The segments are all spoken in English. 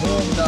Burger.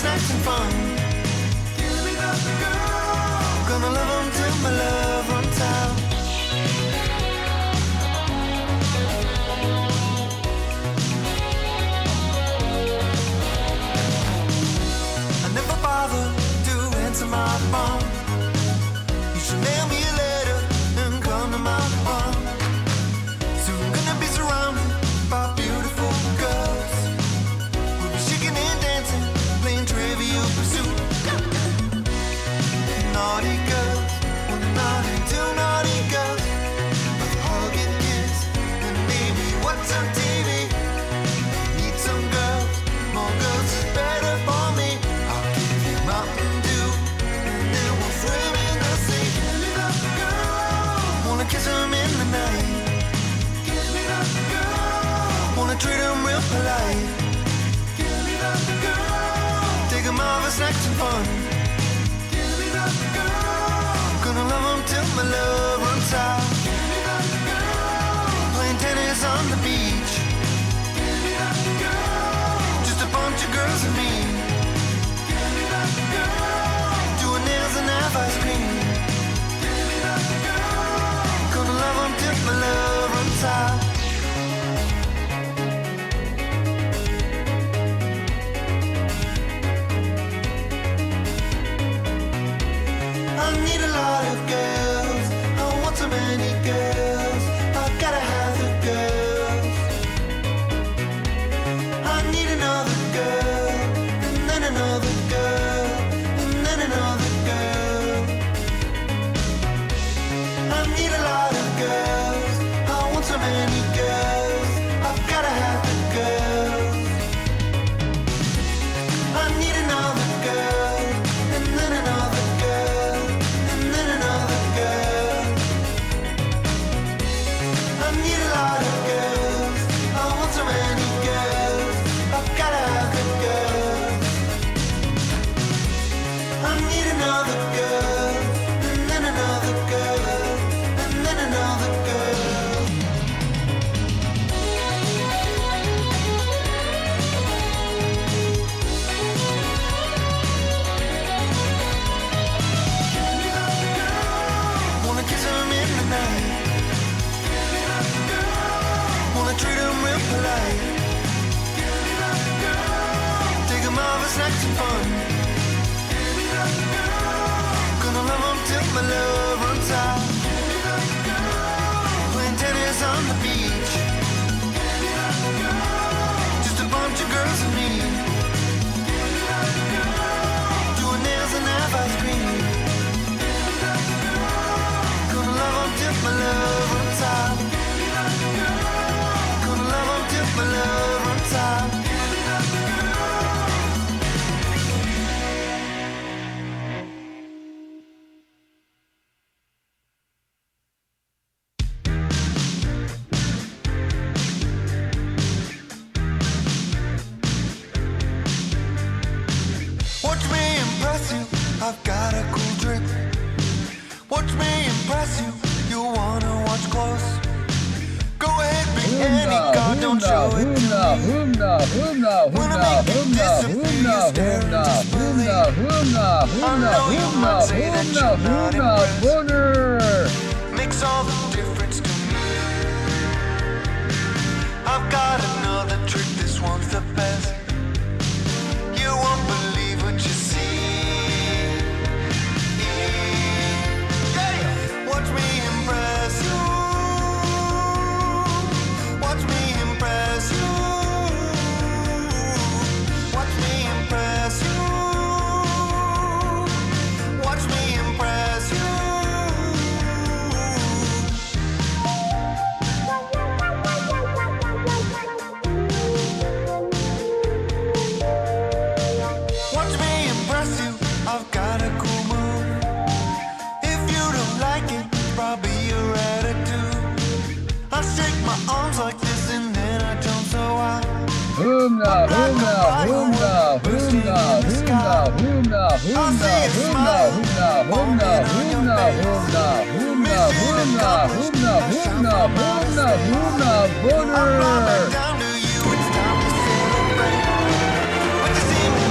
snacks and fun. Give me that girl. Gonna love them till my love runs out. I never bother to answer my phone. You should mail me a letter and come to my home. Soon gonna be surrounded by beautiful girls. We'll be shaking and dancing, playing Trivial Pursuit. Naughty girls, one naughty, two naughty girls. Let's hug and kiss, and maybe watch on TV. Need some girls, more girls is better for me. I'll give you Mountain Dew, and then we'll swim in the sea. Give me that girl, wanna kiss 'em in the night. Give me that girl, wanna treat 'em real polite. Give me that girl, take 'em out for snacks and fun. Give me that girl, gonna love 'em till my love runs out. Give me that girl, playing tennis on the beach. Give me that girl, just a bunch of girls and me. Give me that girl, doing nails and have ice cream. Give me that girl, gonna love 'em till my love runs out. I need a lot of girls. I want so many girls. I gotta have the girls. I need another girl, and then another girl, and then another girl. I need a lot of girls. I want so many girls. I've gotta have the girls. I need another girl, and then another girl, and then another girl. I need a lot of girls. I want so many girls. I've gotta have the girls. I need another girl, and then another girl, and then another girl. Give me that girl, wanna kiss 'em in the night. Give me that girl, wanna treat 'em real polite. Give me that girl, take 'em out for snacks and fun. Give me that girl, gonna love 'em till my love runs out. Give me that girl, playing tennis on the beach. Give me that girl, just a bunch of girls and me. Give me that girl, doing nails and have ice cream. Give me that girl, gonna love 'em till my love runs out. Give me that girl, gonna love 'em till my love runs out. Give me that girl. Watch me impress you, I've got a cool trick. Watch me impress you, you wanna watch close. Go ahead, pick any card, don't show it to me. Wanna make it disappear, stare and disbelieve. I know you might say that you're not impressed. Makes all the difference to me. I've got another trick, this one's the best. You won't believe what you see. Watch me impress you. Watch me impress you. Watch me impress you. Watch me impress you. Watch me impress you. I've got a cool move. If you don't like it, probably your attitude. I shake my arms like this and then I jump so high. Down to you, it's time to celebrate. When you see me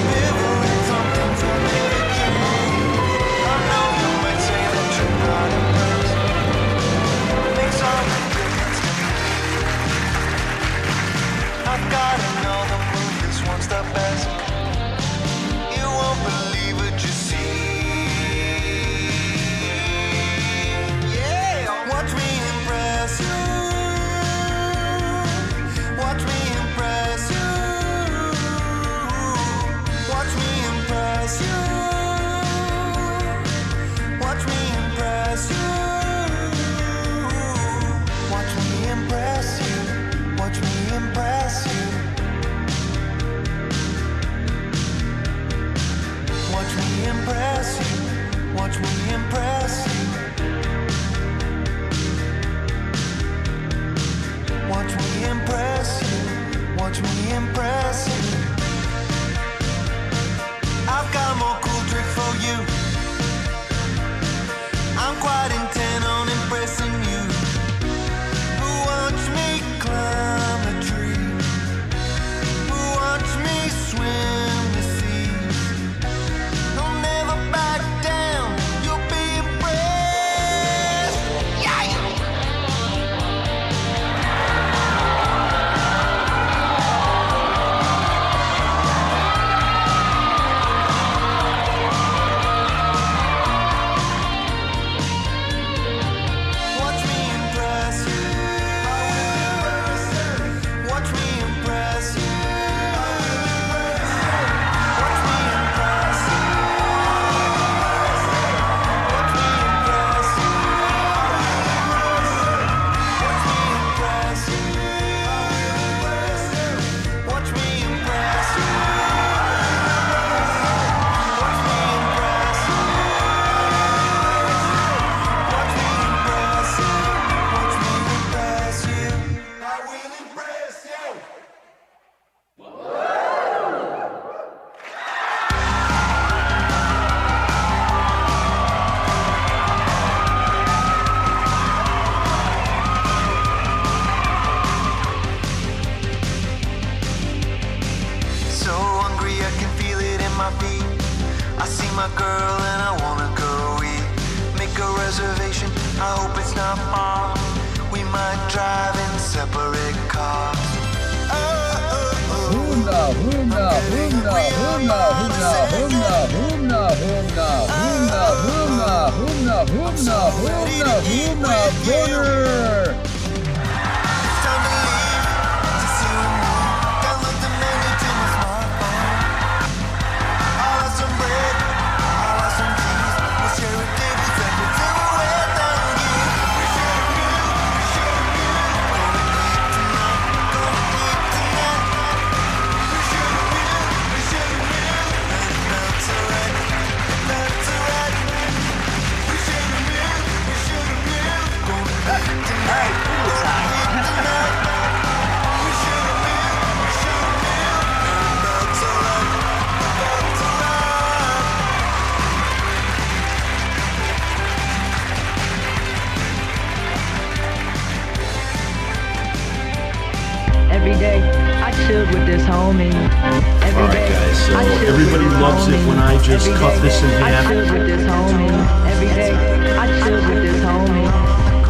I've got another move, this one's the best. You won't believe what you see. Yeah, watch me impress you. Watch me impress you. Watch me impress you. Watch me impress you. Watch me impress you. Watch me impress you. Watch me impress you. Watch me impress you. Watch me impress you. Watch me impress you. I've got more cool tricks for you. I'm quite intent on impressing you. Watch me climb a tree. Watch me swim the seas. I'll never back down. You'll be impressed. Yeah. Watch me impress you. Watch me impress you. Watch me impress you. Watch me impress you. Watch me impress you. Watch me impress you. Watch me impress you. Watch me impress you. Watch me impress you. I will impress you. So hungry I can feel it in my feet. I see my girl and I wanna go eat. Make a reservation, I hope it's not far. We might drive in separate cars. Oh, oh, oh. Humna, humna, humna, humna, humna, humna, humna, humna, humna, humna, humna, humna, humna, humna, brother. It's time to leave, to see you move. Download the menu to my smartphone. I'll have some bread, I'll have some cheese. We'll share a table separate till we're well down here. We should have knew, we should have knew. Gonna eat tonight, we should have knew, we should have knew. And that's alright, that's alright. We should have knew, we should have knew. Gonna eat tonight, gonna eat tonight. We should have knew, we should have knew. And that's alright, that's alright. Every day, I chilled with this homie. Every Alright, day, guys, so I chilled everybody with this loves it homie. when I just Every cut day, this in I half. chilled with this homie. Every day, I chilled with this homie.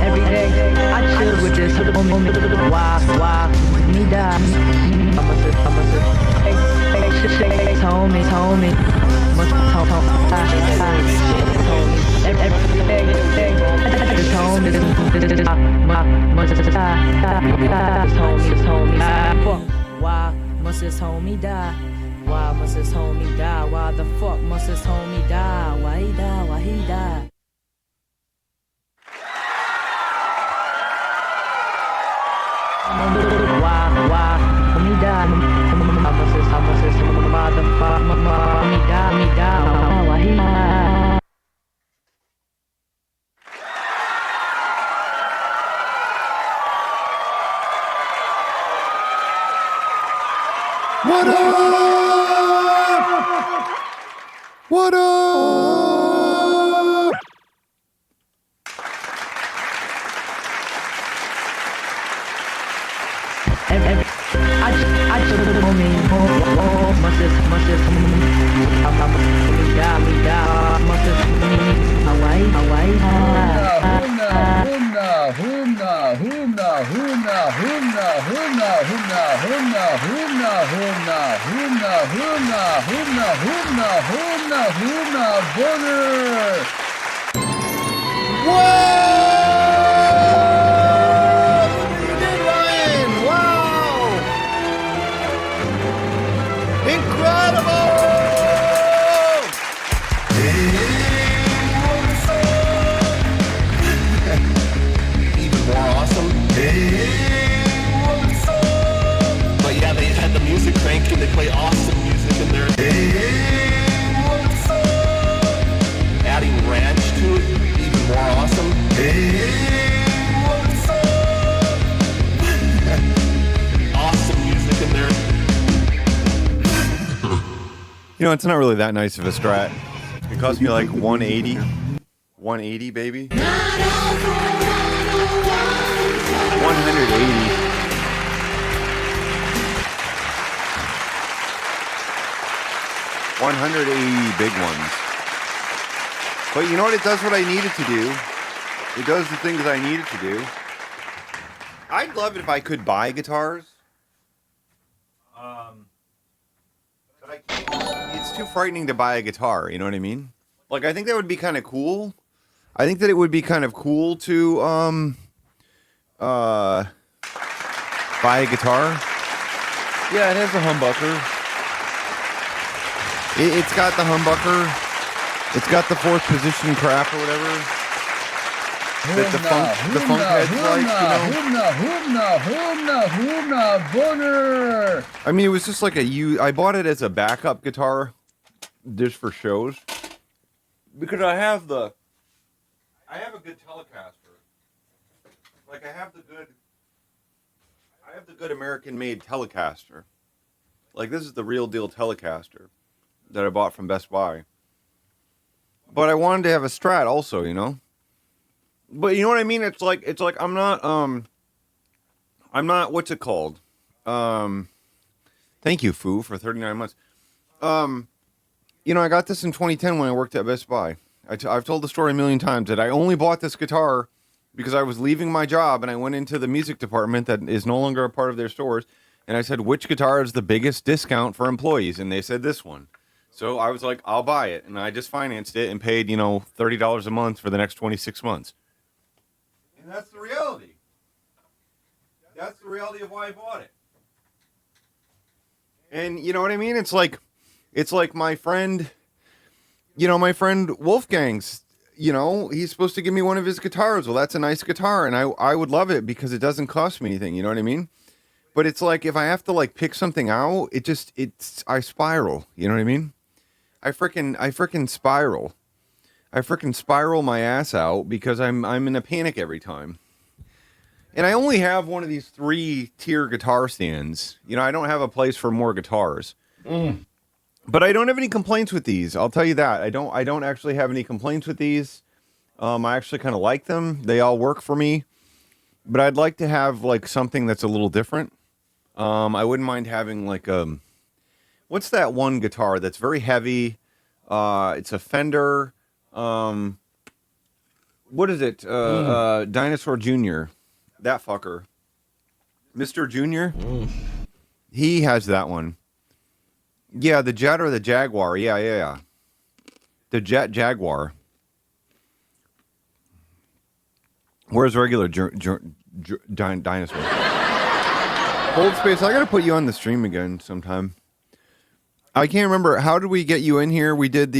Every day, I chilled with this homie. Why, me die. Hey, homie, homie. Must every day, this homie, this homie, fuck. Why must this homie die? Why must this homie die? Why the fuck must this homie die? Why he die? Why he die? Why me die? Must this why the fuck me die? Why he die? What up? What up? I took the homie. Must this me die. Must this Hawaii. Humna, humna, humna, humna, humna, Bonner. Whoa! You did, Ryan! Wow! Incredible! Even more awesome. But yeah, they had the music cranked and they play awesome music in there. Adding ranch to it, even more awesome. Awesome music in there. You know, it's not really that nice of a Strat. It cost me like 180. 180, baby. 180. $180 big ones. But you know what? It does what I need it to do. It does the things I need it to do. I'd love it if I could buy guitars. But I can't. It's too frightening to buy a guitar, you know what I mean? Like, I think that would be kind of cool. I think that it would be kind of cool to, buy a guitar. Yeah, it has the humbucker. It's got the humbucker. It's got the fourth position crap or whatever. That the funk heads like, you know? Bonner. I mean, it was just like I bought it as a backup guitar, just for shows. Because I have a good Telecaster. Like, I have the good American-made Telecaster. Like, this is the real deal Telecaster that I bought from Best Buy. But I wanted to have a Strat also, you know? But you know what I mean? It's like I'm not, what's it called? Thank you, Foo, for 39 months. You know, I got this in 2010 when I worked at Best Buy. I've told the story a million times that I only bought this guitar because I was leaving my job and I went into the music department that is no longer a part of their stores. And I said, which guitar is the biggest discount for employees? And they said this one. So I was like, I'll buy it. And I just financed it and paid, you know, $30 a month for the next 26 months. And that's the reality. That's the reality of why I bought it. And you know what I mean? It's like my friend, you know, my friend Wolfgang's, you know, he's supposed to give me one of his guitars. Well, that's a nice guitar. And I would love it because it doesn't cost me anything. You know what I mean? But it's like, if I have to like pick something out, I spiral. You know what I mean? I freaking spiral. I freaking spiral my ass out because I'm in a panic every time. And I only have one of these 3-tier guitar stands. You know, I don't have a place for more guitars. But I don't have any complaints with these. I'll tell you that. I don't actually have any complaints with these. I actually kind of like them. They all work for me. But I'd like to have like something that's a little different. I wouldn't mind having like what's that one guitar that's very heavy? It's a Fender. What is it? Dinosaur Jr. That fucker. Mr. Jr. He has that one. Yeah, the Jet or the Jaguar. Yeah. The Jet Jaguar. Where's regular dinosaur? Hold space. I gotta put you on the stream again sometime. I can't remember. How did we get you in here? We did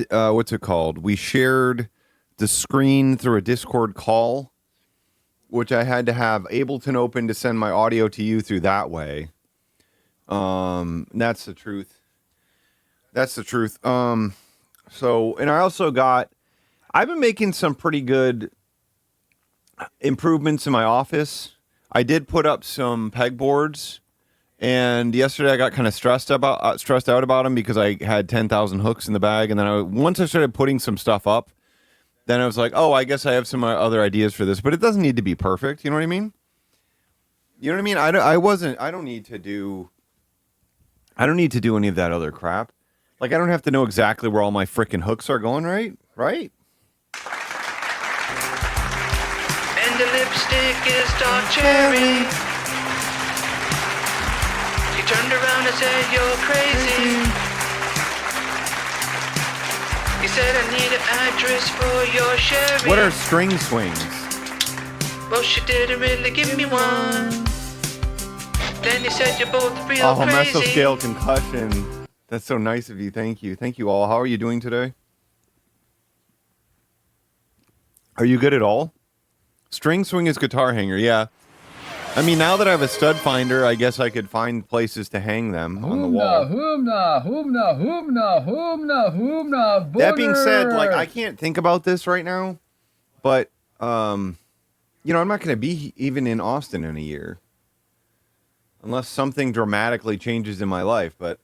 what's it called? We shared the screen through a Discord call, which I had to have Ableton open to send my audio to you through that way. That's the truth. So, and I also I've been making some pretty good improvements in my office. I did put up some pegboards, and yesterday I got kind of stressed out about them because I had 10,000 hooks in the bag. And then once I started putting some stuff up, then I was like, oh, I guess I have some other ideas for this, but it doesn't need to be perfect. You know what I mean? I don't need to do any of that other crap. Like, I don't have to know exactly where all my freaking hooks are going, right? And the lipstick is dark cherry. She turned around and said, you're crazy. You said I need an address for your Sherry. What are string swings? Well, she didn't really give me one. Then you said you're both real Oh, crazy. mesoscale concussion. That's so nice of you. Thank you. Thank you all. How are you doing today? Are you good at all? String swing is guitar hanger, yeah. I mean, now that I have a stud finder, I guess I could find places to hang them on the wall. That being said, like, I can't think about this right now, but, you know, I'm not going to be even in Austin in a year. Unless something dramatically changes in my life, but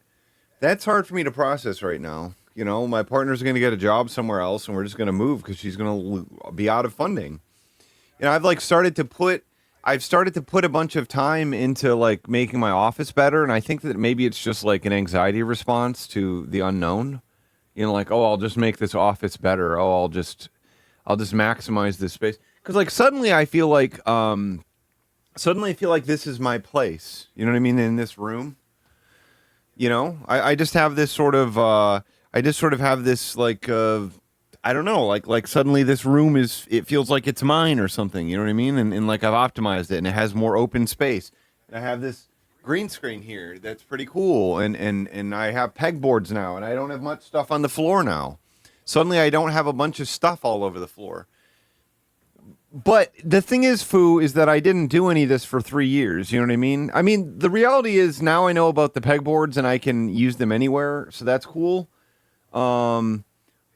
that's hard for me to process right now. You know, my partner's going to get a job somewhere else, and we're just going to move because she's going to be out of funding. You know, I've started to put a bunch of time into like making my office better, and I think that maybe it's just like an anxiety response to the unknown. You know, like, oh, I'll just make this office better. Oh, I'll just maximize this space because like suddenly I feel like this is my place. You know what I mean? In this room, you know, I just have this sort of, have this like, I don't know, like suddenly this room it feels like it's mine or something. You know what I mean? And like I've optimized it and it has more open space. And I have this green screen here that's pretty cool. And I have pegboards now and I don't have much stuff on the floor now. Suddenly I don't have a bunch of stuff all over the floor. But the thing is, Foo, is that I didn't do any of this for 3 years. You know what I mean? I mean, the reality is now I know about the pegboards and I can use them anywhere. So that's cool. And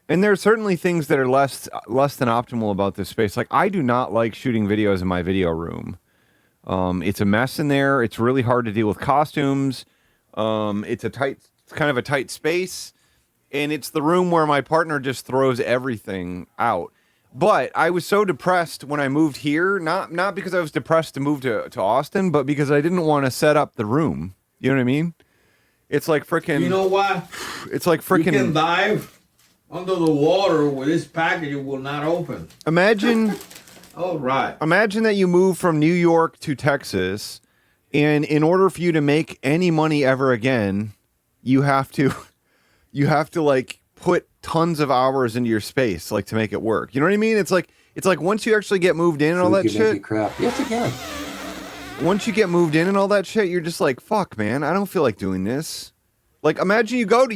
there are certainly things that are less than optimal about this space. Like, I do not like shooting videos in my video room. It's a mess in there. It's really hard to deal with costumes. It's kind of a tight space. And it's the room where my partner just throws everything out. But I was so depressed when I moved here, not because I was depressed to move to Austin, but because I didn't want to set up the room. You know what I mean? It's like freaking... You know what? It's like freaking... You can dive under the water with this package. It will not open. Imagine... All right. Imagine that you move from New York to Texas, and in order for you to make any money ever again, you have to like put tons of hours into your space, like to make it work. You know what I mean? It's like once you actually get moved in and all that shit. Crap. Yes, again. Once you get moved in and all that shit, you're just like, fuck, man, I don't feel like doing this. Like, imagine you get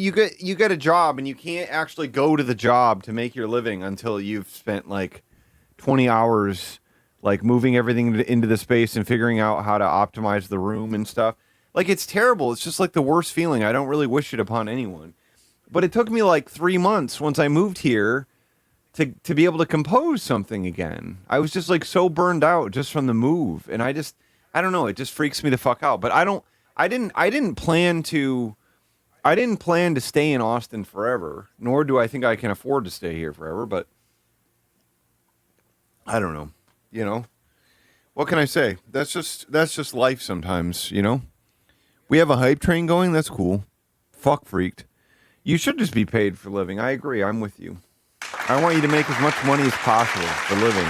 a job and you can't actually go to the job to make your living until you've spent like 20 hours like moving everything into the space and figuring out how to optimize the room and stuff. Like, it's terrible. It's just like the worst feeling. I don't really wish it upon anyone. But it took me like 3 months once I moved here to be able to compose something again. I was just like so burned out just from the move. And I don't know, it just freaks me the fuck out. But I didn't plan to stay in Austin forever, nor do I think I can afford to stay here forever, but I don't know. You know, what can I say? That's just life sometimes, you know? We have a hype train going. That's cool. Fuck freaked. You should just be paid for living. I agree. I'm with you. I want you to make as much money as possible for living.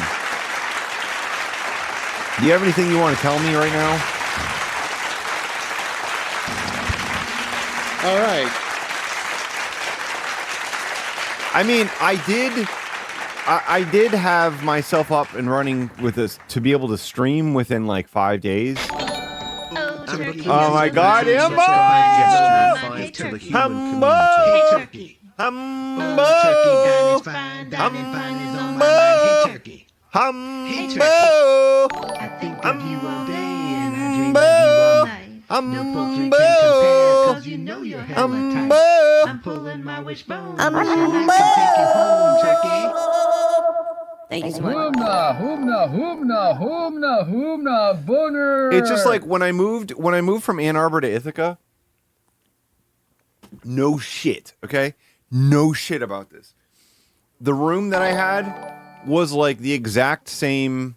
Do you have anything you want to tell me right now? All right. I mean, I did have myself up and running with this to be able to stream within like 5 days. Oh my God, Imbo! Humbo! Humbo! Humbo! Thank you so much. It's just like when I moved from Ann Arbor to Ithaca. No shit, okay? No shit about this. The room that I had was like the exact same.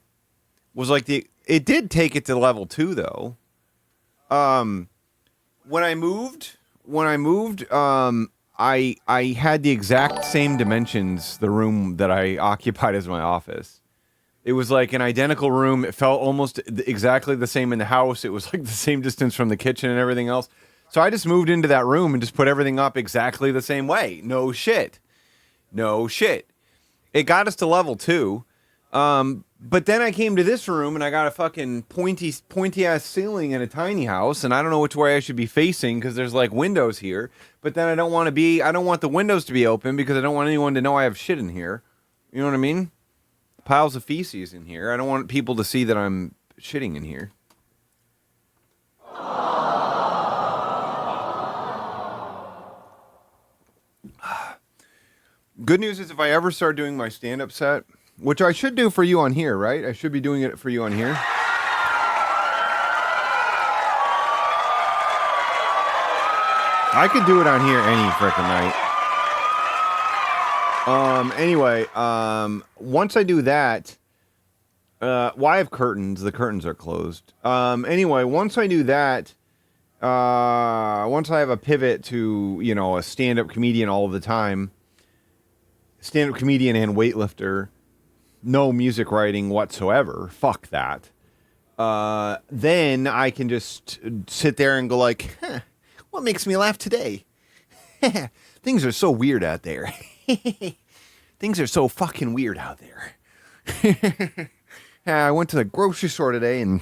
It did take it to level 2 though. When I moved, I had the exact same dimensions, the room that I occupied as my office. It was like an identical room. It felt almost exactly the same in the house. It was like the same distance from the kitchen and everything else. So I just moved into that room and just put everything up exactly the same way. No shit. It got us to level 2. But then I came to this room and I got a fucking pointy ass ceiling in a tiny house, and I don't know which way I should be facing because there's like windows here. But then I don't want the windows to be open because I don't want anyone to know I have shit in here. You know what I mean? Piles of feces in here. I don't want people to see that I'm shitting in here. Good news is if I ever start doing my stand-up set, which I should do for you on here, right? I should be doing it for you on here. I could do it on here any frickin' night. Anyway, once I do that, well, I have curtains. The curtains are closed. Anyway, once I do that, once I have a pivot to, you know, a stand-up comedian all the time, stand-up comedian and weightlifter, no music writing whatsoever, fuck that, then I can just sit there and go like, huh, what makes me laugh today? Things are so weird out there. Things are so fucking weird out there. I went to the grocery store today and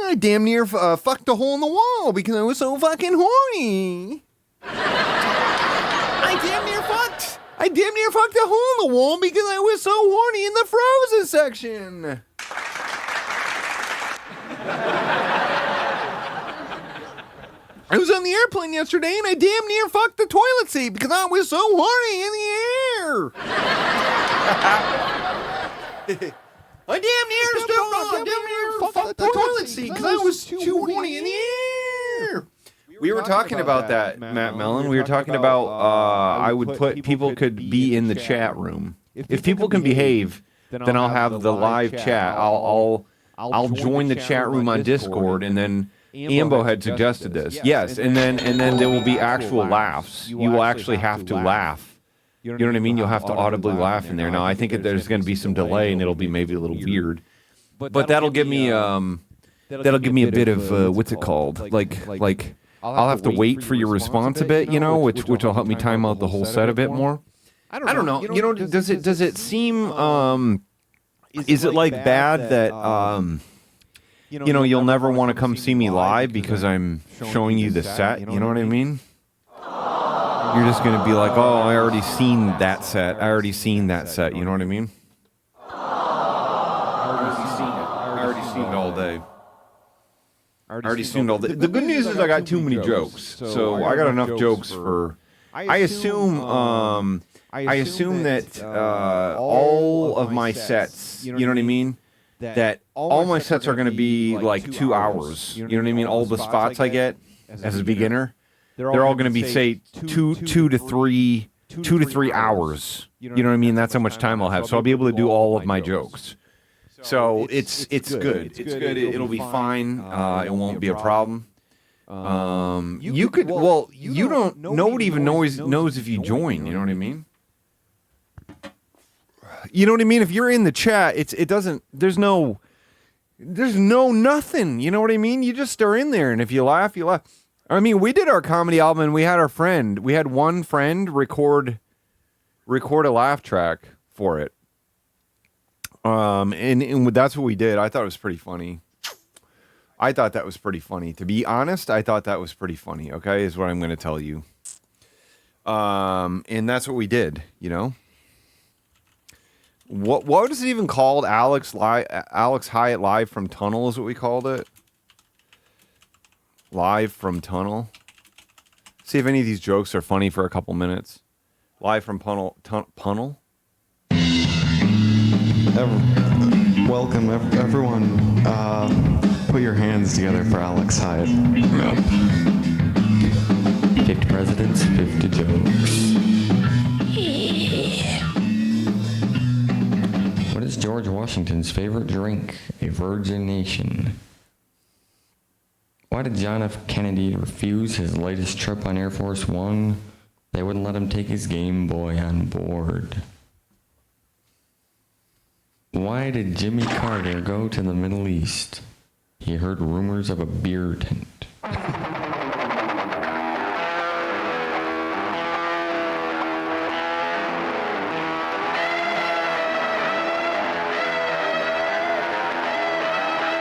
I damn near fucked a hole in the wall because I was so fucking horny. I damn near fucked a hole in the wall because I was so horny in the frozen section. I was on the airplane yesterday and I damn near fucked the toilet seat because I was so horny in the air. I damn near fucked the toilet seat because I was too horny in the air. We were talking about that, Matt Mellon. We were talking about I would put people could be in the chat room. If people can behave, then I'll have the live chat. I'll join the chat room on Discord, and then Ambo had suggested this. Yes, and then there will be actual laughs. You will actually have to laugh. You know what I mean? You'll have to audibly laugh in there. Now, I think there's going to be some delay, and it'll be maybe a little weird. But that'll give me a bit of what's it called? Like I'll have to wait for your response a bit, you know, which will help me time out the whole set a bit more. I don't know. You know, does it seem is it like bad that you know, you'll never want to come see me live because I'm showing you the set, you know what I mean? You're just going to be like, "Oh, I already seen that set. You know what I mean? I already seen it all day. The good news is I got too many jokes. So I got enough jokes for I assume that all of my sets, you know what I mean? That all my sets are going to be like 2 hours. You know what I mean? All the spots I get as a beginner, they're all going to be say two to three hours. You know what I mean? That's how much time I'll have. So I'll be able to do all of my jokes. So it's good. It's good. It'll be fine. It won't be a problem. You could. Well, you don't. Nobody even knows if you join. You know what I mean? You know what I mean? If you're in the chat, it doesn't. There's no nothing. You know what I mean? You just are in there, and if you laugh, you laugh. I mean, we did our comedy album, and we had one friend record a laugh track for it. And that's what we did. I thought it was pretty funny. To be honest, I thought that was pretty funny. Okay, is what I'm going to tell you. And that's what we did. You know. What is it even called? Alex Hyatt Live from Tunnel is what we called it. Live from Tunnel. See if any of these jokes are funny for a couple minutes. Live from Tunnel. Welcome, everyone. Put your hands together for Alex Hyatt. 50 presidents, 50 jokes. What is George Washington's favorite drink? A Virgin Nation. Why did John F. Kennedy refuse his latest trip on Air Force One? They wouldn't let him take his Game Boy on board. Why did Jimmy Carter go to the Middle East? He heard rumors of a beer tent.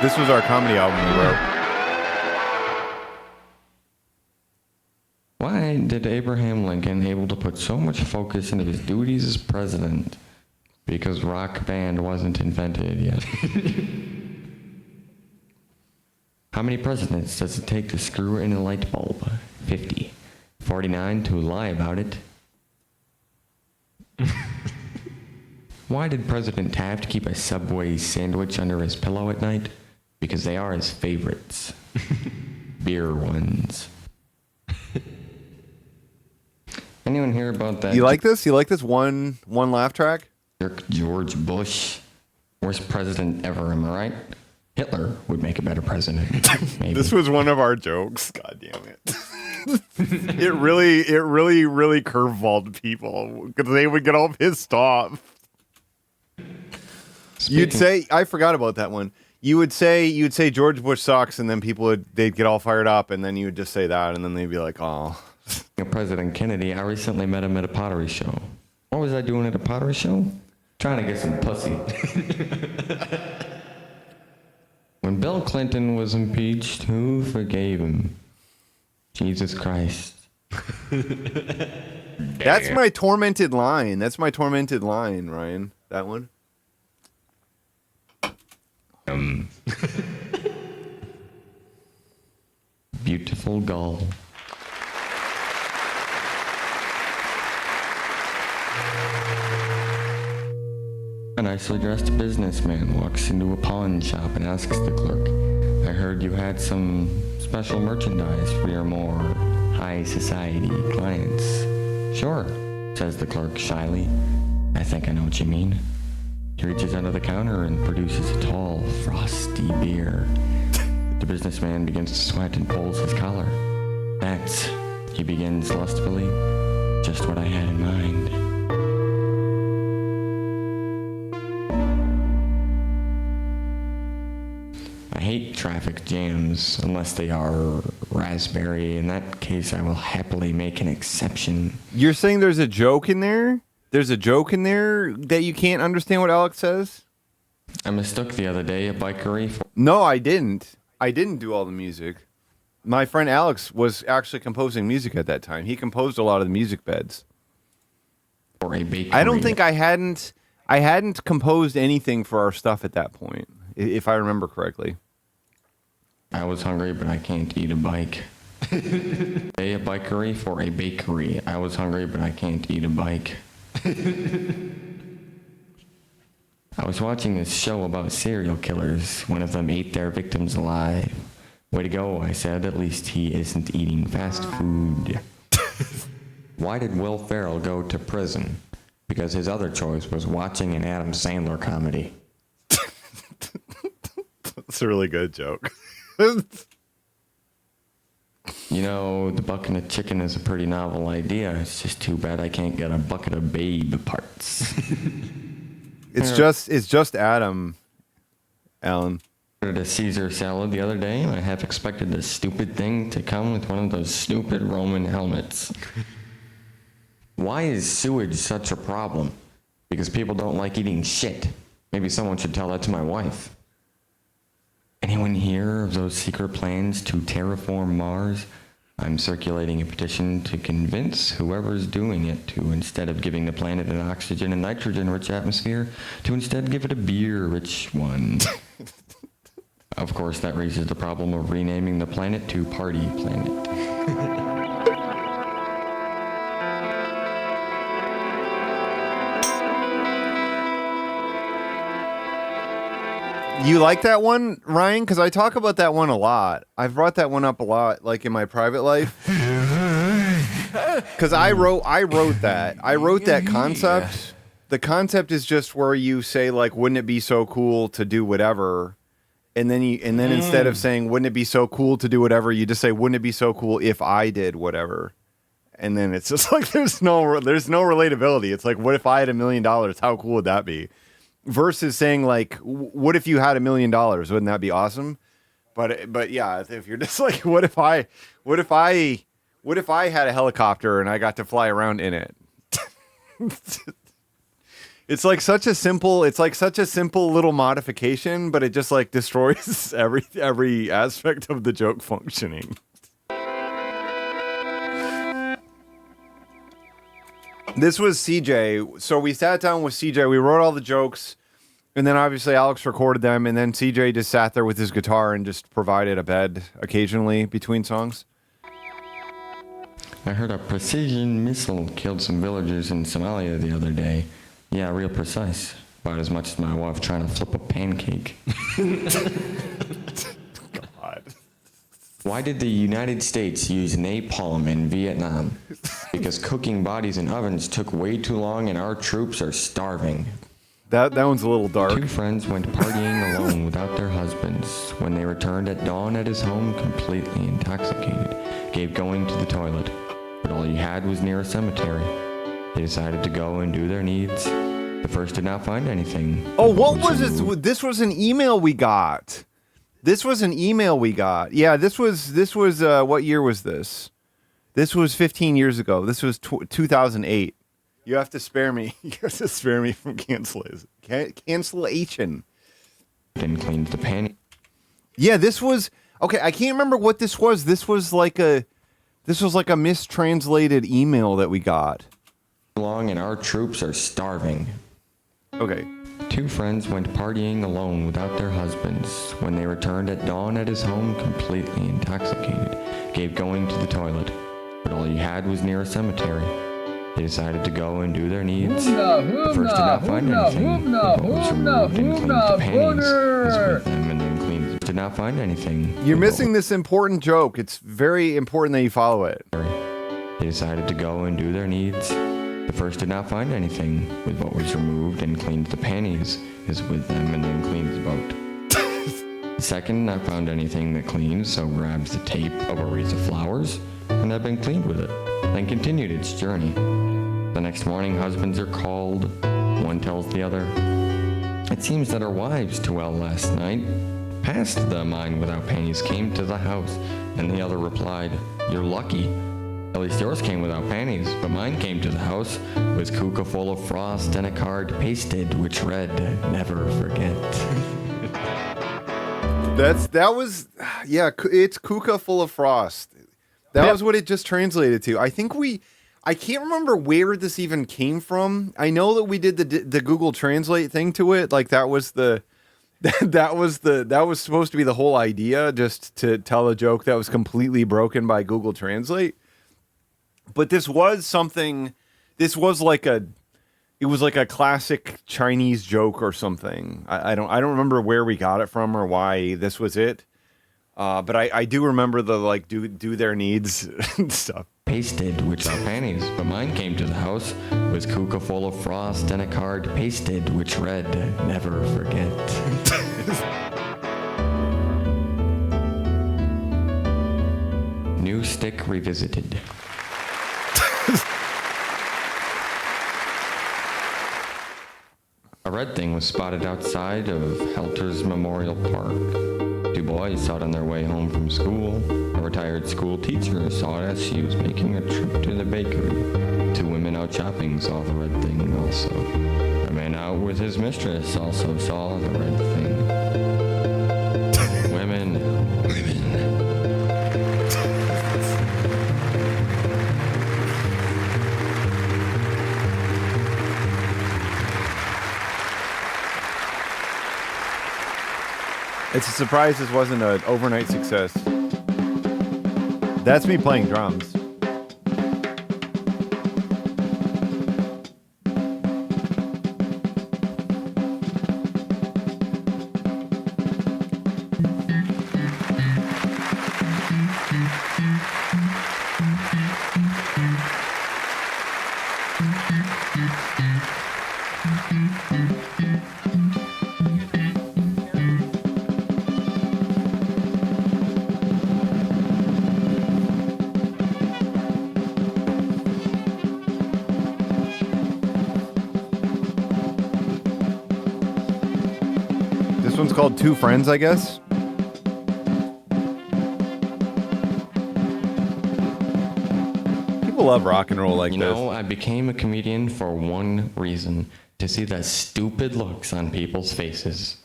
This was our comedy album we wrote. Why did Abraham Lincoln able to put so much focus into his duties as president? Because Rock Band wasn't invented yet. How many presidents does it take to screw in a light bulb? 50. 49 to lie about it. Why did President Taft keep a Subway sandwich under his pillow at night? Because they are his favorites. Beer ones. Anyone hear about that? You like this? You like this one laugh track? Jerk George Bush? Worst president ever, am I right? Hitler would make a better president. Maybe. This was one of our jokes. God damn it. It really curveballed people because they would get all pissed off. You'd say, I forgot about that one. You'd say George Bush sucks, and then they'd get all fired up, and then you would just say that, and then they'd be like, oh. President Kennedy, I recently met him at a pottery show. What was I doing at a pottery show? Trying to get some pussy. When Bill Clinton was impeached, who forgave him? Jesus Christ. That's my tormented line. That's my tormented line, Ryan. That one. Beautiful gull. A nicely dressed businessman walks into a pawn shop and asks the clerk, I heard you had some special merchandise for your more high society clients. Sure, says the clerk shyly. I think I know what you mean. He reaches under the counter and produces a tall, frosty beer. The businessman begins to sweat and pulls his collar. That's, he begins lustfully, just what I had in mind. I hate traffic jams unless they are raspberry. In that case, I will happily make an exception. You're saying there's a joke in there? There's a joke in there that you can't understand what Alex says? I mistook the other day a bikery for... No, I didn't. I didn't do all the music. My friend Alex was actually composing music at that time. He composed a lot of the music beds. For a bakery. I don't think I hadn't composed anything for our stuff at that point, if I remember correctly. I was hungry, but I can't eat a bike. A bikery for a bakery. I was hungry, but I can't eat a bike. I was watching this show about serial killers. One of them ate their victims alive. Way to go, I said. At least he isn't eating fast food. Why did Will Ferrell go to prison? Because his other choice was watching an Adam Sandler comedy. That's a really good joke. You know, the bucket of chicken is a pretty novel idea. It's just too bad I can't get a bucket of babe parts. It's just Adam, Alan. I ordered a Caesar salad the other day, and I half expected this stupid thing to come with one of those stupid Roman helmets. Why is sewage such a problem? Because people don't like eating shit. Maybe someone should tell that to my wife. Anyone hear of those secret plans to terraform Mars? I'm circulating a petition to convince whoever's doing it to, instead of giving the planet an oxygen and nitrogen-rich atmosphere, to instead give it a beer-rich one. Of course, that raises the problem of renaming the planet to Party Planet. You like that one, Ryan? Because I talk about that one a lot. I've brought that one up a lot, like in my private life. Because I wrote that. I wrote that concept. The concept is just where you say, like, wouldn't it be so cool to do whatever? And then instead of saying, wouldn't it be so cool to do whatever, you just say, wouldn't it be so cool if I did whatever? And then it's just like there's no relatability. It's like, what if I had $1 million? How cool would that be? versus saying like, what if you had $1 million? Wouldn't that be awesome? But yeah, if you're just like, what if I had a helicopter and I got to fly around in it? It's like such a simple little modification, but it just like destroys every aspect of the joke functioning. This was CJ. So we sat down with CJ, we wrote all the jokes, and then obviously Alex recorded them, and then CJ just sat there with his guitar and just provided a bed occasionally between songs. I heard a precision missile killed some villagers in Somalia the other day. Yeah, real precise. About as much as my wife trying to flip a pancake. God. Why did the United States use napalm in Vietnam? Because cooking bodies in ovens took way too long and our troops are starving. That one's a little dark. Two friends went partying alone without their husbands. When they returned at dawn at his home, completely intoxicated, gave going to the toilet. But all he had was near a cemetery. They decided to go and do their needs. The first did not find anything. Oh, what was this? This was an email we got. Yeah, this was what year was this? This was 15 years ago. This was 2008. You have to spare me. You have to spare me from cancellation. Then cleaned the panty. Yeah, this was okay. I can't remember what this was. This was like a mistranslated email that we got. Long and our troops are starving. Okay. Two friends went partying alone without their husbands. When they returned at dawn at his home, completely intoxicated, gave going to the toilet. But all he had was near a cemetery. They decided to go and do their needs. The first did not find anything. But was removed and cleaned the panties. Was with them and then cleaned. Did not find anything. You're missing this important joke. It's very important that you follow it. They decided to go and do their needs. The first did not find anything. With what was removed and cleaned the panties is with them and then cleaned the boat. The second not found anything that cleaned, so grabs the tape of a wreath of flowers and had been cleaned with it. Then continued its journey. The next morning, husbands are called. One tells the other, "It seems that our wives, too well last night, passed the mine without panties, came to the house." And the other replied, "You're lucky. At least yours came without panties, but mine came to the house with kuka full of frost and a card pasted which read, 'Never forget.'" It's kuka full of frost. That was what it just translated to. I can't remember where this even came from. I know that we did the Google Translate thing to it. Like that was supposed to be the whole idea, just to tell a joke that was completely broken by Google Translate. But this was like a classic Chinese joke or something. I don't remember where we got it from or why this was it. But I do remember the like do their needs and stuff. Pasted, which are panties, but mine came to the house with kuka full of frost and a card pasted which read, "Never forget." New stick revisited. A red thing was spotted outside of Helter's Memorial Park. Two boys saw it on their way home from school. A retired school teacher saw it as she was making a trip to the bakery. Two women out shopping saw the red thing also. A man out with his mistress also saw the red thing. Women. It's a surprise this wasn't an overnight success. That's me playing drums. This one's called Two Friends, I guess. People love rock and roll like You this. know, I became a comedian for one reason: to see the stupid looks on people's faces.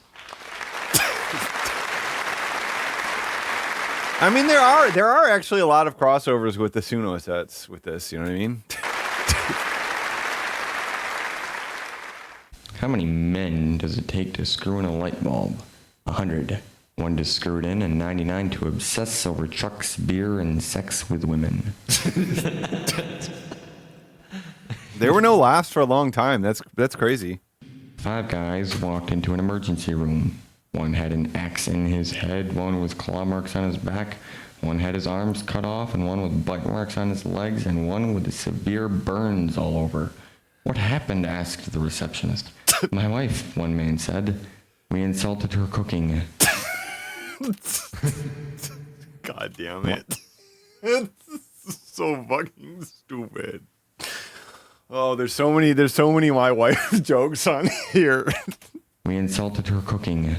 I mean, there are actually a lot of crossovers with the Suno sets with this. You know what I mean? How many men does it take to screw in a light bulb? 100. 1 to screw it in, and 99 to obsess over trucks, beer, and sex with women. There were no laughs for a long time. That's crazy. 5 guys walked into an emergency room. 1 had an axe in his head, 1 with claw marks on his back, 1 had his arms cut off, and 1 with bite marks on his legs, and 1 with severe burns all over. What happened? Asked the receptionist. My wife, one man said. We insulted her cooking. God damn it. It's so fucking stupid. Oh, there's so many my wife jokes on here. We insulted her cooking.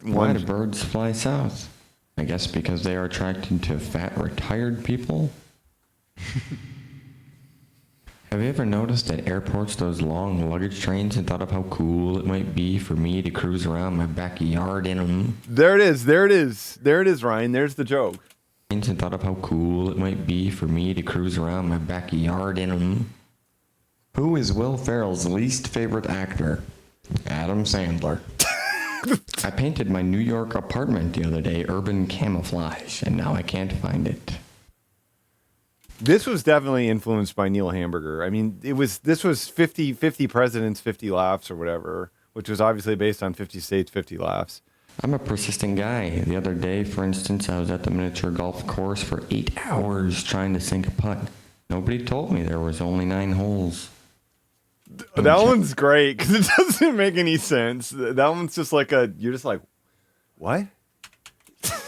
Why do birds fly south? I guess because they are attracted to fat retired people. Have you ever noticed at airports those long luggage trains and thought of how cool it might be for me to cruise around my backyard in them? There it is, Ryan. There's the joke. And thought of how cool it might be for me to cruise around my backyard in them. Who is Will Ferrell's least favorite actor? Adam Sandler. I painted my New York apartment the other day urban camouflage, and now I can't find it. This was definitely influenced by Neil Hamburger. I mean, this was 50 Presidents, 50 Laughs or whatever, which was obviously based on 50 States, 50 Laughs. I'm a persistent guy. The other day, for instance, I was at the miniature golf course for 8 hours trying to sink a putt. Nobody told me there was only 9 holes. That one's great because it doesn't make any sense. That one's just like you're just like, what?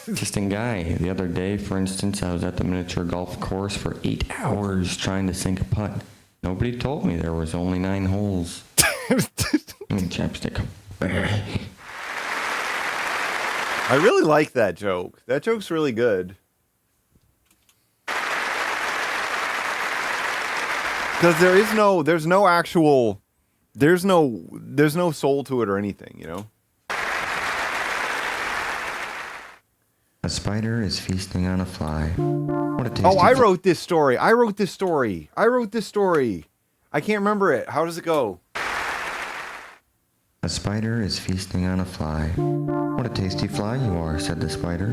Persistent guy. The other day, for instance, I was at the miniature golf course for 8 hours trying to sink a putt. Nobody told me there was only 9 holes. Chapstick. I really like that joke. That joke's really good. Because there's no soul to it or anything, you know? A spider is feasting on a fly. What a tasty I wrote this story. I can't remember it. How does it go? A spider is feasting on a fly. What a tasty fly you are, said the spider.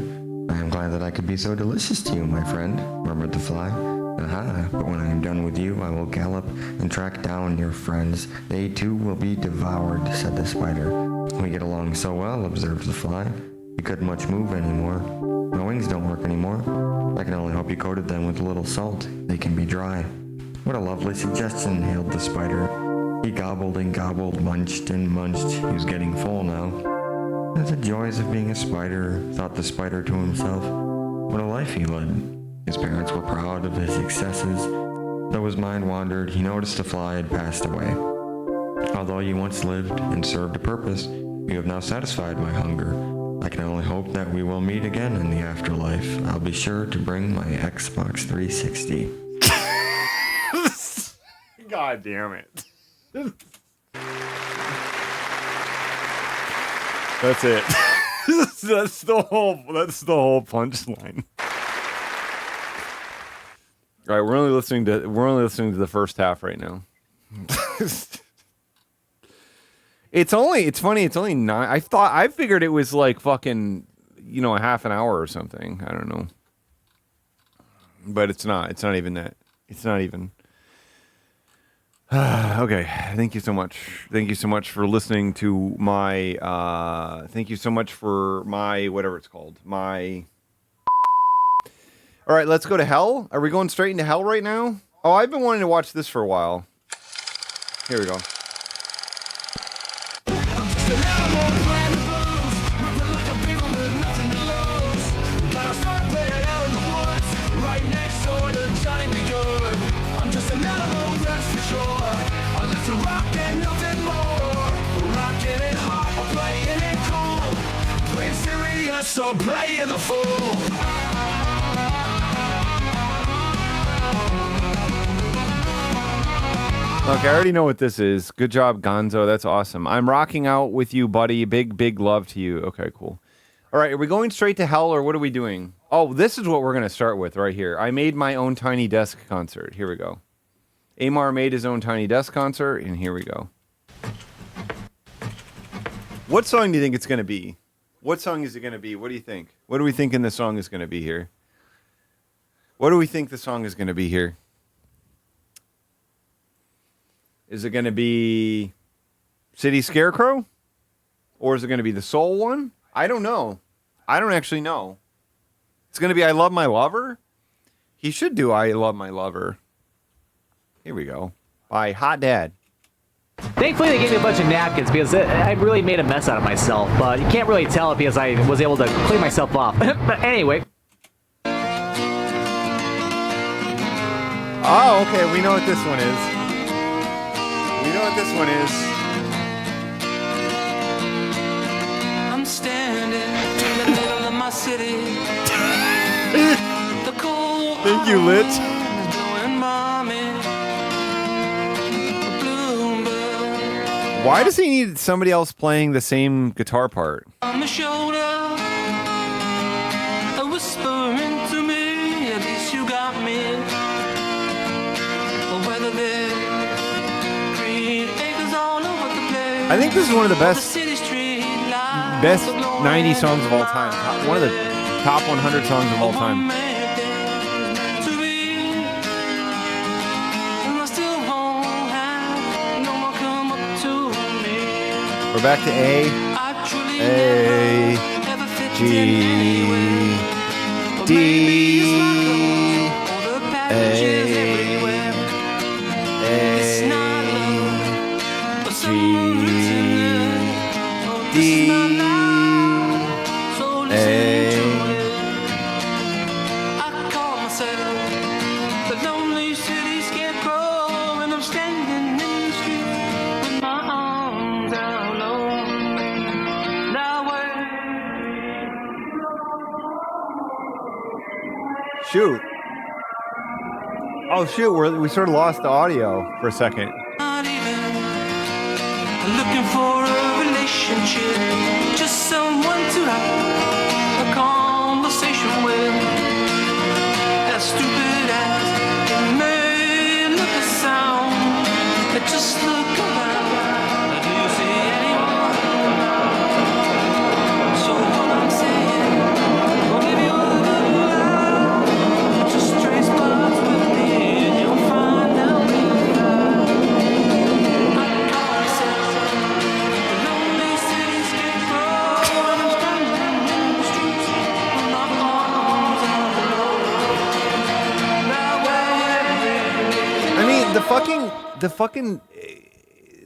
I am glad that I could be so delicious to you, my friend, murmured the fly. Aha, but when I am done with you, I will gallop and track down your friends. They too will be devoured, said the spider. We get along so well, observed the fly. You couldn't much move anymore. My wings don't work anymore. I can only hope you coated them with a little salt. They can be dry. What a lovely suggestion, hailed the spider. He gobbled and gobbled, munched and munched. He was getting full now. The joys of being a spider, thought the spider to himself. What a life he led. His parents were proud of his successes. Though his mind wandered, he noticed the fly had passed away. Although you once lived and served a purpose, you have now satisfied my hunger. I can only hope that we will meet again in the afterlife. I'll be sure to bring my Xbox 360. God damn it. That's it. That's the whole punchline. All right, we're only listening to the first half right now. It's funny, it's only 9. I figured it was like fucking, a half an hour or something. I don't know. But it's not. It's not even that. It's not even. Okay. Thank you so much. Thank you so much for listening to my, thank you so much for my, whatever it's called. All right, let's go to hell. Are we going straight into hell right now? Oh, I've been wanting to watch this for a while. Here we go. I'm just an animal, that's for sure. I live to rock and nothing more. so playing the fool. Okay, I already know what this is. Good job, Gonzo. That's awesome. I'm rocking out with you, buddy. Big, big love to you. Okay, cool. All right, are we going straight to hell or what are we doing? Oh, this is what we're going to start with right here. I made my own Tiny Desk concert. Here we go. Amar made his own Tiny Desk concert, and here we go. What song do you think it's going to be? What song is it going to be? What do you think? What are we thinking the song is going to be here? What do we think the song is going to be here? Is it going to be City Scarecrow? Or is it going to be the Soul one? I don't know. I don't actually know. It's going to be I Love My Lover? He should do I Love My Lover. Here we go. By Hot Dad. Thankfully, they gave me a bunch of napkins because I really made a mess out of myself. But you can't really tell it because I was able to clean myself off. But anyway. Oh, okay. We know what this one is. We know what this one is. I'm standing in the middle of my city. The cold Thank you, Lit. is blowing mommy. Bloomberg Why does he need somebody else playing the same guitar part? on the shoulder, whispering to me, at least you got me. Whether there's green acres all over the place. I think this is one of the The best city street lights best are glowing 90 songs of all time. One of the top 100 songs of all time. to be. And I still won't have no one come up to me. We're back to A, I truly A, never fit G, in anyway. But D, maybe it's my clothes or the packages A, everywhere. It's not love, but someone written it. Oh, D, this is my life, so listen to it. I call myself the lonely city scarecrow, and I'm standing in the street with my arms out low. That way. Shoot. Oh, shoot. We sort of lost the audio for a second. Not even looking for a relationship, just someone to have a conversation with. As stupid as it may look or sound, but just look around. Do you see anyone? So what I'm saying, I'll give you a good laugh. Just trace paths with me and you'll find out me. I call myself the lonely city scarecrow, and I'm standing in the streets with my arms out low. That way. I mean,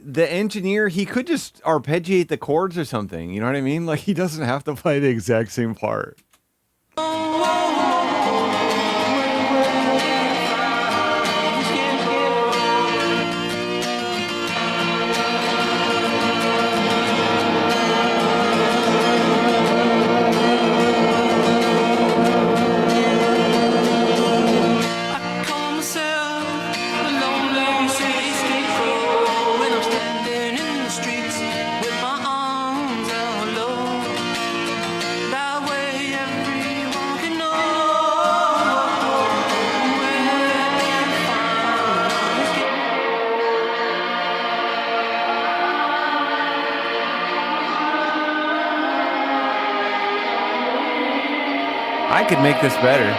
the engineer, he could just arpeggiate the chords or something. You know what I mean? Like, he doesn't have to play the exact same part. I call myself the lonely city scarecrow, and I'm standing in the streets with my arms out low. That way everyone can know where to I could make this better.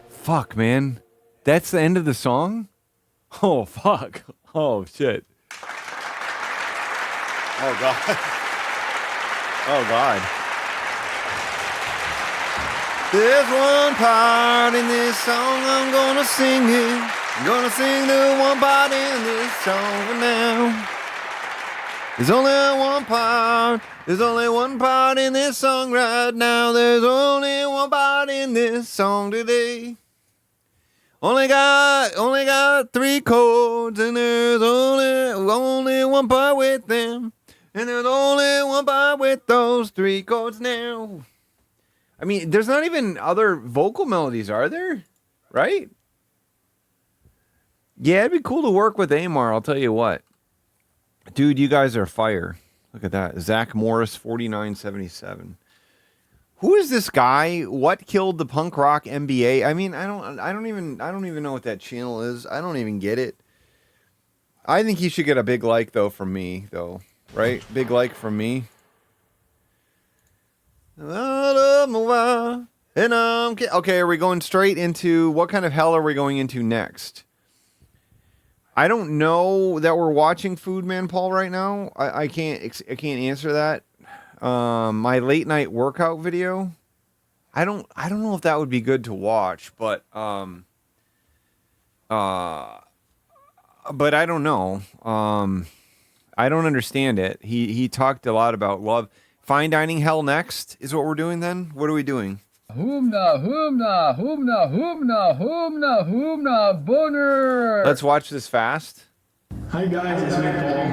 Fuck, man. That's the end of the song? Oh, fuck. Oh, shit. Oh, God. Oh, God. There's one part in this song, I'm gonna sing it. I'm gonna sing the one part in this song for now. There's only one part. There's only one part in this song right now. There's only one part in this song today. Only got 3 chords, and there's only one part with them. And there's only one bar with those 3 chords now. I mean, there's not even other vocal melodies, are there? Right? Yeah, it'd be cool to work with Amar, I'll tell you what. Dude, you guys are fire. Look at that. Zach Morris, 4977. Who is this guy? What killed the punk rock MBA? I mean, I don't even know what that channel is. I don't even get it. I think he should get a big like though from me, though. Right? Big like from me. And okay, are we going straight into what kind of hell are we going into next? I don't know that we're watching Food Man Paul right now. I can't answer that. My late night workout video. I don't know if that would be good to watch, but I don't know. I don't understand it. He talked a lot about love. Fine dining hell next is what we're doing then? What are we doing? Humna, humna, humna, humna, humna, humna, boner. Let's watch this fast. Hi guys, it's me Paul.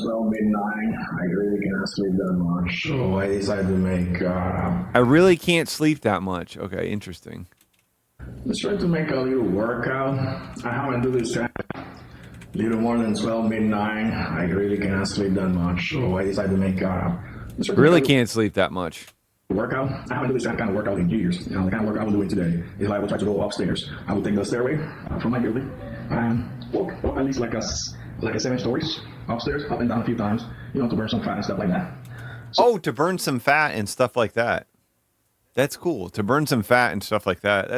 12 midnight. I really cannot sleep that much, so I decided to make. I really can't sleep that much. Okay, interesting. Let's try to make a little workout. I haven't do this a little more than 12 midnight. I really cannot sleep that much, so I decided to make. Really can't sleep that much. Workout. I haven't done this kind of workout in years. You know, the kind of workout I was doing today is like I will try to go upstairs. I will take the stairway from my building and walk at least like a 7 stories upstairs, up and down a few times, you know, to burn some fat and stuff like that. So, to burn some fat and stuff like that. That's cool. To burn some fat and stuff like that.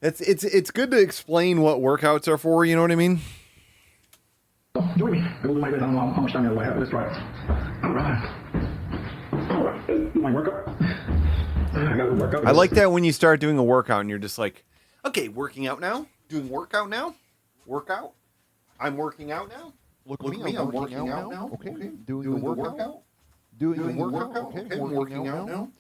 It's good to explain what workouts are for, you know what I mean? Join me. I will do my best. I don't know how much time I have. Let's try it. All right. Do my workout. I got to work out. I like that when you start doing a workout and you're just like, okay, working out now? Doing workout now? Workout? I'm working out now? Look at me, I'm working out now. Okay, doing the workout. Doing the workout. Okay, I'm working out now.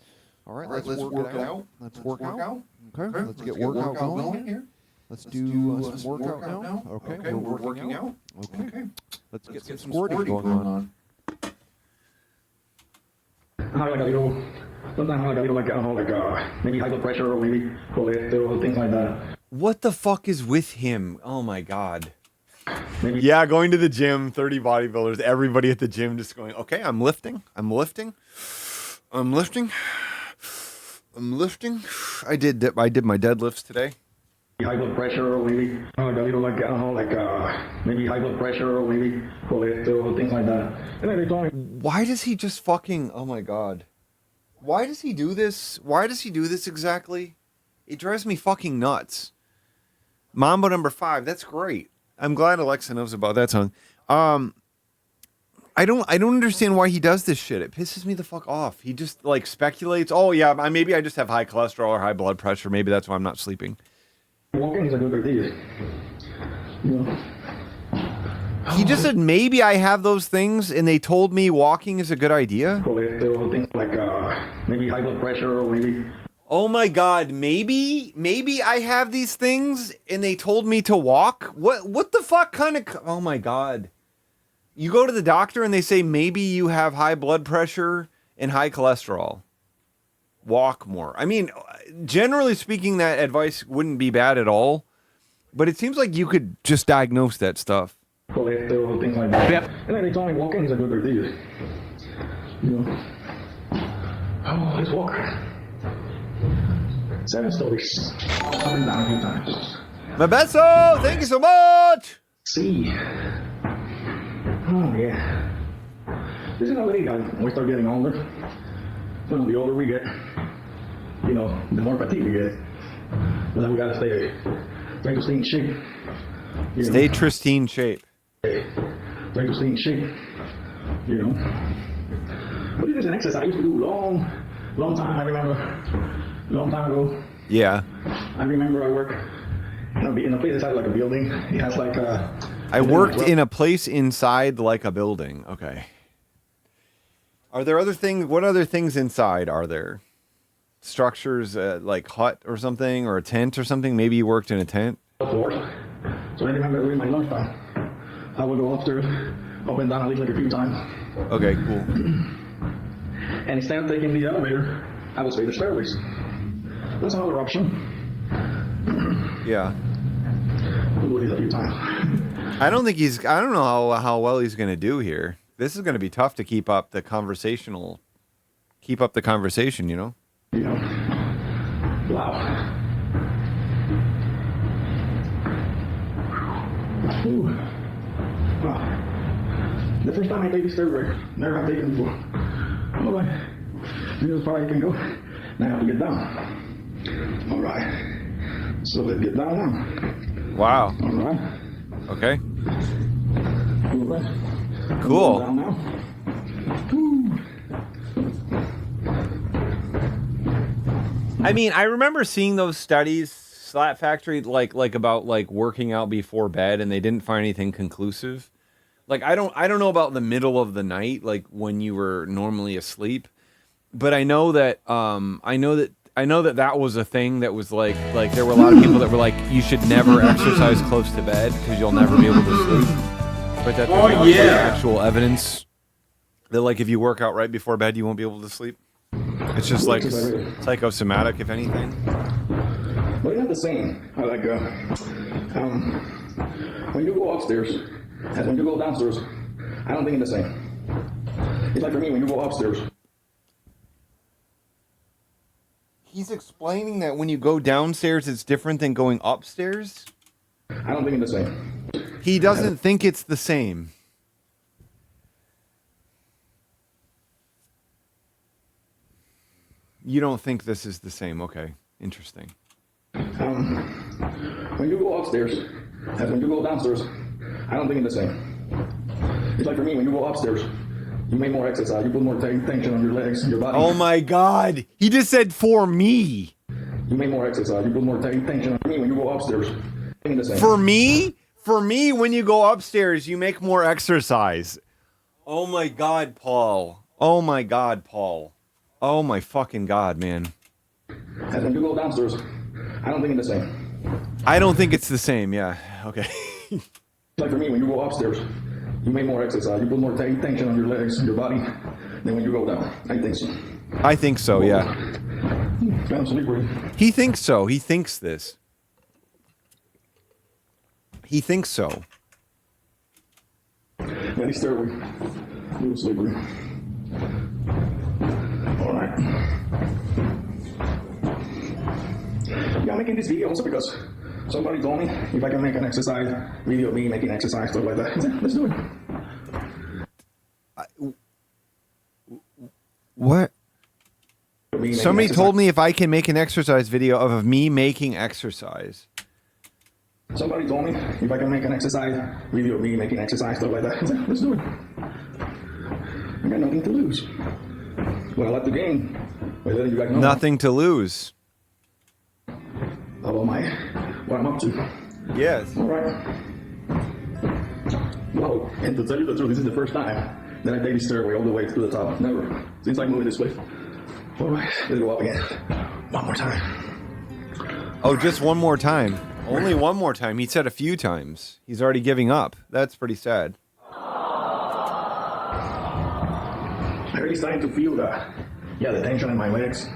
All right, let's work it out. Let's work out. Okay, let's get workout going here. Let's do some workout now. Okay, we're working out. Okay, let's get some squirting going on. I like a little, sometimes I like a little, like, I don't know, like maybe high blood pressure or maybe cholesterol, things like that. What the fuck is with him? Oh my god. Maybe. Yeah, going to the gym, 30 bodybuilders, everybody at the gym just going, okay, I'm lifting. I did my deadlifts today. High blood pressure or maybe like a little, like, I don't know, like maybe high blood pressure or maybe cholesterol, things like that. And then they told me, why does he just fucking, oh my god. Why does he do this? Why does he do this exactly? It drives me fucking nuts. Mambo number 5, that's great. I'm glad Alexa knows about that song. I don't understand why he does this shit. It pisses me the fuck off. He just like speculates, oh yeah, maybe I just have high cholesterol or high blood pressure. Maybe that's why I'm not sleeping. walking is a good idea. You know? He just said maybe I have those things, and they told me walking is a good idea. Cholesterol, things like maybe high blood pressure, or maybe. Oh my God! Maybe I have these things, and they told me to walk. What the fuck kind of? Oh my God! You go to the doctor and they say maybe you have high blood pressure and high cholesterol. Walk more. I mean, generally speaking, that advice wouldn't be bad at all, but it seems like you could just diagnose that stuff. Cholesterol, things like that. Yep. And then they told me walking is a good idea. You know. Oh, let's walk. 7 stories. Up and down a few times. Mabesso, thank you so much. See. Oh yeah. This is already when we start getting older. You know, the older we get, you know, the more fatigue we get. But then we gotta try to stay in shape. Stay pristine shape. Try to stay in shape. You know. But it is an exercise I used to do long time. I remember. Long time ago. Yeah. I remember I worked in a place inside like a building. It has like a. I worked in a place inside like a building. Okay. Are there other things? What other things inside are there? Structures like hut or something, or a tent or something? Maybe you worked in a tent. So I remember during my lunchtime, I would go upstairs, up and down at least like a few times. Okay, cool. And instead of taking the elevator, I would take the stairways. That's another option. Yeah. We'll do it a few times. I don't know how well he's going to do here. This is going to be tough to keep up the conversation, you know? Yeah. Wow. Ooh. Wow. The first time I take the stairway, never have taken before. All right. This is as far as I can go. Now I have to get down. All right. So let's get down now. Wow. All right. Okay. All right. Cool. Down now. Woo. I mean, I remember seeing those studies, Slap Factory, like about like working out before bed, and they didn't find anything conclusive. Like I don't know about the middle of the night, like when you were normally asleep, but I know that that was a thing that was like there were a lot of people that were like, you should never exercise close to bed because you'll never be able to sleep. But that's actual evidence that like if you work out right before bed, you won't be able to sleep. It's just like psychosomatic, if anything. But it's not the same. I like when you go upstairs and when you go downstairs, I don't think it's the same. It's like for me when you go upstairs. He's explaining that when you go downstairs, it's different than going upstairs? I don't think it's the same. He doesn't think it's the same. You don't think this is the same. Okay. Interesting. When you go upstairs and when you go downstairs, I don't think it's the same. It's like for me, when you go upstairs, you make more exercise, you put more tension on your legs and your body. Oh my God. He just said for me. You make more exercise, you put more tension on me when you go upstairs. Ain't the same. For me? For me, when you go upstairs, you make more exercise. Oh my God, Paul. Oh my God, Paul. Oh my fucking God, man. And when you go downstairs, I don't think it's the same. I don't think it's the same, yeah. Okay. Like for me, when you go upstairs, you make more exercise, you put more tension on your legs and your body than when you go down. I think so. I think so, yeah. Kind of slippery. He thinks so. He thinks this. He thinks so. Yeah, he's stairway. A little slippery. Alright. Yeah, I'm making this video also because somebody told me if I can make an exercise video of me making exercise, stuff like that. Let's do it. What? Somebody told me if I can make an exercise video of me making exercise. Somebody told me if I can make an exercise video of me making exercise, stuff like that. Let's do it. I got nothing to lose. Well, I like the game. By letting you guys know. Nothing to lose. About what I'm up to. Yes. All right. Well, and to tell you the truth, this is the first time that I take the stairway all the way to the top. Never. Since I moved this way. All right, let's go up again. One more time. Oh, just one more time. Only one more time. He said a few times. He's already giving up. That's pretty sad. I'm already starting to feel the tension in my legs.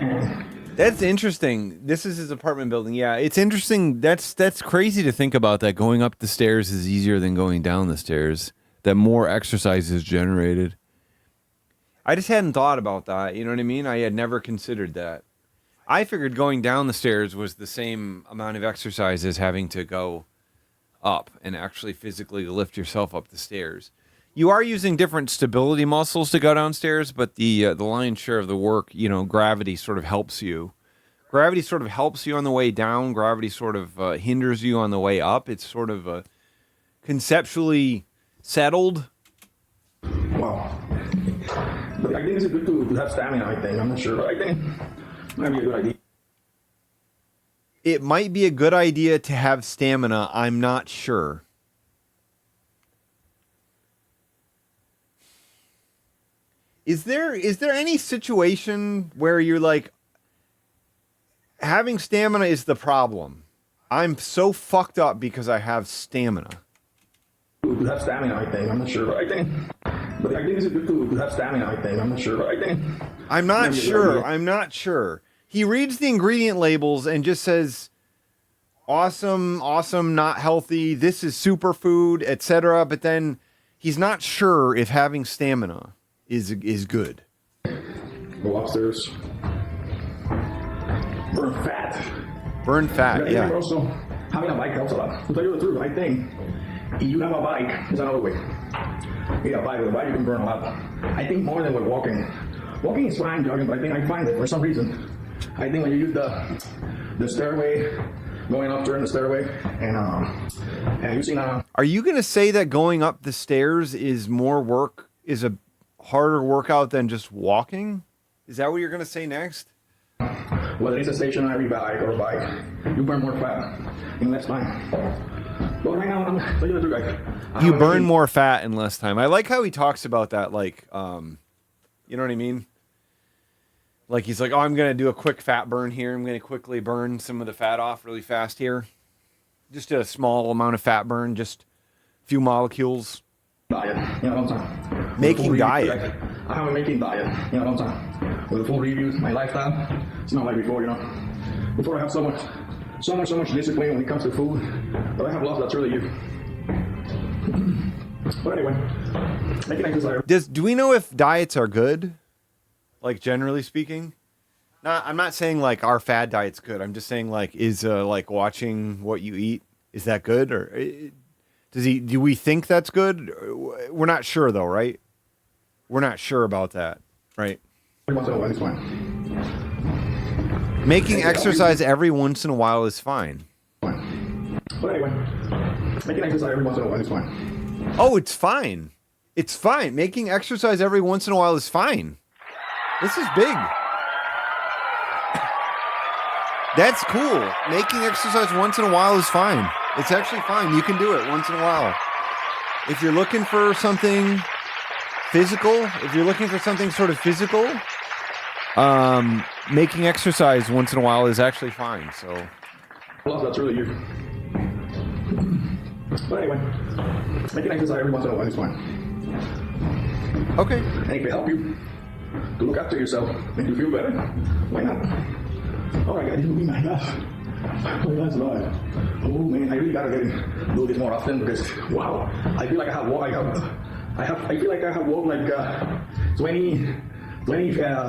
And that's interesting. This is his apartment building. Yeah, it's interesting. That's crazy to think about that going up the stairs is easier than going down the stairs. That more exercise is generated. I just hadn't thought about that. You know what I mean? I had never considered that. I figured going down the stairs was the same amount of exercise as having to go up and actually physically lift yourself up the stairs. You are using different stability muscles to go downstairs, but the lion's share of the work, you know, gravity sort of helps you. Gravity sort of helps you on the way down. Gravity sort of hinders you on the way up. It's sort of conceptually settled. Wow. But I think it's good to have stamina, I think. I'm not sure, but I think it might be a good idea. It might be a good idea to have stamina. I'm not sure. Is there any situation where you're like, having stamina is the problem? I'm so fucked up because I have stamina. to have stamina, I think. I'm not sure, but I think this is good to have stamina, I think. I'm not sure, but I think. I'm not sure. I'm not sure. He reads the ingredient labels and just says, awesome, not healthy, this is superfood, etc. But then he's not sure if having stamina is good. Go upstairs. Burn fat. Burn fat, yeah. Also, having a bike helps a lot. To tell you the truth, I think if you have a bike, it's another way. With a bike you can burn a lot. I think more than with walking. Walking is fine, jogging, but I find that for some reason, I think when you use the stairway, going up during the stairway, and using Are you going to say that going up the stairs is a harder workout than just walking? Is that what you're going to say next? Whether it's a stationary bike or a bike, you burn more fat in less time. But right now, I'm telling you the truth, you burn more fat in less time. I like how he talks about that, like, you know what I mean? Like, he's like, oh, I'm going to do a quick fat burn here. I'm going to quickly burn some of the fat off really fast here. Just a small amount of fat burn, just a few molecules. Diet, you know what I'm saying? Making diet. I haven't making diet, you know what I'm saying? With the full reviews, my lifestyle, it's not like before, you know. Before I have so much discipline when it comes to food, but I have lost that really you. But anyway, making exercise. Do we know if diets are good? Like, generally speaking? I'm not saying like our fad diet's good. I'm just saying like, is like watching what you eat, is that good? Or do we think that's good? We're not sure though, right? We're not sure about that, right? Making exercise every once in a while is fine. But anyway, making exercise every once in a while is fine. Oh, it's fine. It's fine. Making exercise every once in a while is fine. This is big. That's cool. Making exercise once in a while is fine. It's actually fine. You can do it once in a while. If you're looking for something physical, if you're looking for something sort of physical, making exercise once in a while is actually fine. So, well, that's really you. But anyway, making exercise every once in a while is fine. Okay. And if it helps you to look after yourself, make you feel better, why not? All right, guys, this will be my last live. Oh man, I really gotta do this more often because wow, I feel like I feel like I have walked like 20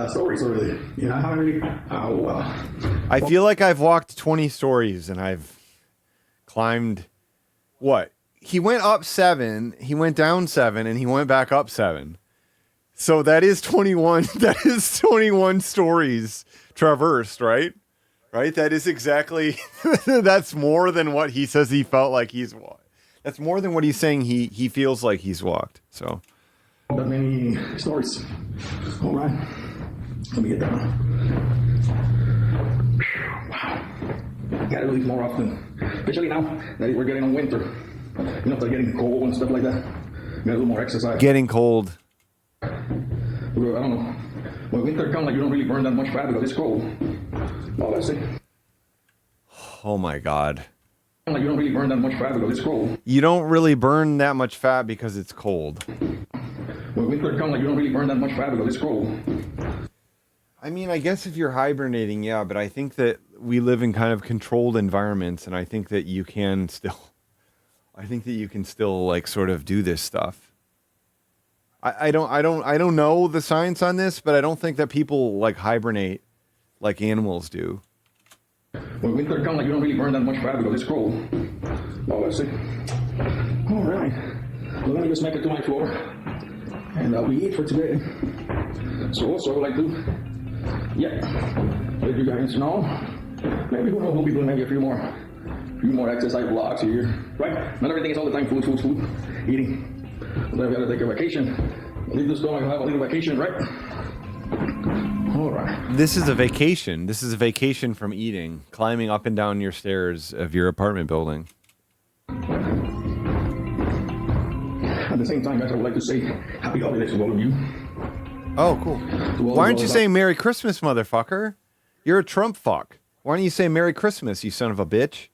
stories already. You know, I haven't really. Wow. I feel like I've walked 20 stories and I've climbed. What? He went up 7, he went down 7, and he went back up 7. So that is 21. That is 21 stories traversed, right? Right? That is exactly. That's more than what he says he felt like he's walked. That's more than what he's saying he feels like he's walked. So. That many stories. All right. Let me get that one. Wow. Gotta do this more often. Especially now that we're getting on winter. You know, it's getting cold and stuff like that. Gotta do more exercise. Getting cold. I don't know. When winter comes, like you don't really burn that much fat because it's cold. Well, let's see. Oh my God. Like you don't really burn that much fat because it's cold. You don't really burn that much fat because it's cold. When winter comes, like you don't really burn that much fat because it's cold. I mean, I guess if you're hibernating, yeah, but I think that we live in kind of controlled environments, and I think that you can still like sort of do this stuff. I don't know the science on this, but I don't think that people like hibernate like animals do. When winter comes, like you don't really burn that much fat because it's cold. Well, let's see. All right. Well, let me just make it to my floor, and we eat for today. So also, I would like to, let you guys know. Maybe we'll be doing maybe a few more exercise vlogs here, right? Not everything is all the time food, eating. Then we gotta take a vacation. Leave this going, have a little vacation, right? All right. This is a vacation. This is a vacation from eating, climbing up and down your stairs of your apartment building. At the same time, guys, I would like to say happy holidays to all of you. Oh, cool. Why aren't you saying Merry Christmas, motherfucker? You're a Trump fuck. Why don't you say Merry Christmas, you son of a bitch?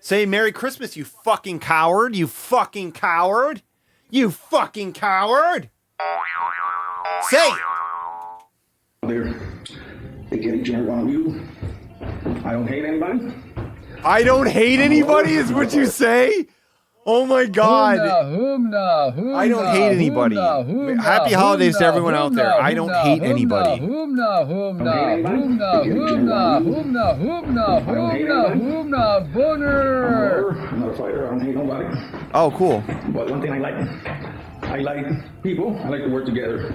Say Merry Christmas, you fucking coward. You fucking coward. You fucking coward. Say it. There, they get each and every one of you. I don't hate anybody. I don't hate anybody is what you say? Oh my God. I don't hate anybody. Happy holidays to everyone out there. I don't hate anybody. Boner. I'm not a fighter. I don't hate nobody. Oh, cool. But one thing I like people. I like to work together.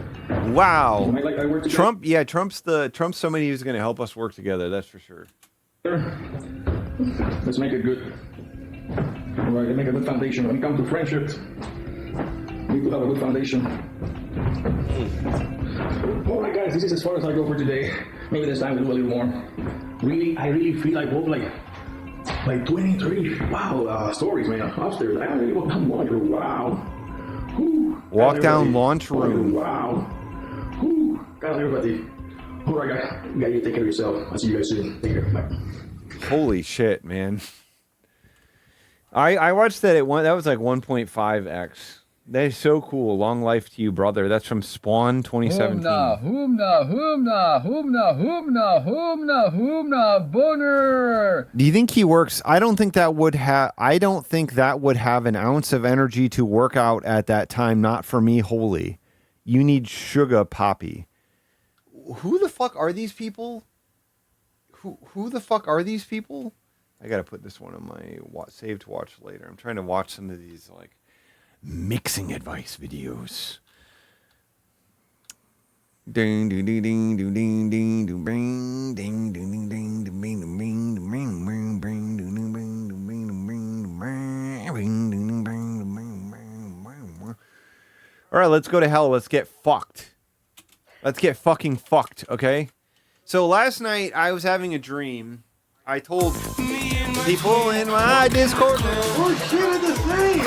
Wow. I like to work together. Trump's somebody who's going to help us work together. That's for sure. Let's make it good. All right, make a good foundation. When it comes to friendships, we will have a good foundation. All right, guys, this is as far as I go for today. Maybe this time we'll do a little more. I really feel like woke like 23. Wow, stories, man. Upstairs. I really walked down launch room. Wow. Whew. Walk down launch room. Wow. Whew. God, everybody. All right, guys. You gotta take care of yourself. I'll see you guys soon. Take care. Bye. Holy shit, man. I watched that that was like 1.5x. That is so cool. Long life to you, brother. That's from Spawn 2017. Boner. Do you think he works? I don't think that would have an ounce of energy to work out at that time. Not for me, holy. You need sugar poppy. Who the fuck are these people? Who the fuck are these people? I gotta put this one on my save to watch later. I'm trying to watch some of these like mixing advice videos. Ding ding ding ding ding ding ding ding ding ding ding ding ding ding. All right, let's go to hell. Let's get fucked. Let's get fucking fucked, okay? So last night I was having a dream. I told people in my Discord. Oh shit, it's the same.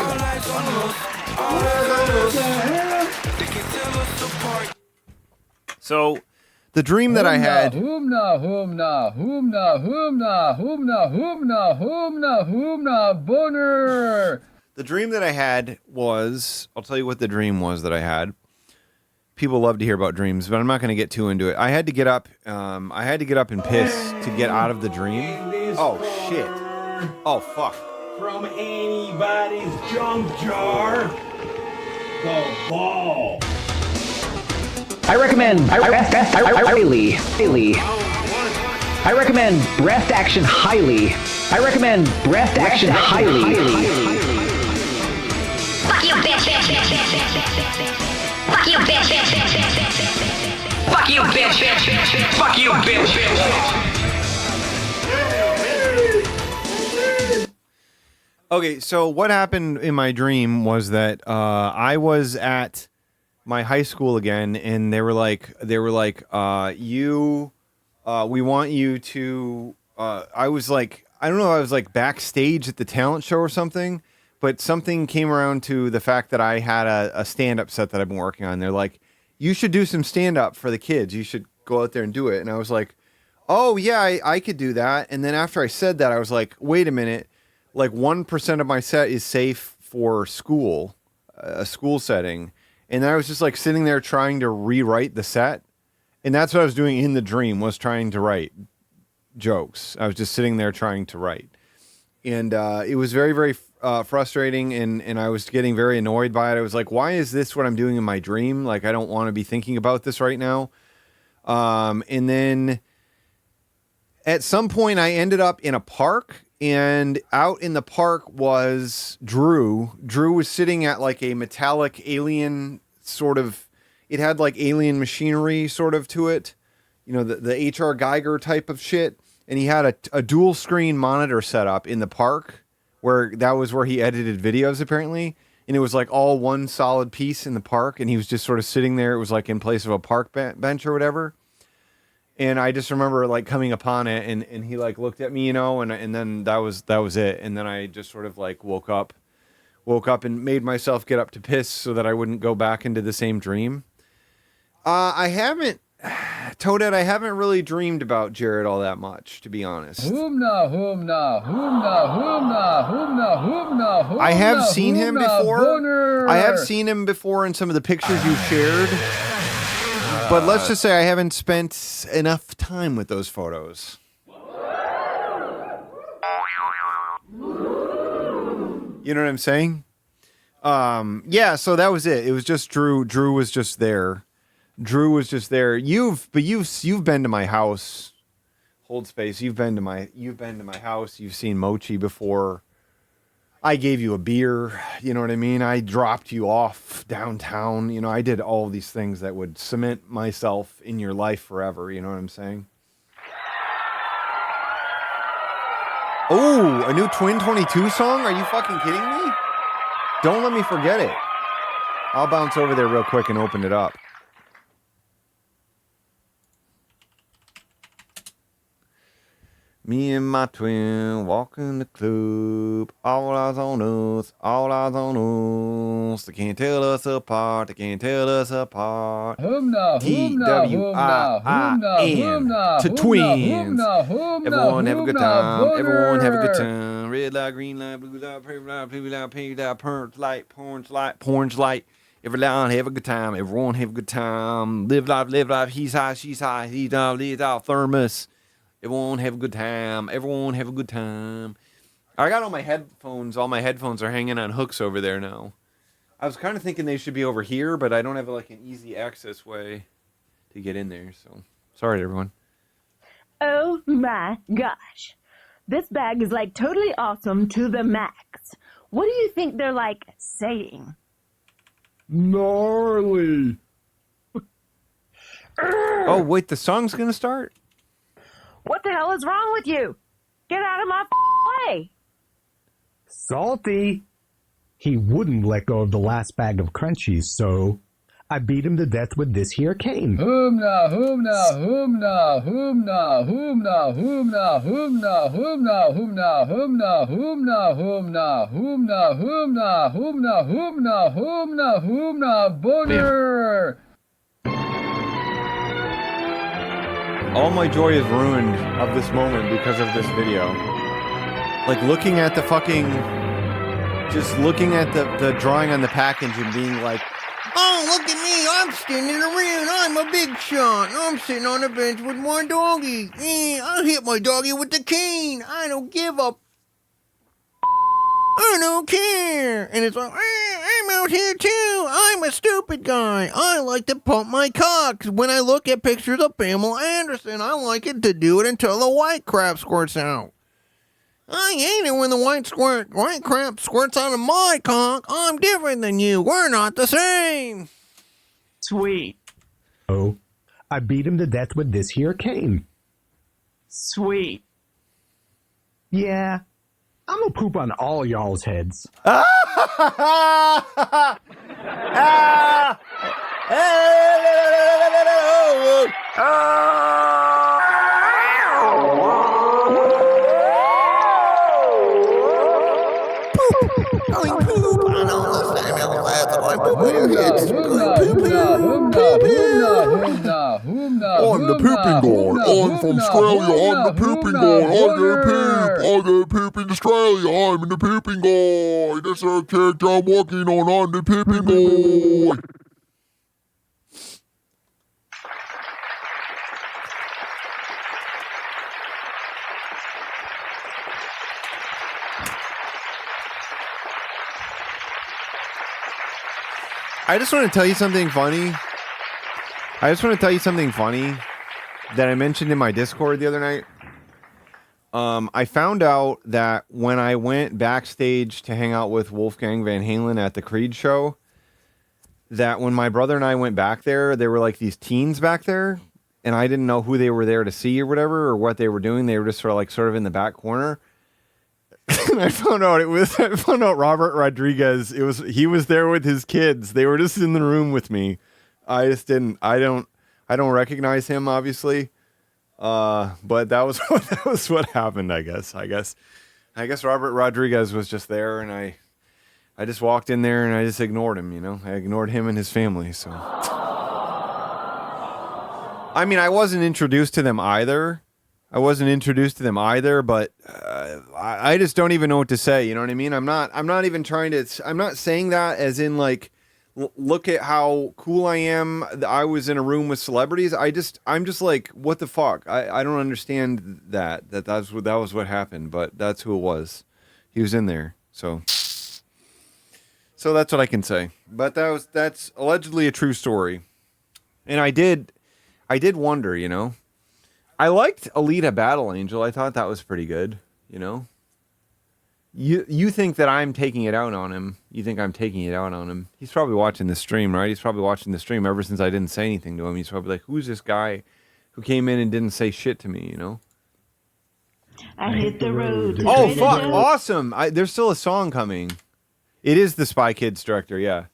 So the dream that I had. Boner. The dream that I had was, I'll tell you what the dream was that I had. People love to hear about dreams, but I'm not going to get too into it. I had to get up. I had to get up and piss to get out of the dream. Oh shit! Oh fuck! From anybody's junk jar, the ball. I recommend I recommend breast action highly. I recommend breast action highly. Fuck you, bitch. Fuck you, bitch. Fuck you, bitch. Fuck you, bitch. Okay, so what happened in my dream was that I was at my high school again, and they were like, we want you to. I was like, I don't know, I was like backstage at the talent show or something. But something came around to the fact that I had a stand-up set that I've been working on. They're like, you should do some stand-up for the kids. You should go out there and do it. And I was like, oh, yeah, I could do that. And then after I said that, I was like, wait a minute. Like 1% of my set is safe for school, a school setting. And then I was just like sitting there trying to rewrite the set. And that's what I was doing in the dream, was trying to write jokes. I was just sitting there trying to write. And it was very, very frustrating, and I was getting very annoyed by it. I was like, why is this what I'm doing in my dream? Like, I don't want to be thinking about this right now. And then at some point I ended up in a park, and out in the park was Drew. Drew was sitting at like a metallic alien sort of, it had like alien machinery sort of to it. You know, the H.R. Geiger type of shit. And he had a dual screen monitor set up in the park, where that was where he edited videos apparently. And it was like all one solid piece in the park. And he was just sort of sitting there. It was like in place of a park bench or whatever. And I just remember like coming upon it, and he like looked at me, you know, and then that was it. And then I just sort of like woke up and made myself get up to piss so that I wouldn't go back into the same dream. I haven't, Toadette, I haven't really dreamed about Jared all that much, to be honest. I have seen him before. I have seen him before in some of the pictures you shared. But let's just say I haven't spent enough time with those photos. You know what I'm saying? Yeah, so that was it. It was just Drew. Drew was just there. You've been to my house. Hold space. You've been to my house. You've seen Mochi before. I gave you a beer. You know what I mean? I dropped you off downtown. You know, I did all these things that would cement myself in your life forever. You know what I'm saying? Oh, a new Twin 22 song? Are you fucking kidding me? Don't let me forget it. I'll bounce over there real quick and open it up. Me and my twin walking the club. All eyes on us, all eyes on us. They can't tell us apart, they can't tell us apart. TWIIN to twins. Everyone have a good time, everyone have a good time. Red light, green light, blue light, purple light, blue light, pink light, orange light, orange light. Everyone have a good time, everyone have a good time. Live life, he's high, she's high, he's down, leads out, thermos. Everyone have a good time. Everyone have a good time. I got all my headphones. All my headphones are hanging on hooks over there now. I was kind of thinking they should be over here, but I don't have like an easy access way to get in there. So sorry, everyone. Oh my gosh. This bag is like totally awesome to the max. What do you think they're like saying? Gnarly. Oh, wait, the song's going to start? What the hell is wrong with you? Get out of my way. Salty. He wouldn't let go of the last bag of crunchies, so I beat him to death with this here cane. Hoomna. Boner. All my joy is ruined of this moment because of this video. Like looking at the fucking, just looking at the drawing on the package and being like, oh, look at me, I'm standing around, I'm a big shot, I'm sitting on a bench with my doggy. I hit my doggy with the cane, I don't give a I don't care. And it's like, I'm out here too. I'm a stupid guy. I like to pump my cock. When I look at pictures of Pamela Anderson, I like it to do it until the white crap squirts out. I hate it when the white crap squirts out of my cock. I'm different than you. We're not the same. Sweet. Oh, I beat him to death with this here cane. Sweet. Yeah. I'm gonna poop on all y'all's heads. I'm the pooping guy. I'm from Australia. I'm the pooping guy. I go poop in Australia. I'm the pooping guy. That's our character I'm working on. I'm the pooping guy. I just want to tell you something funny. That I mentioned in my Discord the other night. I found out that when I went backstage to hang out with Wolfgang Van Halen at the Creed show, that when my brother and I went back there were like these teens back there, and I didn't know who they were there to see or whatever, or what they were doing. They were just sort of in the back corner. And I found out Robert Rodriguez. He was there with his kids. They were just in the room with me. I don't recognize him, obviously. But that was what happened, I guess. I guess Robert Rodriguez was just there, and I just walked in there and I just ignored him, I ignored him and his family, so. I mean, I wasn't introduced to them either. But I just don't even know what to say. You know what I mean? I'm not even trying to. I'm not saying that as in like, look at how cool I am. I was in a room with celebrities. I'm just like, what the fuck? I don't understand that was what happened. But that's who it was. He was in there. So that's what I can say. But that's allegedly a true story. And I did wonder, you know. I liked Alita Battle Angel. I thought that was pretty good, you know. You think that I'm taking it out on him. You think I'm taking it out on him. He's probably watching the stream, right? He's probably watching the stream ever since I didn't say anything to him. He's probably like, who's this guy who came in and didn't say shit to me, you know? I hit the road. Oh, fuck. Awesome. There's still a song coming. It is the Spy Kids director, yeah.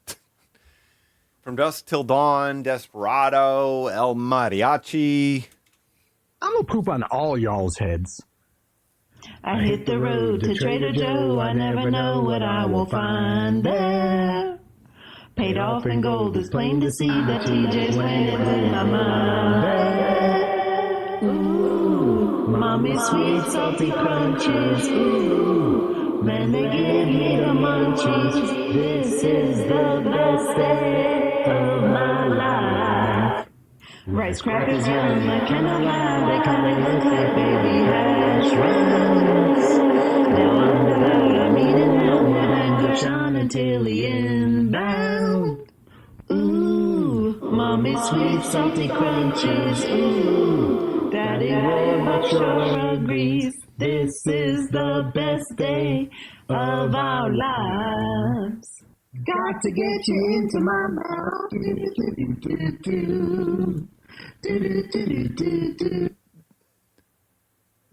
From Dusk Till Dawn, Desperado, El Mariachi. I'm gonna poop on all y'all's heads. I hit the road to Trader Joe. I never know what I will find there. Paid off in gold, it's plain to see that TJ's winning in my mind. Ooh, mommy sweet salty crunches. Ooh, man, they give me the munchies. This is the best day of my life. Rice crackers, yum, I cannot lie. They kinda look like baby hash browns. Now I'm devout, I'm eating now more than Goshan and Tilly inbound. Ooh, mommy sweet salty crunchies. Ooh, daddy Warbuck sure agrees. This is the best day of our lives. Got to get you into my mouth.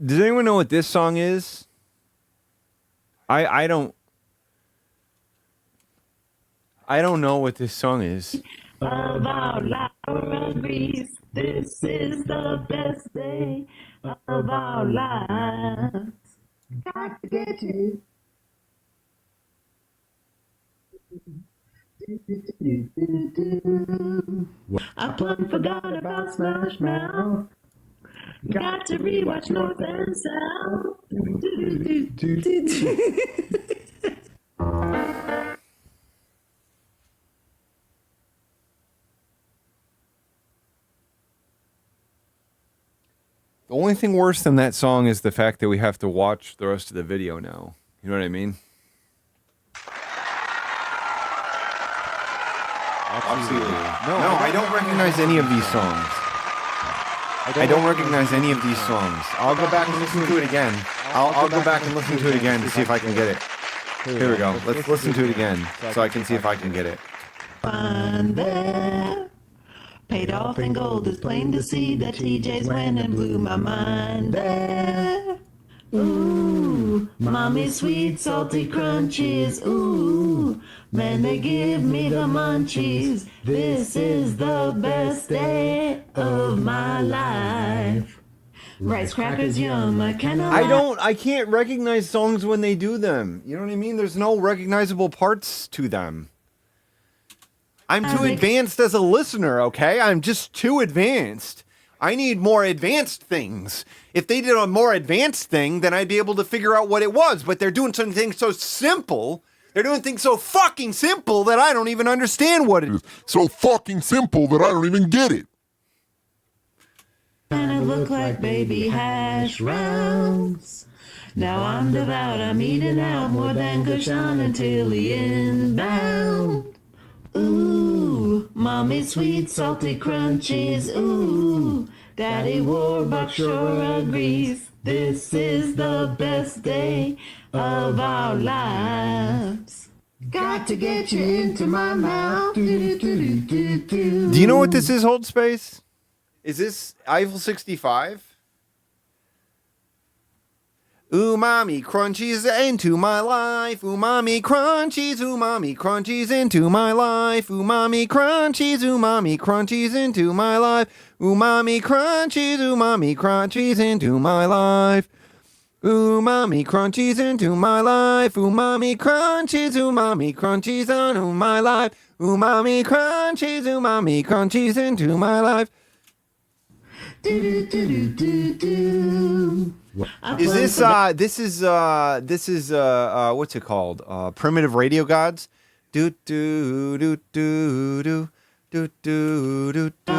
Does anyone know what this song is? I don't know what this song is. Of our lives, this is the best day of our lives. Got to get you. I plumb forgot about Smash Mouth. Got to rewatch North and South. The only thing worse than that song is the fact that we have to watch the rest of the video now. You know what I mean? Absolutely. No, I don't recognize any of these songs. I don't recognize any of these songs. I'll go back and listen to it again. I'll go back and listen to it again to see if I can get it. Here we go. Let's listen to it again so I can see if I can get it. Fun there. Paid off in gold, it's plain to see that TJ's winning blew my mind there. Ooh, mommy sweet salty crunches. Ooh, man, they give me the munchies. This is the best day of my life. Rice crackers, yum, I can't recognize songs when they do them. You know what I mean? There's no recognizable parts to them. I'm too advanced as a listener, okay? I'm just too advanced. I need more advanced things. If they did a more advanced thing, then I'd be able to figure out what it was. But they're doing something so simple. They're doing things so fucking simple that I don't even understand what it is. So fucking simple that I don't even get it. Kinda look like baby hash rounds. Now I'm devout, I'm eating out more than Goshan and Tilly inbound. Ooh, mommy sweet salty crunchies. Ooh, daddy Warbuck sure agrees. This is the best day of our lives. Got to get you into my mouth. Do you know what this is, Hold Space? Is this Eiffel 65? Umami crunchies into my life. Umami crunchies into my life. Umami crunchies into my life. Umami crunchies into my life. Umami crunchies into my life. Umami crunchies on my life. Umami crunchies into my life. Is this this is what's it called? Primitive Radio Gods. Do do do do do. Do do do do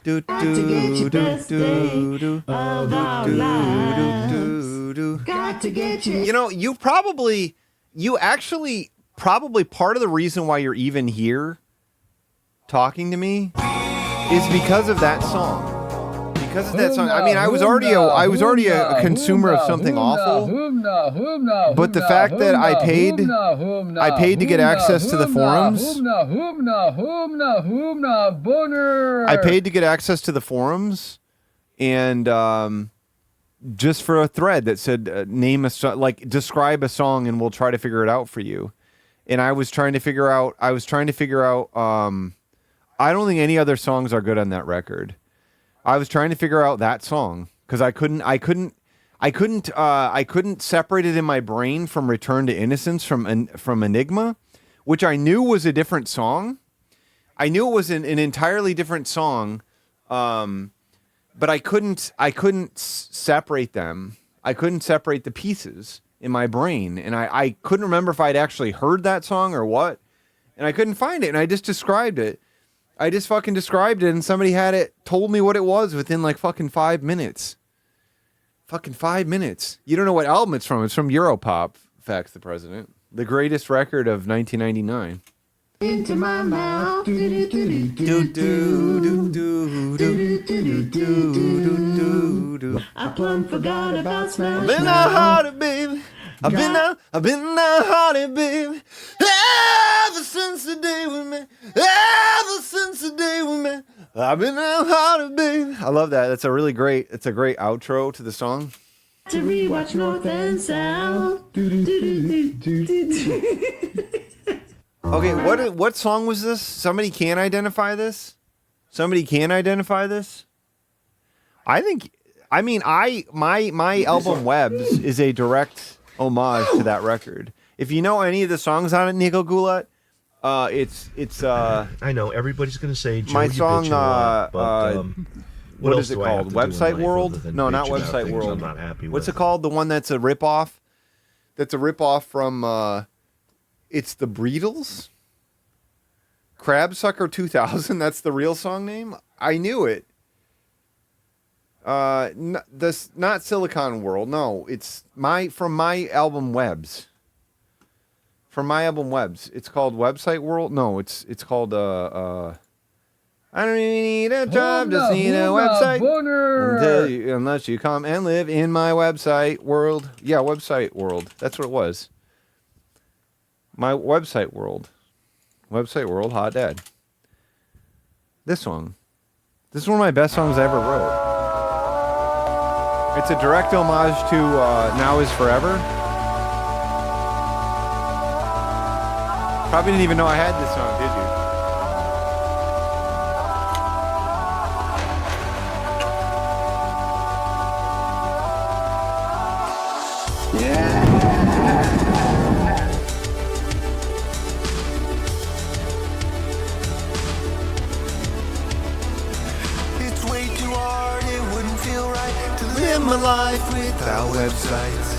do do do do. Got to get you. You know, you actually probably part of the reason why you're even here talking to me is because of that song. Because of that song. I mean, I was already a consumer of something awful. But the fact that I paid to get access to the forums. I paid to get access to the forums, and just for a thread that said name a song, like describe a song, and we'll try to figure it out for you. And I was trying to figure out. I don't think any other songs are good on that record. I was trying to figure out that song because I couldn't separate it in my brain from Return to Innocence from Enigma, which I knew was a different song. I knew it was an entirely different song, but I couldn't separate them. I couldn't separate the pieces in my brain, and I couldn't remember if I'd actually heard that song or what, and I couldn't find it, and I just described it. I just fucking described it, and somebody had it, told me what it was within like fucking 5 minutes. Fucking 5 minutes. You don't know what album it's from. It's from Europop, Facts the President. The greatest record of 1999. Into my mouth. I plumb forgot about Smash Been Mouth. hearted, baby. I've been hearted, baby. Ever since the day we met. Ever since the day we met. I've been hearted, baby. I love that. It's a great outro to the song. To rewatch North and South. Okay, what song was this? Somebody can identify this? My album Webs is a direct homage to that record. If you know any of the songs on it, Nico Goulet, it's I know everybody's gonna say Joe, my you song. bitch a lot, but, what else is it do I have called? to do in Website life World? other than No, not bitch about Website things World. I'm not happy What's with? it called? The one that's a ripoff. That's a ripoff from. It's the Breedles. Crabsucker 2000. That's the real song name. I knew it. Not Silicon World. No, it's from my album Webs. From my album Webs. It's called Website World. No, it's called I don't even need a job, just need a website. Unless you come and live in my website world. Yeah, Website World. That's what it was. My Website World. Website World, Hot Dad. This song. This is one of my best songs I ever wrote. It's a direct homage to Now Is Forever. Probably didn't even know I had this song, did you? It's way too hard, it wouldn't feel right to live my life without websites.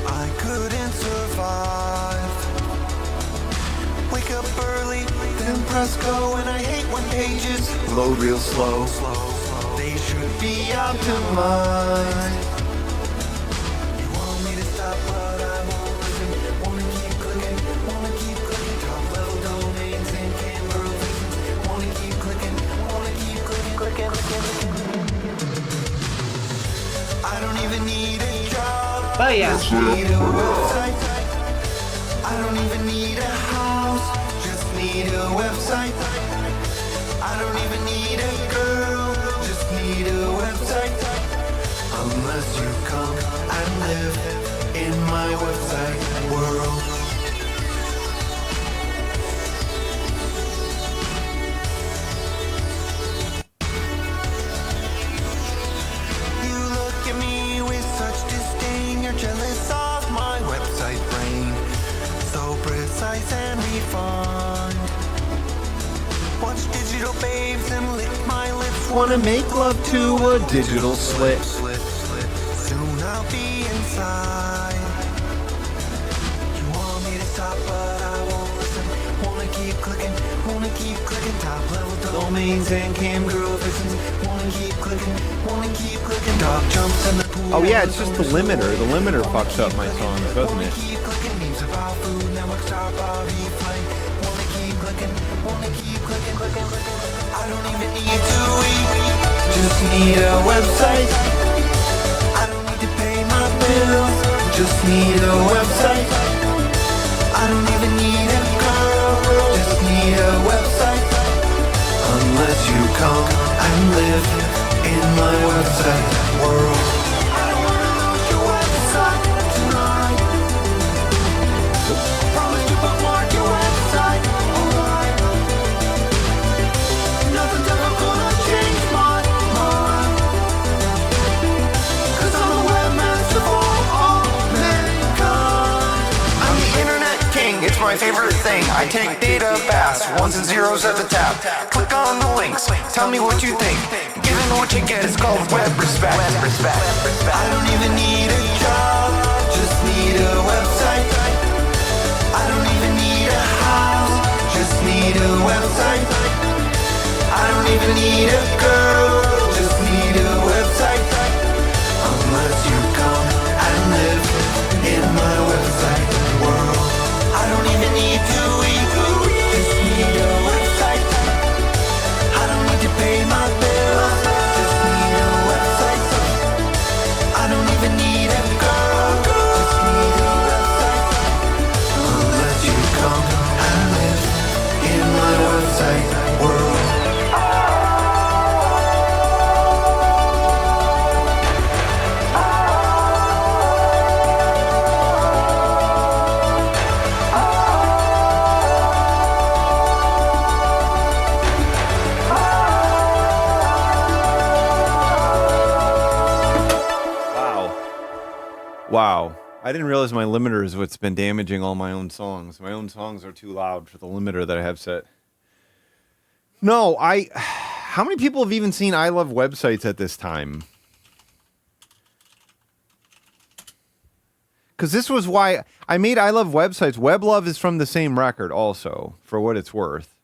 I couldn't survive. Wake up early, then press go, and I hate when pages load real slow. They should be optimized. You want me to stop, but I won't listen. Wanna keep clicking, top level domains and Canberra visions. Wanna keep clicking, clicking. I don't even need a job. Oh, yeah. Just need a website. I don't even need a house. Just need a website. I don't even need a girl. Just need a website. Unless you come and live in my website world. You look at me with such disdain. You're jealous of my website brain. So precise and refined. Watch digital digital babes and lick my lips. Wanna make love to a digital slit. Soon I'll be inside. You want me to stop, but I won't listen. Wanna keep clicking, top level domains and cam girl visions. Wanna keep clicking, dog jumps in the pool. Oh yeah, it's just the limiter. The limiter fucks up my songs, doesn't it? Keep clicking, memes about food, network star bar replay. Wanna keep clicking. I don't even need to eat, just need a website. I don't need to pay my bills, just need a website. I don't even need a girl, just need a website. Unless you come and live in my website world. I don't wanna lose your website tonight. Promise to bookmark your website, alright. Nothing's ever gonna change my mind. 'Cause I'm a webmaster for all mankind. I'm the internet king, it's my favorite thing. I take data baths, ones and zeros at the tap. Click on the links, tell me what you think. Given what you get, it's called web respect. I don't even need a job, just need a website. I don't even need a house, just need a website. I don't even need a girl, just need a website. Unless you come and live in my website world. I don't even need to eat, just need a website. I don't need to pay my bills, just need a website. I don't even need a girl, just need a website. Unless you come and live in my website world. Wow. I didn't realize my limiter is what's been damaging all my own songs. My own songs are too loud for the limiter that I have set. No, how many people have even seen I Love Websites at this time? Because this was why I made I Love Websites. Web Love is from the same record also, for what it's worth.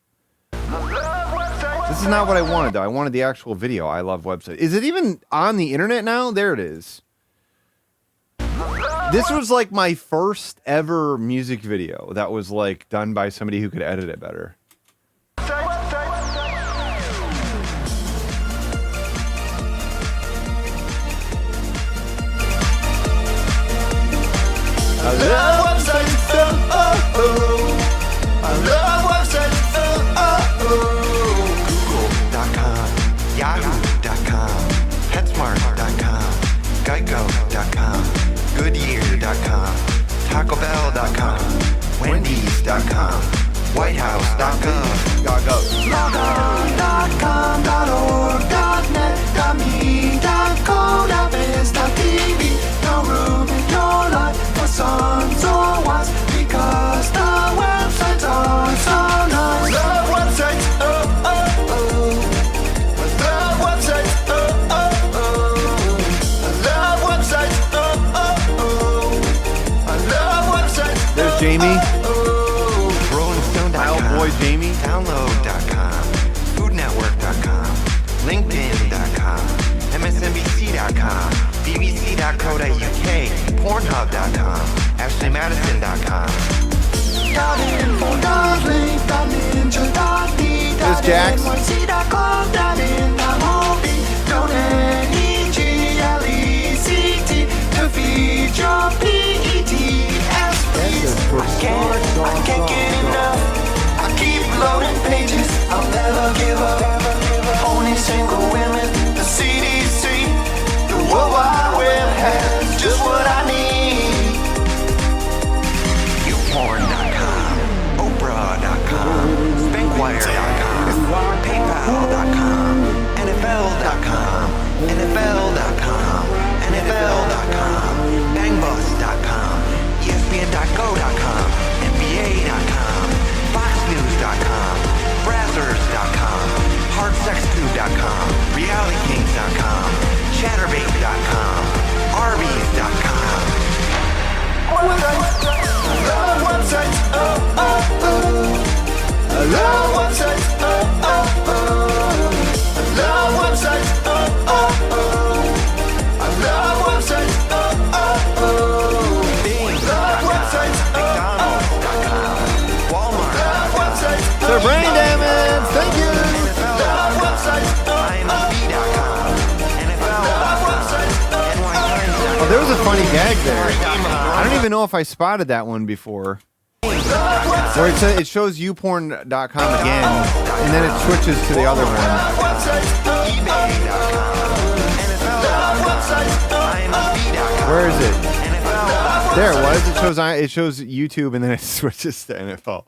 This is not what I wanted, though. I wanted the actual video, I Love Websites. Is it even on the internet now? There it is. This was like my first ever music video that was like done by somebody who could edit it better. I love websites, I love websites, Google.com, Yahoo.com, PetSmart.com, Geico.com, Goodyear.com, TacoBell.com, Wendy's.com, WhiteHouse.gov, Logon.com.org.net, .me.co.biz.tv. No room in your life for sons or wives, because the websites are so nice. Love websites, love websites, love websites, love websites. There's Jamie. RollingStone.com, my old boy Jamie. Download.com, FoodNetwork.com, LinkedIn.com, MSNBC.com, BBC.co.uk, Pornhub.com, AshleyMadison.com. There's Jax. To feed your I can't get enough. I keep loading pages. I'll never give up. Only single women, the CDC, the World Wide Web has just what I need. YouPorn.com, Oprah.com, Spankwire.com, PayPal.com, NFL.com, NFL.com, NFL.com, Bangbus.com, ESPN.go.com, NBA.com, FoxNews.com, Brazzers.com, So brain damage, thank you. Oh, there was a funny gag there. I don't even know if I spotted that one before. Where it shows youporn.com again, and then it switches to the other one. Where is it? There it was. It shows YouTube, and then it switches to NFL.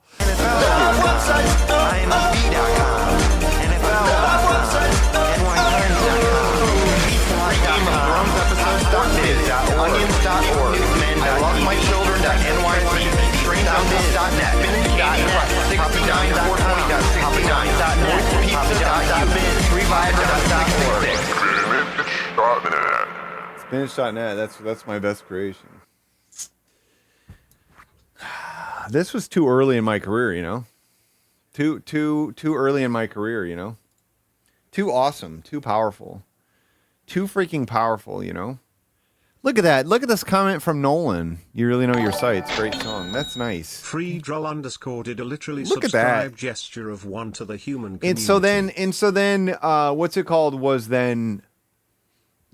Onions.org, I love my children.nyc, strangeoutfits.net, Vintage.net, 69.420.69.net, pizza.biz, revive.666. Spinach.net, that's my best creation. This was too early in my career, you know? Too early in my career, you know? Too awesome, too powerful. Too freaking powerful, you know? Look at that. Look at this comment from Nolan. You really know your sites. Great song. That's nice. Freedroll_ did a literally Look at subscribe that. gesture of one to the human community. And so then, what's it called? Was then,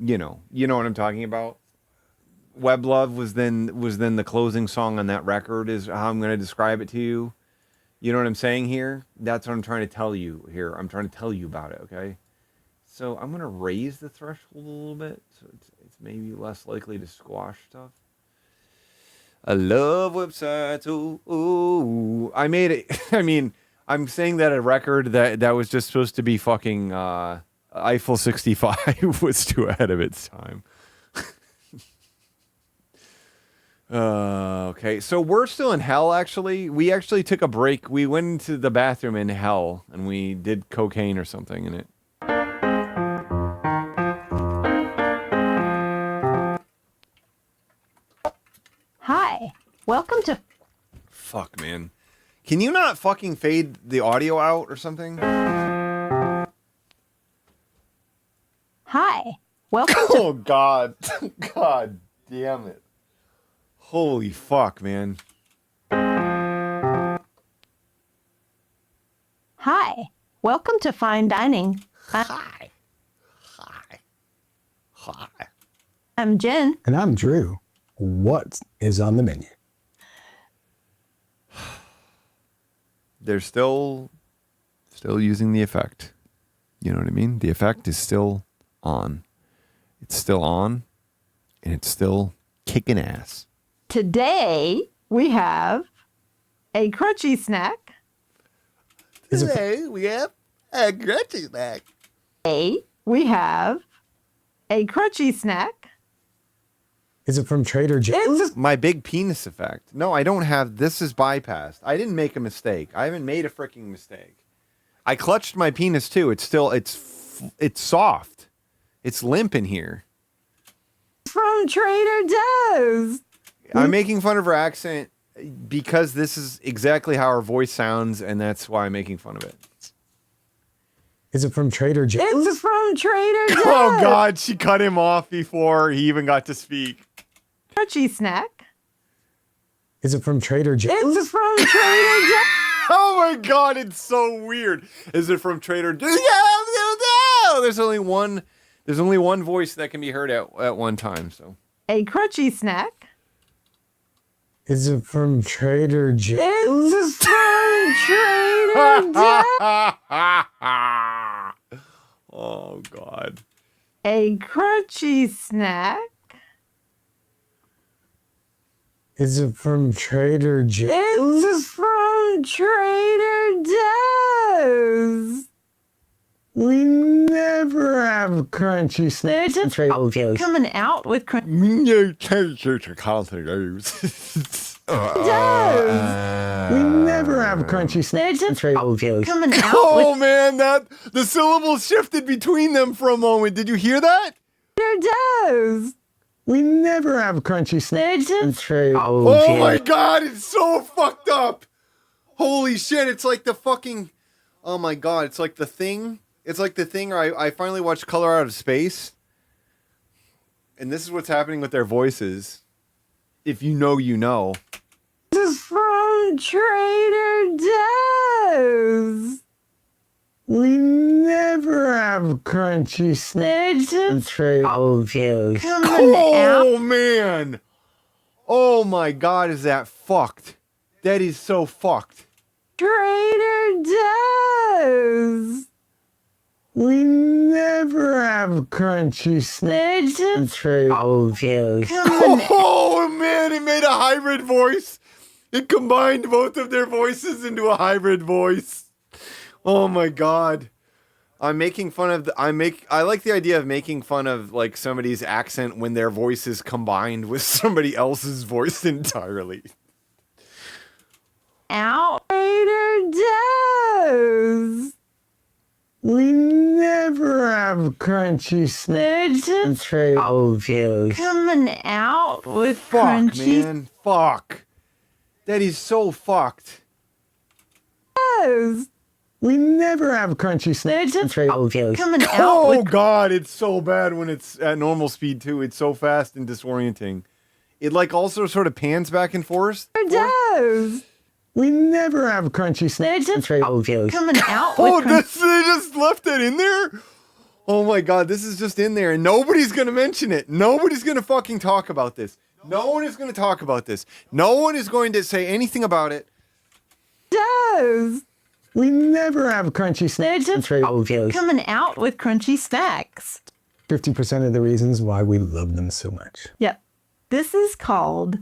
you know what I'm talking about. Web Love was then the closing song on that record. Is how I'm going to describe it to you. You know what I'm saying here? That's what I'm trying to tell you here. I'm trying to tell you about it. Okay. So I'm going to raise the threshold a little bit, so it's maybe less likely to squash stuff. I love websites. Ooh. I made it. I mean, I'm saying that a record that was just supposed to be fucking Eiffel 65 was too ahead of its time. Okay, so we're still in hell, actually. We actually took a break. We went into the bathroom in hell, and we did cocaine or something in it. Hi, welcome to... Fuck, man. Can you not fucking fade the audio out or something? Hi, welcome to... Oh, God. God damn it. Holy fuck, man. Hi, welcome to Fine Dining. Hi. I'm Jen. And I'm Drew. What is on the menu? They're still using the effect. You know what I mean? The effect is still on. It's still on, and it's still kicking ass. Today, we have a crunchy snack. Today, we have a crunchy snack. Today, we have a crunchy snack. Is it from Trader Joe's? My big penis effect. No, I don't have. This is bypassed. I didn't make a mistake. I haven't made a freaking mistake. I clutched my penis too. It's still. It's soft. It's limp in here. From Trader Joe's. I'm making fun of her accent because this is exactly how her voice sounds, and that's why I'm making fun of it. Is it from Trader Joe's? It's from Trader Joe's. Oh, God. She cut him off before he even got to speak. Crunchy snack. Is it from Trader Joe's? It's from Trader Joe's. Oh, my God. It's so weird. Is it from Trader Joe's? No. There's only one voice that can be heard at one time. So A crunchy snack. Is it from Trader Joe's? It's from Trader Joe's. Oh, God. A crunchy snack. Is it from Trader Joe's? It's from Trader Joe's. We never have crunchy snacks. They're just coming out with crunchy. We never have crunchy snacks. They're just coming out Oh, with man, the syllables shifted between them for a moment. Did you hear that? Trader Joe's. We never have crunchy snacks. True. Oh my god, it's so fucked up. Holy shit, it's like the fucking... Oh my god, it's like the thing. It's like the thing where I finally watched Color Out of Space. And this is what's happening with their voices. If you know, you know. This is from Trader Joe's. We never have crunchy snacks. True. Oh man. Oh my god, is that fucked? That is so fucked. Trader Joe's. We never have crunchy snacks. True. Oh man, it made a hybrid voice. It combined both of their voices into a hybrid voice. Oh my god. I'm making fun of I like the idea of making fun of like somebody's accent when their voice is combined with somebody else's voice entirely. Trader Joe's. We never have crunchy snacks. True. Coming out with Fuck, crunchy man. Fuck. That is so fucked. Joe's. We never have crunchy snacks. True. Coming out Oh with god, it's so bad when it's at normal speed too. It's so fast and disorienting. It like also sort of pans back and forth. Trader Joe's. We never have crunchy snacks. True. Coming out Oh, with they just left it in there? Oh my god, this is just in there and nobody's gonna mention it. Nobody's gonna fucking talk about this. No one is gonna talk about this. No one is going to say anything about it. Joe's. We never have crunchy snacks. True. Coming out with crunchy snacks. 50% of the reasons why we love them so much. Yep. This is called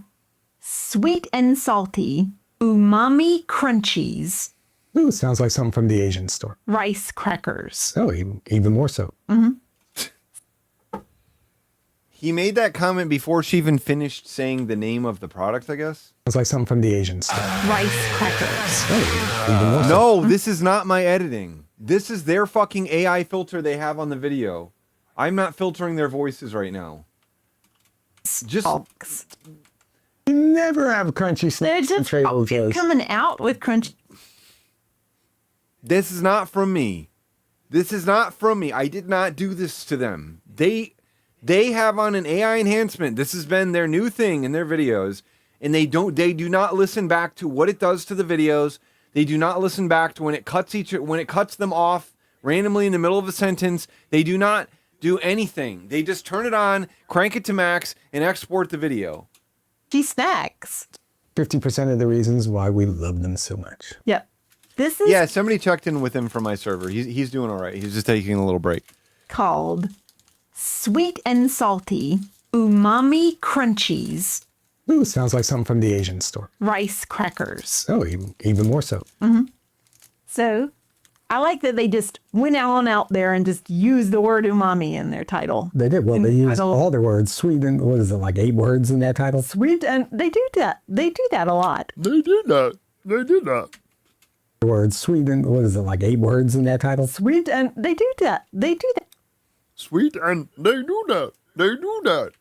Sweet and Salty Umami Crunchies Ooh, sounds like something from the Asian store. Rice Crackers. Oh, even more so. Mm-hmm. He made that comment before she even finished saying the name of the product, I guess. Sounds like something from the Asian store. Rice Crackers. Oh, even more so. No, this is not my editing. This is their fucking AI filter they have on the video. I'm not filtering their voices right now. Just... We never have crunchy snacks. Coming out with crunchy... This is not from me. This is not from me. I did not do this to them. They have on an AI enhancement. This has been their new thing in their videos. And they do not listen back to what it does to the videos. They do not listen back to when it cuts them off randomly in the middle of a sentence. They do not do anything. They just turn it on, crank it to max, and export the video. She snacks. 50% of the reasons why we love them so much. Yep. This is Yeah, somebody checked in with him from my server. He's doing all right. He's just taking a little break. called Sweet and Salty Umami Crunchies Ooh, sounds like something from the Asian store. Rice Crackers. Oh, even more so. Mm-hmm. So, I like that they just went on out there and just used the word umami in their title. They did. Well, they used all their words. Sweet and, what is it, like 8 words in that title? Sweet, and they do that. They do that a lot. They did that. They did that. Words. Sweet and, what is it, like 8 words in that title? Sweet, and they do that. They do that. Sweet and they do that. They do that.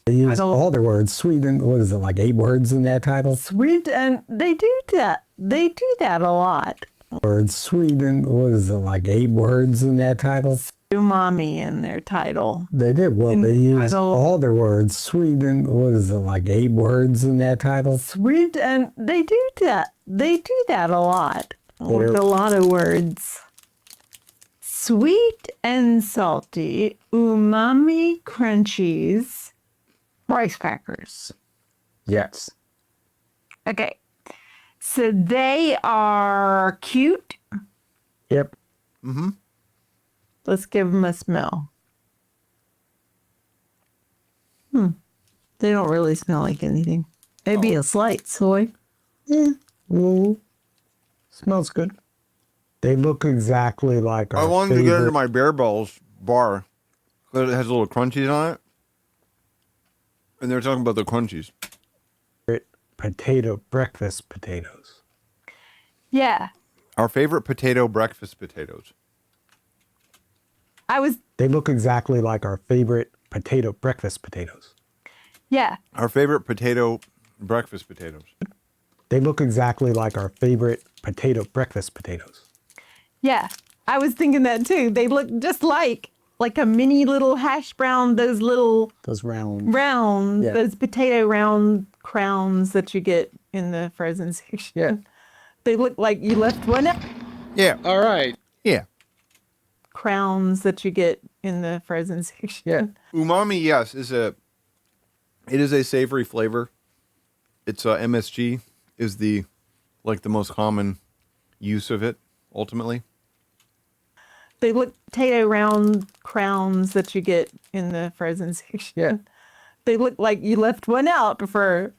They use all their words. Sweet and, what is it, like 8 words in that title? Sweet, and they do that. They do that a lot. Words. Sweet and, what is it, like 8 words in that title? Umami in their title. They did. Well, they used all their words. Sweet and, what is it, like 8 words in that title? Sweet, and they do that. They do that a lot. With a lot of words. Sweet and salty umami crunchies rice crackers. Yes. Okay. So they are cute. Yep. Mm-hmm. Let's give them a smell. They don't really smell like anything. Maybe a slight soy. Well, smells good. They look exactly like our I wanted to get into favorite- my Bear Balls bar because it has little crunchies on it. And they're talking about the crunchies. potato breakfast potatoes. Yeah. Our favorite potato breakfast potatoes. I was They look exactly like our favorite potato breakfast potatoes. Yeah. Our favorite breakfast potatoes. They look exactly like our favorite breakfast potatoes. Yeah. I was thinking that too. They look just like a mini little hash brown, those little Those round. Yeah. those potato round crowns that you get in the frozen section. Yeah. They look like you left one out. Yeah. All right. Yeah. Crowns that you get in the frozen section. Yeah. Umami, yes, it is a savory flavor. It's MSG is the most common use of it ultimately. They look potato round crowns that you get in the frozen section. Yeah. They look like you left one out for,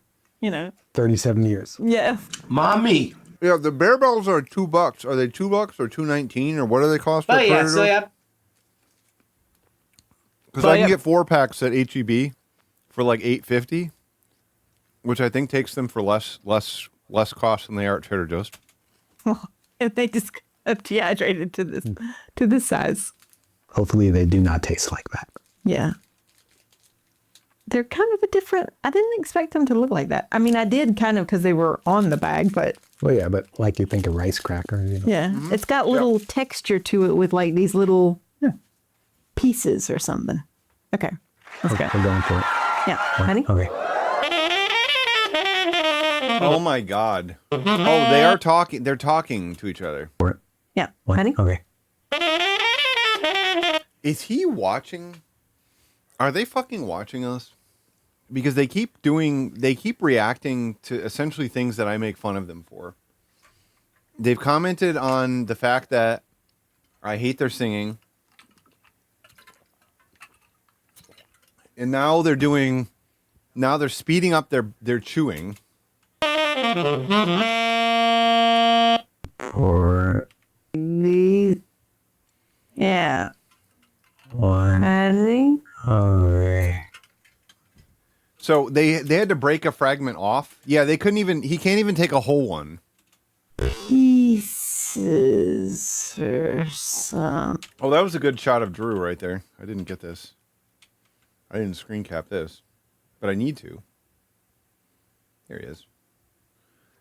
37 years. Yeah. Mommy. Yeah, the Bear Bells are $2. Are they $2 or $2.19 or what do they cost? Oh yeah, so yeah. Because I can get 4-packs at HEB for like $8.50, which I think takes them for less cost than they are at Trader Joe's. If they just got dehydrated to this size. Hopefully they do not taste like that. Yeah. They're kind of a different. I didn't expect them to look like that. I mean, I did kind of because they were on the bag, but Well, yeah, but like you think of rice crackers, yeah, it's got little texture to it with like these little pieces or something. Okay, let's go. We're going for it. Yeah, honey. Okay. Oh my God! Oh, they are talking. They're talking to each other. Yeah, honey. Okay. Is he watching? Are they fucking watching us? Because they keep reacting to essentially things that I make fun of them for. They've commented on the fact that I hate their singing. And now they're speeding up their chewing. For Yeah. one. Honey. Okay. So they had to break a fragment off. Yeah, he can't even take a whole one. Pieces or some. Oh, that was a good shot of Drew right there. I didn't get this. I didn't screen cap this, but I need to. There he is.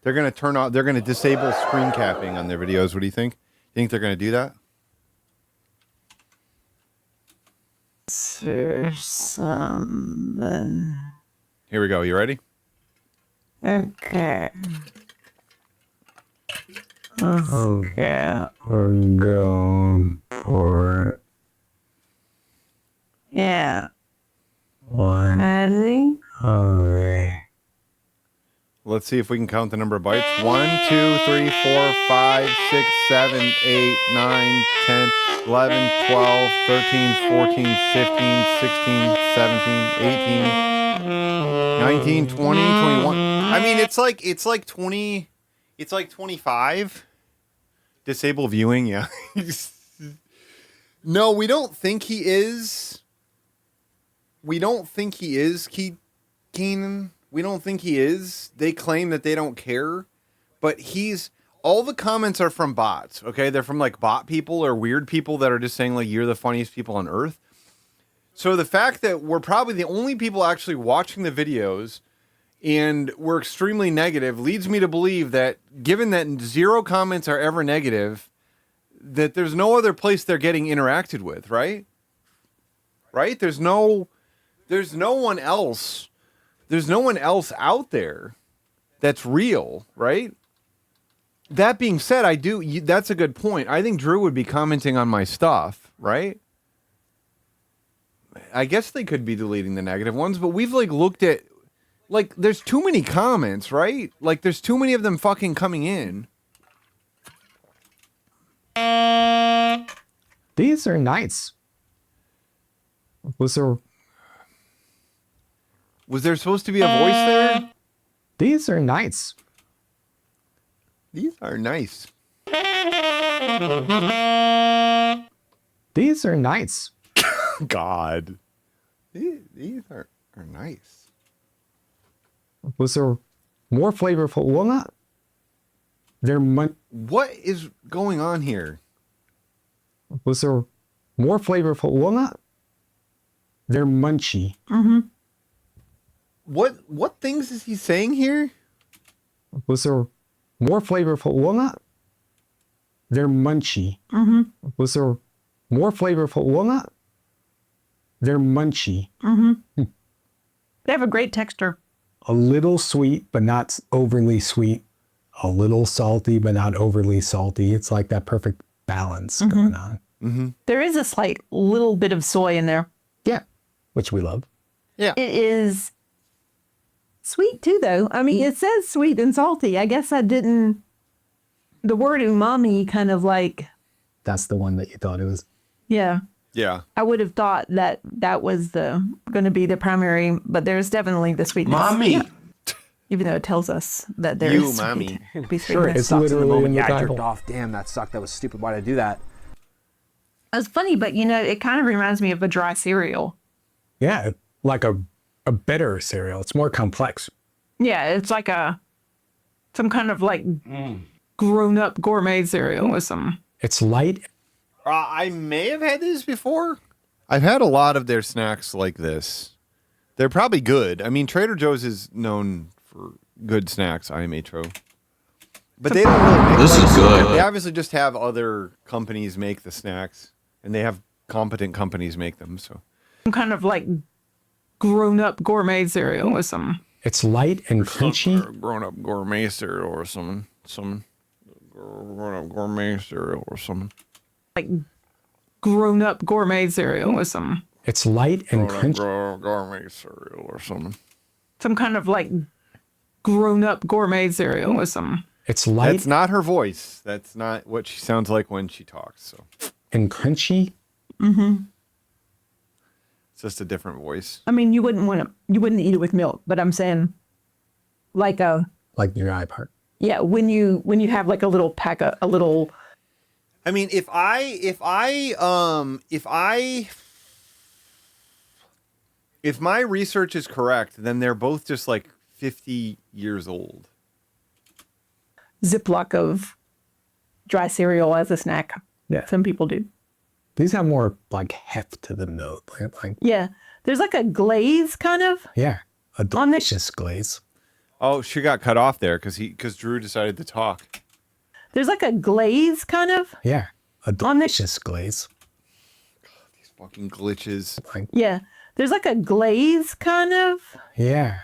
They're going to disable screen capping on their videos. What do you think? You think they're going to do that? Or something. Here we go. You ready? Okay. Okay. We're going for Yeah. one. Honey. Okay. Let's see if we can count the number of bites. 1, 2, 3, 4, 5, 6, 7, 8, 9, 10, 11, 12, 13, 14, 15, 16, 17, 18, 19, 20, 21. I mean, it's like 20, it's like 25. Disable viewing, yeah. No, we don't think he is. We don't think he is Keenan. We don't think he is. They claim that they don't care, but all the comments are from bots, okay? They're from like bot people or weird people that are just saying like, you're the funniest people on earth. So the fact that we're probably the only people actually watching the videos and we're extremely negative leads me to believe that given that 0 comments are ever negative, that there's no other place they're getting interacted with, right? Right? There's no one else. There's no one else out there that's real, right? That being said, that's a good point. I think Drew would be commenting on my stuff, right? I guess they could be deleting the negative ones, but we've like looked at, like, there's too many comments, right? Like, there's too many of them fucking coming in. These are nice. Was there supposed to be a voice there? These are nice. These are nice. These are nice. God. These are nice. Was there more flavorful? Well, not. What is going on here? Was there more flavorful? Well, not. They're munchy. Mm-hmm. What things is he saying here? Was there more flavorful? Well, not. They're munchy. Mm-hmm. Was there more flavorful? Well, not. They're munchy. Mm-hmm. They have a great texture. A little sweet, but not overly sweet. A little salty, but not overly salty. It's like that perfect balance going on. Mm-hmm. There is a slight little bit of soy in there. Yeah, which we love. Yeah. It is sweet too, though. I mean, it says sweet and salty. I guess I didn't. The word umami kind of like. That's the one that you thought it was. Yeah. Yeah. I would have thought that was going to be the primary, but there's definitely the sweetness. Mommy. Yeah. Even though it tells us that there You, is mommy. Sure, it It's sucks in the literally moment. in the Yeah, I title. jerked off. Damn, that sucked. That was stupid. Why'd I do that? It's funny, but it kind of reminds me of a dry cereal. Yeah, like a better cereal. It's more complex. Yeah, it's like some kind of like grown-up gourmet cereal with some. It's light. I may have had this before. I've had a lot of their snacks like this. They're probably good. I mean, Trader Joe's is known for good snacks, IMHO. But they don't really make This is good. They obviously just have other companies make the snacks, and they have competent companies make them. So Some kind of like grown-up gourmet cereal with some. It's light and crunchy. Grown-up gourmet cereal or something. Some grown-up gourmet cereal or something. Like grown-up gourmet cereal with some. It's light and crunchy. Gourmet cereal or something. Some kind of like grown-up gourmet cereal with some. It's light. That's not her voice. That's not what she sounds like when she talks. So and crunchy. Mm-hmm. it's just a different voice. I mean, you wouldn't eat it with milk, but I'm saying, like your eye part. yeah, when you have like a little pack, a little. I mean, if my research is correct, then they're both just like 50 years old. Ziploc of dry cereal as a snack. Yeah. Some people do. These have more like heft to them though. Like Yeah. There's like a glaze kind of. yeah, a delicious glaze. Oh, she got cut off there because Drew decided to talk. There's like a glaze kind of. Yeah, a delicious glaze. These fucking glitches. Yeah. There's like a glaze kind of. Yeah,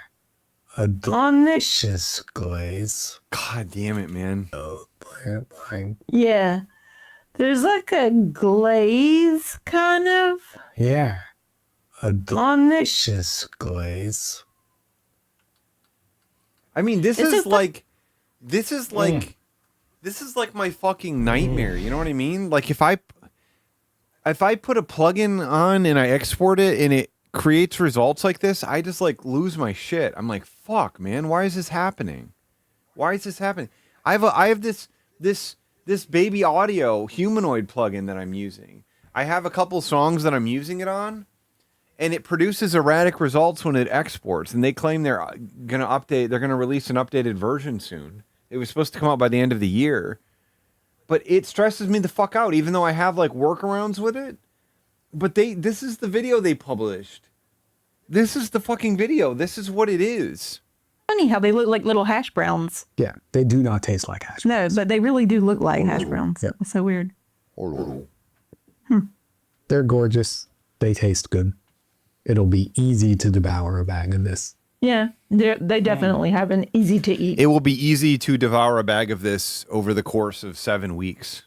a delicious glaze. God damn it, man. Yeah. There's like a glaze kind of. Yeah, a delicious glaze. I mean, this It's is just like my fucking nightmare. You know what I mean? Like if I put a plugin on and I export it and it creates results like this, I just like lose my shit. I'm like, fuck, man, why is this happening? Why is this happening? I have this baby audio humanoid plugin that I'm using. I have a couple songs that I'm using it on, and it produces erratic results when it exports. And they claim they're gonna update. They're gonna release an updated version soon. It was supposed to come out by the end of the year, but it stresses me the fuck out. Even though I have like workarounds with it, but this is the video they published. This is the fucking video. This is what it is. Funny how they look like little hash browns. Yeah, they do not taste like hash. No, but they really do look like hash browns. Yeah. It's so weird. They're gorgeous. They taste good. It'll be easy to devour a bag of this. Yeah, they definitely have an easy to eat It will be easy to devour a bag of this over the course of 7 weeks.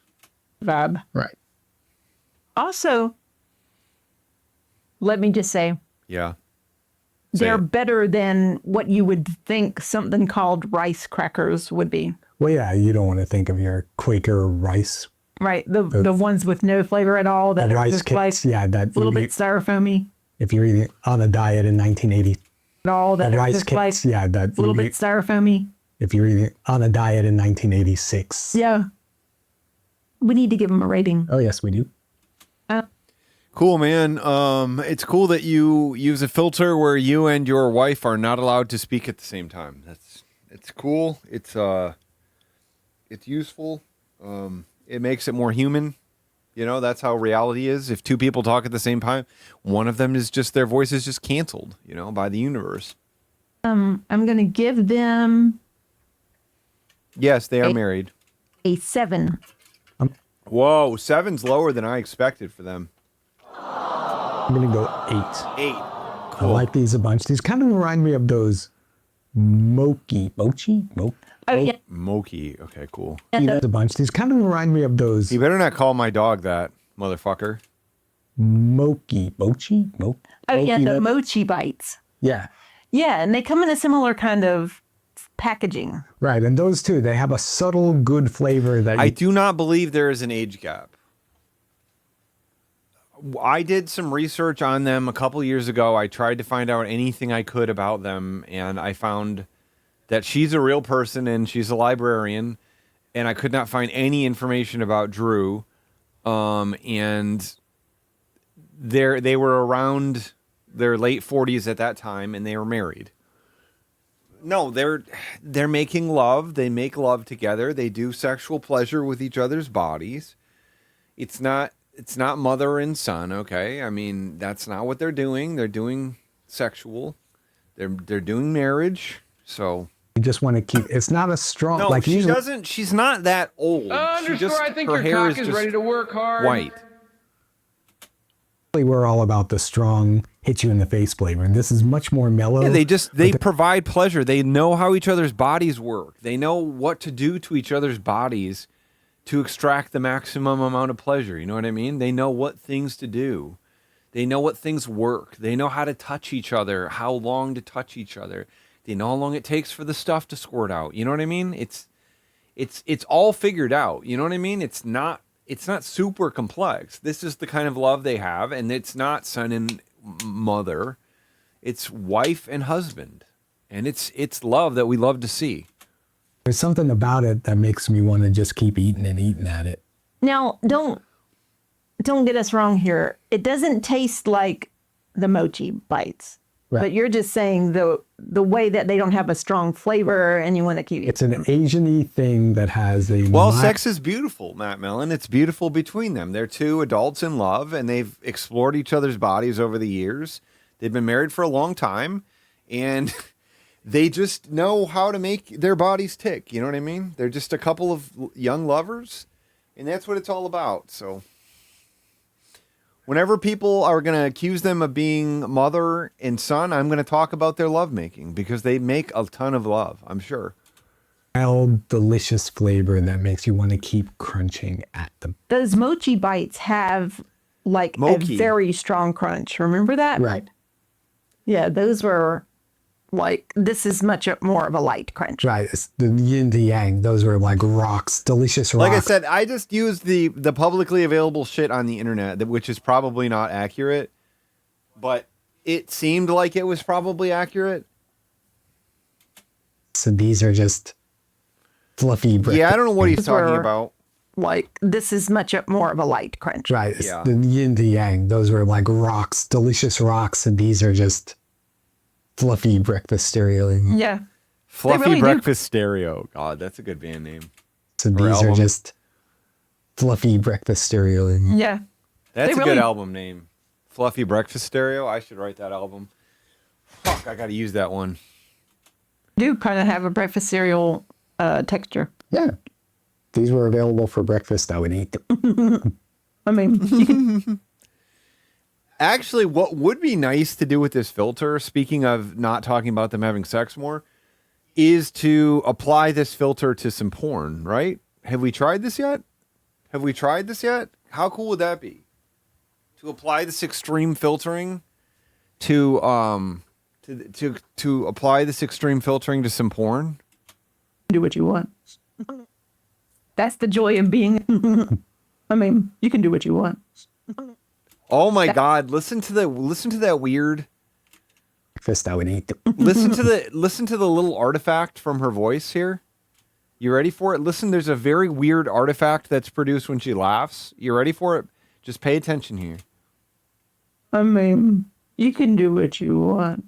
vibe. Right. Also, let me just say, Yeah. Say they're it. better than what you would think something called rice crackers would be. Well, yeah, you don't want to think of your Quaker rice. Right, the ones with no flavor at all that The are rice just kits, like yeah, that a little you bit styrofoamy. If you're eating on a diet in 1980, At all that the are rice just kits, like yeah, that a little you bit styrofoamy. if you're eating on a diet in 1986. Yeah, we need to give them a rating. Oh yes, we do. Cool, man. It's cool that you use a filter where you and your wife are not allowed to speak at the same time. It's cool. It's useful. It makes it more human. You know, that's how reality is. If two people talk at the same time, one of them is just their voice is just canceled, you know, by the universe. I'm gonna give them Yes, they are married. a 7. Whoa, 7's lower than I expected for them. I'm gonna go 8. 8. I like these a bunch. These kind of remind me of those mochi. Moki. Okay, cool. A bunch. These kind of remind me of those You better not call my dog that, motherfucker. mochi. Oh yeah, the nut. mochi bites. Yeah. Yeah, and they come in a similar kind of packaging. Right, and those two, they have a subtle good flavor that I do not believe there is an age gap. I did some research on them a couple years ago. I tried to find out anything I could about them, and I found that she's a real person and she's a librarian, and I could not find any information about Drew. And they were around their late 40s at that time, and they were married. No, they're making love. They make love together. They do sexual pleasure with each other's bodies. It's not mother and son, okay? I mean, that's not what they're doing. They're doing sexual. They're doing marriage. So you just want to keep. It's not a strong. no, like she usually, doesn't. She's not that old. Underscore, I think her your hair cock is just ready to work hard. white. we're all about the strong hit you in the face flavor, and this is much more mellow. Yeah, they provide pleasure. They know how each other's bodies work. They know what to do to each other's bodies to extract the maximum amount of pleasure. You know what I mean? They know what things to do. They know what things work. They know how to touch each other, how long to touch each other. They know how long it takes for the stuff to squirt out. You know what I mean? It's all figured out. You know what I mean? It's not super complex. This is the kind of love they have, and it's not son and mother. It's wife and husband. And it's love that we love to see. There's something about it that makes me want to just keep eating and eating at it. Now, don't get us wrong here. It doesn't taste like the mochi bites. Right. But you're just saying the way that they don't have a strong flavor and you want to keep It's an Asian-y thing that has a Well, sex is beautiful, Matt Mellon. It's beautiful between them. They're two adults in love, and they've explored each other's bodies over the years. They've been married for a long time, and they just know how to make their bodies tick. You know what I mean? They're just a couple of young lovers, and that's what it's all about. So whenever people are going to accuse them of being mother and son, I'm going to talk about their lovemaking, because they make a ton of love, I'm sure. mild, delicious flavor that makes you want to keep crunching at them. Those mochi bites have like Mochi. a very strong crunch. Remember that? Right. Yeah, those were like, this is much more of a light crunch. Right. It's the yin to yang. Those were like rocks, delicious rocks. Like I said, I just used the publicly available shit on the internet, which is probably not accurate, but it seemed like it was probably accurate. So these are just fluffy breakfast. Yeah, I don't know what he's Those talking were about. Like, this is much more of a light crunch. Right. It's the yin to yang. Those were like rocks, delicious rocks, and these are just fluffy breakfast cereal. Yeah. Fluffy really do. Breakfast Stereo. God, that's a good band name. So Or these are album. just fluffy breakfast cereal. Yeah. That's They a really- good album name. Fluffy Breakfast Stereo. I should write that album. Fuck, I gotta use that one. Do kind of have a breakfast cereal texture. Yeah. These were available for breakfast. I would eat them. I mean, you can, Actually, what would be nice to do with this filter, speaking of not talking about them having sex more, is to apply this filter to some porn, right? Have we tried this yet? How cool would that be? To apply this extreme filtering to apply this extreme filtering to some porn? do what you want. That's the joy of being. I mean, you can do what you want. Oh my God! Listen to that weird. Breakfast. I would eat them. listen to the little artifact from her voice here. You ready for it? Listen, there's a very weird artifact that's produced when she laughs. You ready for it? Just pay attention here. I mean, you can do what you want.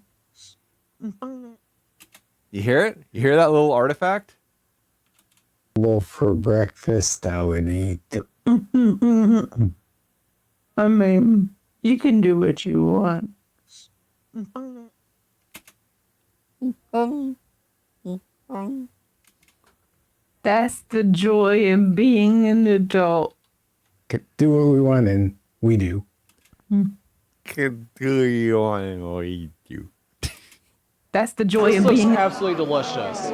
You hear it? You hear that little artifact? Well, for breakfast, I would eat them. I mean, you can do what you want. That's the joy in being an adult. Could do what we want and we do. Could do you want what you do. That's the joy This in looks being absolutely delicious.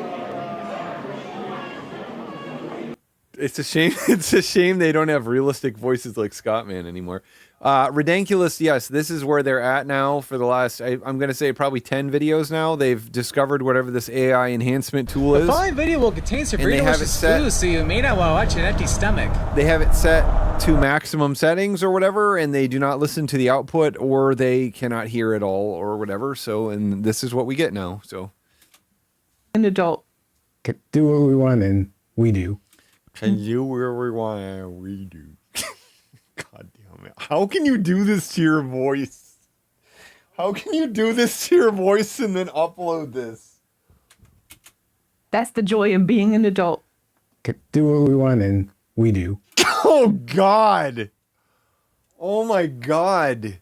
It's a shame. It's a shame they don't have realistic voices like Scottman anymore. Redonkulous, yes, this is where they're at now for the last, I'm going to say probably 10 videos now. They've discovered whatever this AI enhancement tool The is. following video will contain some And very they have delicious it set- food, so you may not want to watch an empty stomach. They have it set to maximum settings or whatever, and they do not listen to the output or they cannot hear it all or whatever. So, and this is what we get now. So, an adult. Could do what we want and we do. Can you where we want and we do. God damn it. How can you do this to your voice? How can you do this to your voice and then upload this? That's the joy in being an adult. Could do what we want and we do. Oh God. Oh my God.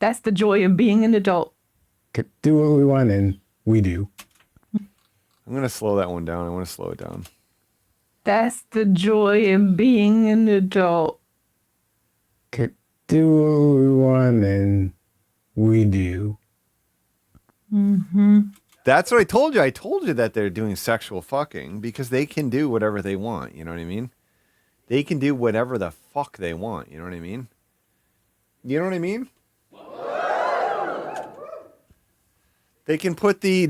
That's the joy in being an adult. Could do what we want and we do. I'm going to slow that one down. I want to slow it down. That's the joy in being an adult. Could do what we want and we do. Mm-hmm. That's what I told you. I told you that they're doing sexual fucking because they can do whatever they want. You know what I mean? They can do whatever the fuck they want. You know what I mean? You know what I mean? They can put the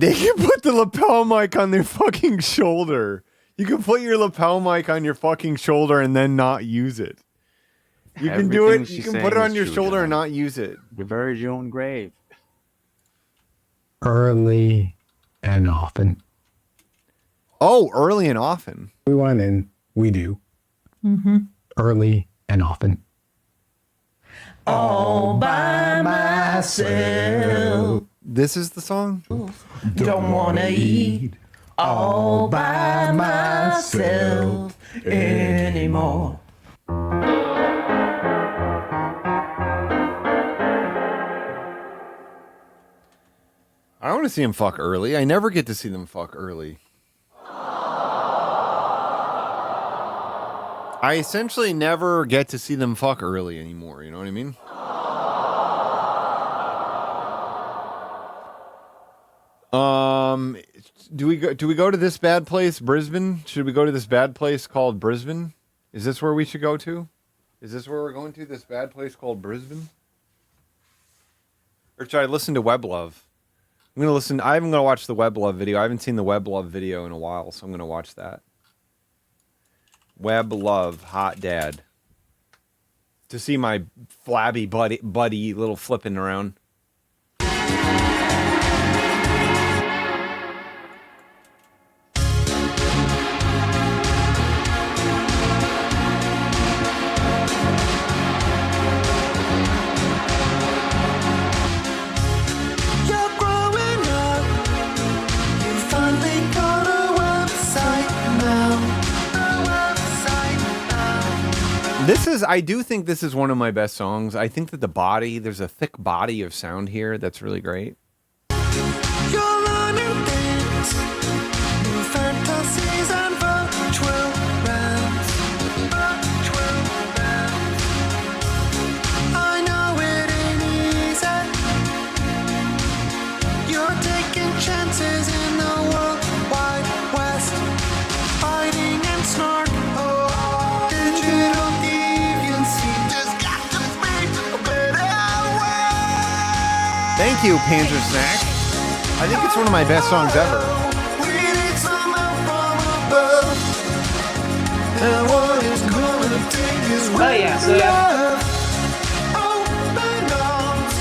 lapel mic on their fucking shoulder. You can put your lapel mic on your fucking shoulder and then not use it. You can do it. You can put it on your shoulder and not use it. Revere your own grave. Early and often. Oh, early and often. We want and we do. Mm-hmm. Early and often. All by myself. This is the song? Don't wanna eat all by myself anymore. I want to see them fuck early. I never get to see them fuck early. I essentially never get to see them fuck early anymore. You know what I mean? Do we go to this bad place, Brisbane? Should we go to this bad place called Brisbane? Is this where we should go to? Is this where we're going to? This bad place called Brisbane? Or should I listen to Web Love? I'm gonna listen. I'm gonna watch the Web Love video. I haven't seen the Web Love video in a while, so I'm gonna watch that. Web Love, hot dad. To see my flabby buddy little flipping around. You're growing up. You finally got a website now. I do think this is one of my best songs. I think that there's a thick body of sound here that's really great. You're learning things, new fantasies and virtual realms. I know it ain't easy. You're taking chances in the world wide west, hiding and snark. Oh, digital deviancy just got to be a better way. Thank you, Panzer Snack. I think it's one of my best songs ever. We need some help from above. And what is gonna take is love. Open arms,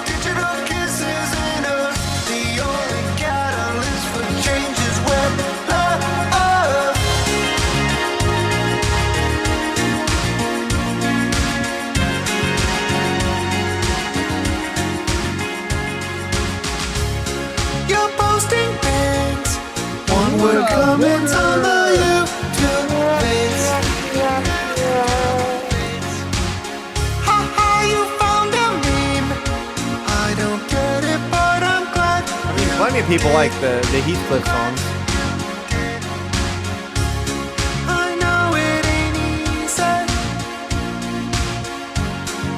digital kisses and us. The only catalyst for change is web love. You're posting pics, one word comments on the YouTube vids. Ha ha, you found a meme. I don't get it, but I'm glad people like the Heathcliff songs. I know it ain't easy.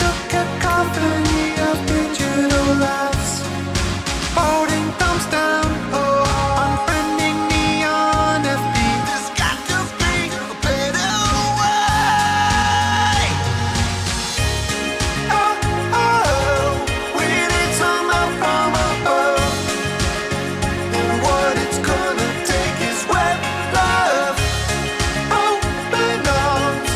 The cacophony of digital lives. Holding thumbs down, unfriending me on FB. There's got to be a better way. We need some help from above. And what it's gonna take is web love. Open arms,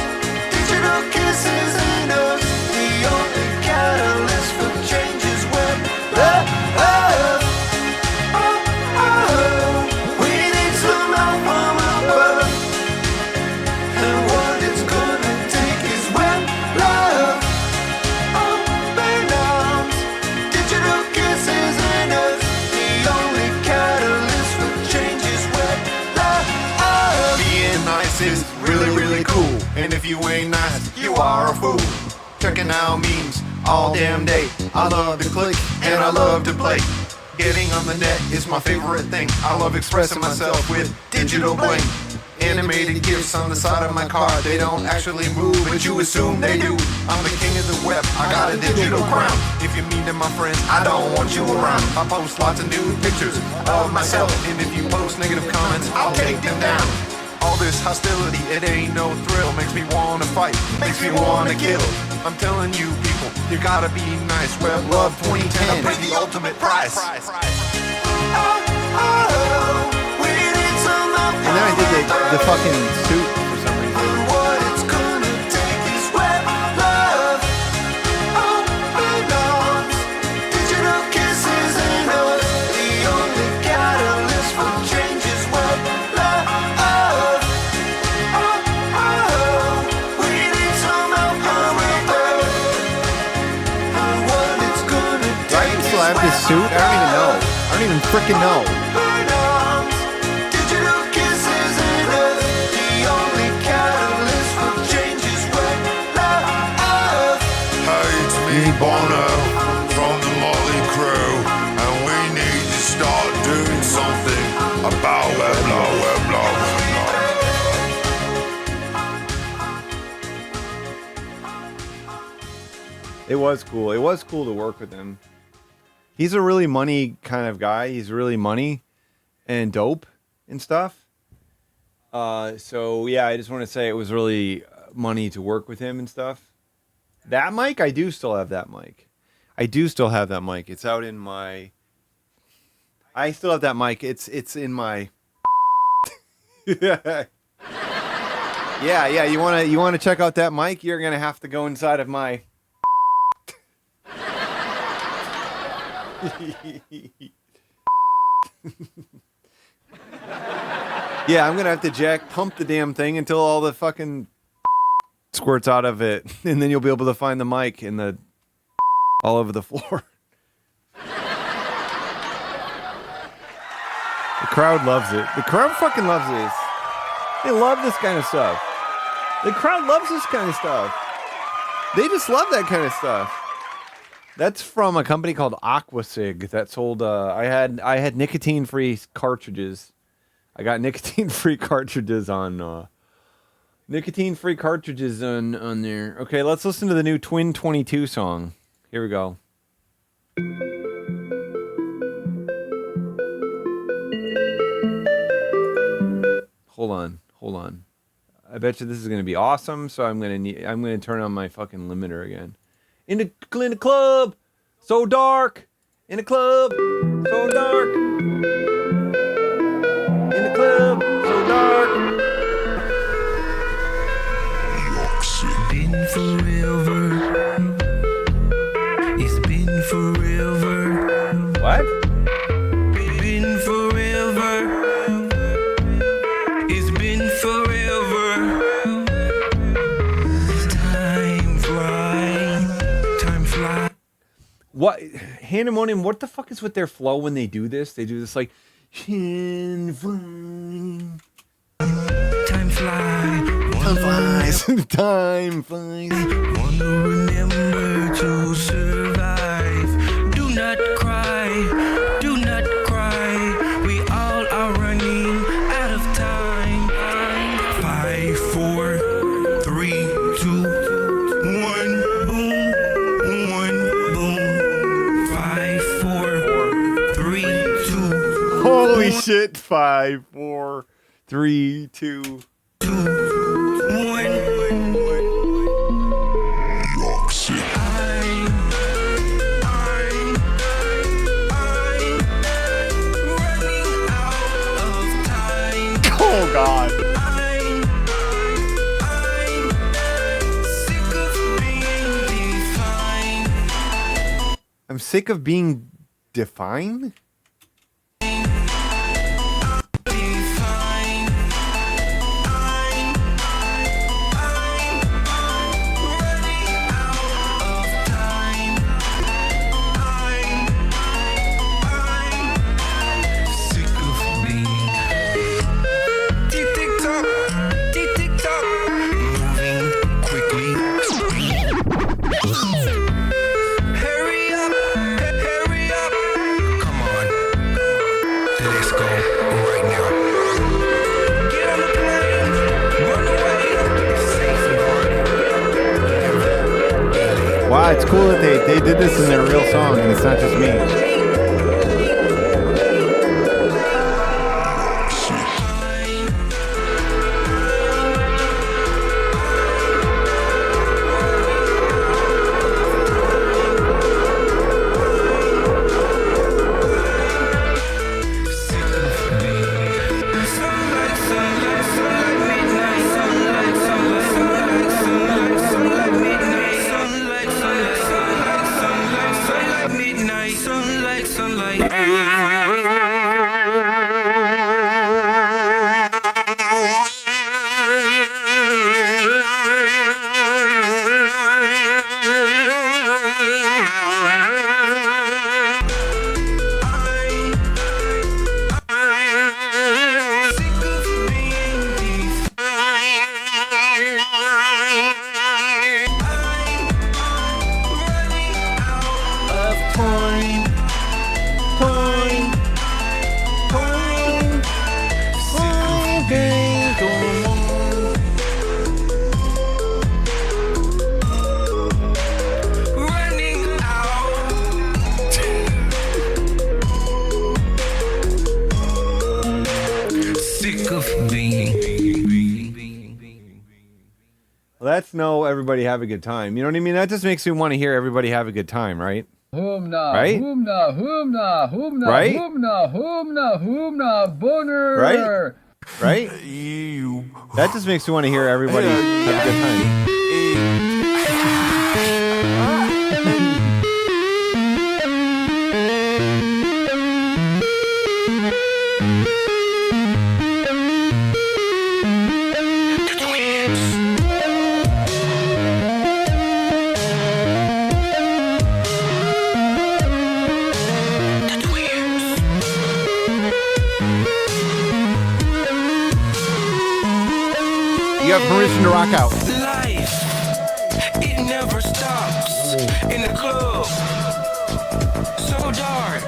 digital kisses and hugs. The only catalyst for change is web love. We need some help from above. And what it's gonna take is web love. Open arms, digital kisses and hugs. The only catalyst for change is web love. Being nice is really, really cool. And if you ain't nice, you are a fool. Checking out memes all damn day. I love to click and I love to play. Getting on the net is my favorite thing. I love expressing myself with digital bling. Animated GIFs on the side of my car. They don't actually move, but you assume they do. I'm the king of the web, I got a digital crown. If you're mean to my friends, I don't want you around. I post lots of nude pictures of myself. And if you post negative comments, I'll take them down. All this hostility, it ain't no thrill. Makes me wanna fight, makes me wanna kill. I'm telling you people, you gotta be nice. Web Love 2010, I paid the ultimate price. And then I did the fucking suit for some reason. What it's gonna take is web love. Open arms, digital kisses and hugs. The only catalyst for change is web love. We need some help from above. And what it's gonna Do I take still have this suit? I don't even know. I don't even freaking know. Open arms, digital kisses and hugs. The only catalyst for change is web love. Hey, it's me, Bono, from the Motley Crew, and we need to start doing something about Weblo, Weblo, Weblo. It was cool. It was cool to work with him. He's a really money kind of guy. He's really money and dope and stuff. So yeah, I just want to say it was really money to work with him and stuff. That mic, I do still have that mic. I do still have that mic. It's out in my. I still have that mic. It's in my. Yeah. You wanna check out that mic? You're gonna have to go inside of my. Yeah, I'm gonna have to pump the damn thing until all the fucking squirts out of it, and then you'll be able to find the mic in the all over the floor. The crowd loves it. The crowd fucking loves this. They love this kind of stuff. The crowd loves this kind of stuff. They just love that kind of stuff. That's from a company called Aquasig that sold. I had nicotine-free cartridges. I got nicotine-free cartridges on there. Okay, let's listen to the new Twin 22 song. Here we go. Hold on. I bet you this is gonna be awesome. So I'm gonna turn on my fucking limiter again. In the club, so dark. In the club, so dark. In the club, so dark. Been forever. It's been forever. What? Been forever. It's been forever. Time flies. Time flies. What? Handemonium, what the fuck is with their flow when they do this? They do this like. Time flies. Time flies. Time flies. Wanna remember to survive. Do not cry. Do not cry. shit. 5, 4, 3, 2. Oh God. I'm sick of being defined. Wow, it's cool that they did this in their real song and it's not just me. Let's know everybody have a good time. You know what I mean? That just makes me want to hear everybody have a good time, right? Humna, Right? humna, humna, humna, Right? humna, humna, humna, boner. Right? Right? That just makes me want to hear everybody have a good time. You have permission to rock out. Life, it never stops in the club. So dark.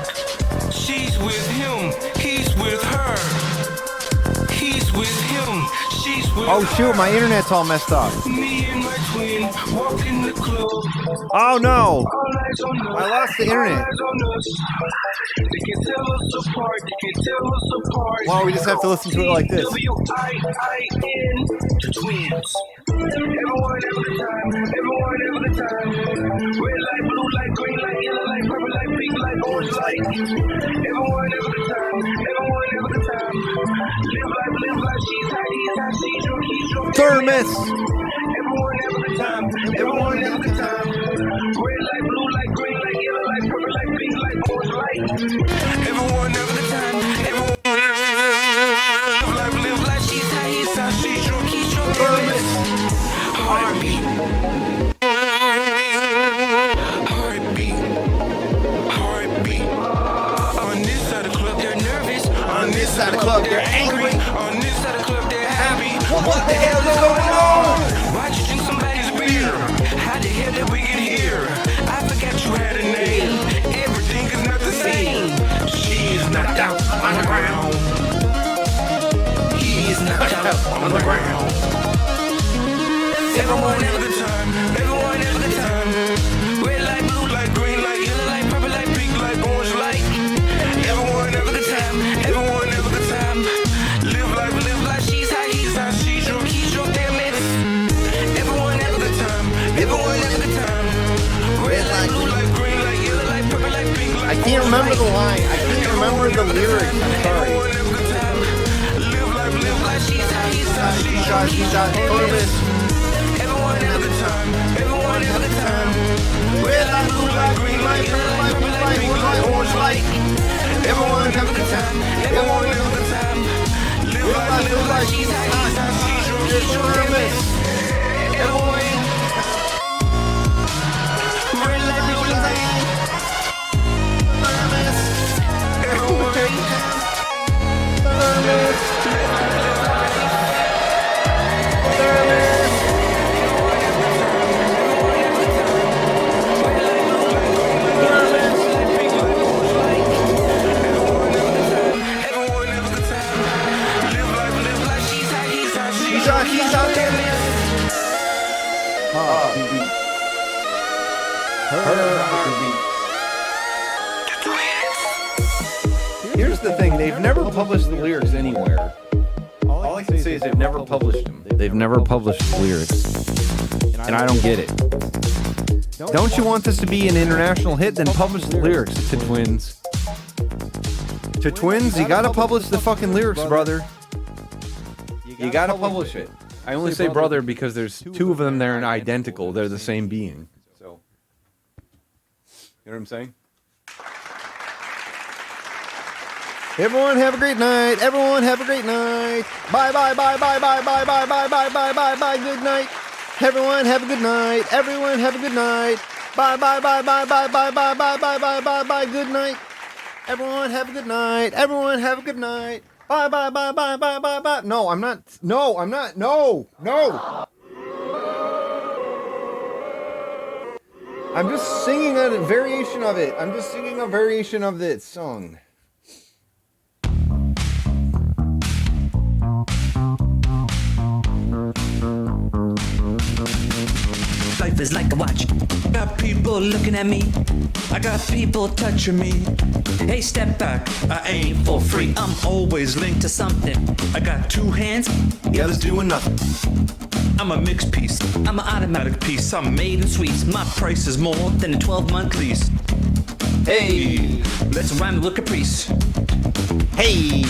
She's with him, he's with her. He's with him, she's with Oh shoot, my internet's all messed up. me and my twin walk in the club. Oh no! All eyes on us, I lost the internet. all eyes on us. They can tell us apart, they can tell us apart. Well, we just have to listen to it like this. W-I-I-N, the twins. Everyone every time, everyone every time. Red light, blue light, green light, yellow light, purple light, pink light, orange light. Everyone every time, everyone every time. Live life, she's high, he's high, she's drunk, he's drunk. Thermos! Everyone every time, everyone every time. Red light, blue light, green light, yellow light, purple light, pink light, orange light. Everyone every time, everyone. Live life, she's high, he's high, she's drunk, he's drunk. Thermos. Heartbeat. Heartbeat. Heartbeat. On this side of the club, they're nervous. On this side of the club, they're angry. On this side of the club, they're happy. What the hell is going on? Why'd you drink somebody's beer? How the hell did we get here? I forgot you had a name. Everything is not the same. She is knocked out on the ground. He is knocked out on the ground. Everyone have a good time. Everyone have a good time. Red light, blue light, green light, yellow light, purple light, pink light, orange light. Everyone have a good time. Everyone have a good time. line. I can't remember the lyrics. I'm sorry. She's got nervous. Everyone have a good time. Everyone have a good time. Red light, blue light, green light, red light, blue light, orange light. Everyone have a good time. Everyone have a good time. Red light, blue light, she's hot. She's nervous. Everyone. Red light, blue light. Nervous. Everyone. Nervous. He's out there. Here's the thing, they've never published the lyrics anywhere. All I can say is they've never published them. They've never published the lyrics. And I don't get it. Don't you want this to be an international hit? Then publish the lyrics to Twins. To Twins, you gotta publish the fucking lyrics, brother. You gotta publish it. I only say brother because there's two of them there and identical. They're the same being. So, you know what I'm saying? Everyone have a great night. Everyone have a great night. Bye bye bye bye bye bye bye bye bye bye bye bye. Good night. Everyone have a good night. Everyone have a good night. Bye bye bye bye bye bye bye bye bye bye bye bye. Good night. Everyone have a good night. Everyone have a good night. Bye bye bye bye bye bye bye. No, I'm not. No, I'm not. No, no. I'm just singing a variation of it. I'm just singing a variation of this song. Life is like a watch. Got people looking at me. I got people touching me. Hey, step back. I ain't for free. I'm always linked to something. I got two hands. The other's doing nothing. I'm a mixed piece. I'm an automatic piece. I'm made in Swiss. My price is more than a 12-month lease. Hey, let's rhyme with Caprice. Hey.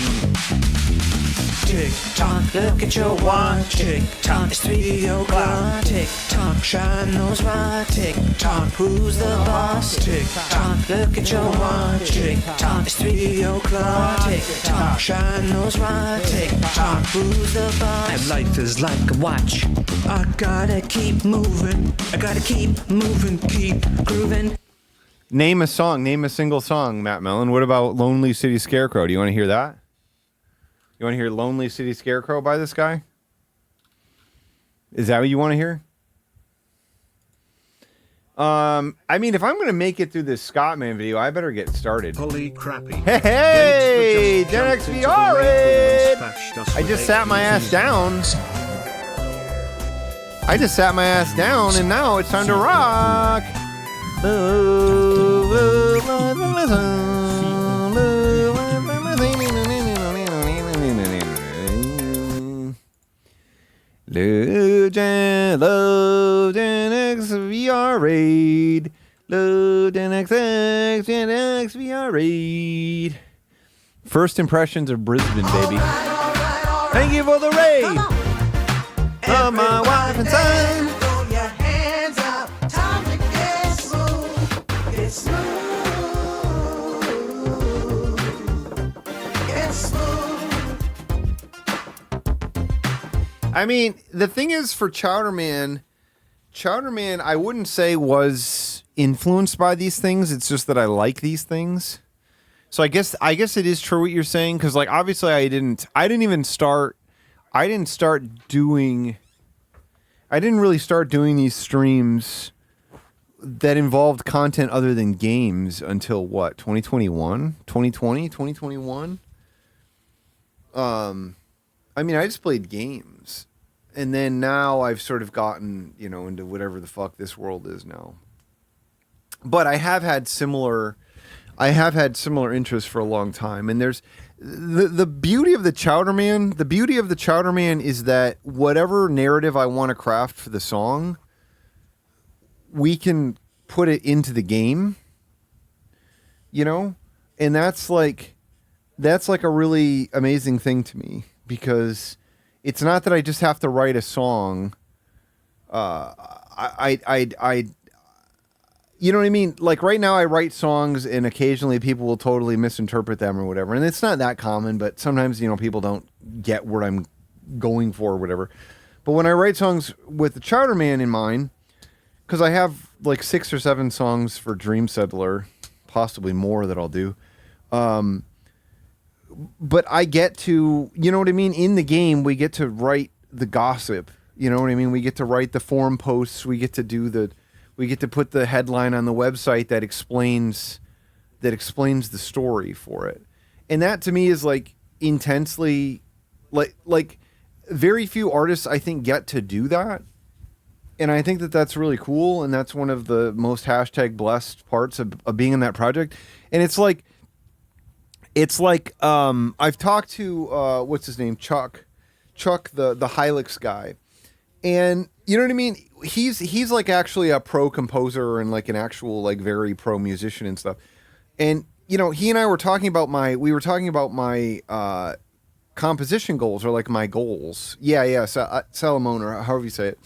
Tick tock, look at your watch. Tick tock, it's 3 o'clock. Tick tock, shine those right. Tick tock, who's the boss? Tick tock, look at your watch. Tick tock, it's 3 o'clock. Tick tock, shine those right. Tick tock, who's the boss? My life is like a watch. I gotta keep moving. I gotta keep moving, keep grooving. Name a song. Name a single song, Matt Mellon. What about Lonely City Scarecrow? Do you want to hear that? You want to hear Lonely City Scarecrow by this guy? Is that what you want to hear? I mean, if I'm going to make it through this Scottman video, I better get started. Holy crappy. Hey, Gen XVR it! I just sat my ass down. I just sat my ass down, and now it's time to rock. Load Gen X VR raid. Load Gen X VR raid. First impressions of Brisbane, baby. Thank you for the raid. Of my wife and son. Throw your hands up. Time to get smooth. Get smooth. Get smooth. I mean, the thing is for Chowderman, I wouldn't say was influenced by these things. It's just that I like these things. So I guess it is true what you're saying, because like obviously I didn't really start doing these streams that involved content other than games until what, 2021. I mean, I just played games, and then now I've sort of gotten, into whatever the fuck this world is now. But I have had similar interests for a long time, and there's the beauty of the Chowderman. The beauty of the Chowderman is that whatever narrative I want to craft for the song, we can put it into the game. And that's like a really amazing thing to me, because it's not that I just have to write a song. You know what I mean? Like right now I write songs and occasionally people will totally misinterpret them or whatever. And it's not that common, but sometimes, people don't get what I'm going for or whatever. But when I write songs with the Chowderman in mind, because I have like 6 or 7 songs for Dream Settler, possibly more that I'll do. But I get to, you know what I mean? In the game, we get to write the gossip. You know what I mean? We get to write the forum posts. We get to put the headline on the website that explains the story for it. And that to me is like intensely, like very few artists I think get to do that. And I think that that's really cool. And that's one of the most #blessed parts of being in that project. And it's like I've talked to what's his name, Chuck, the Hilux guy, and you know what I mean. He's like actually a pro composer and like an actual like very pro musician and stuff. And he and I were talking about my composition goals, or like my goals. Salamone, or however you say it.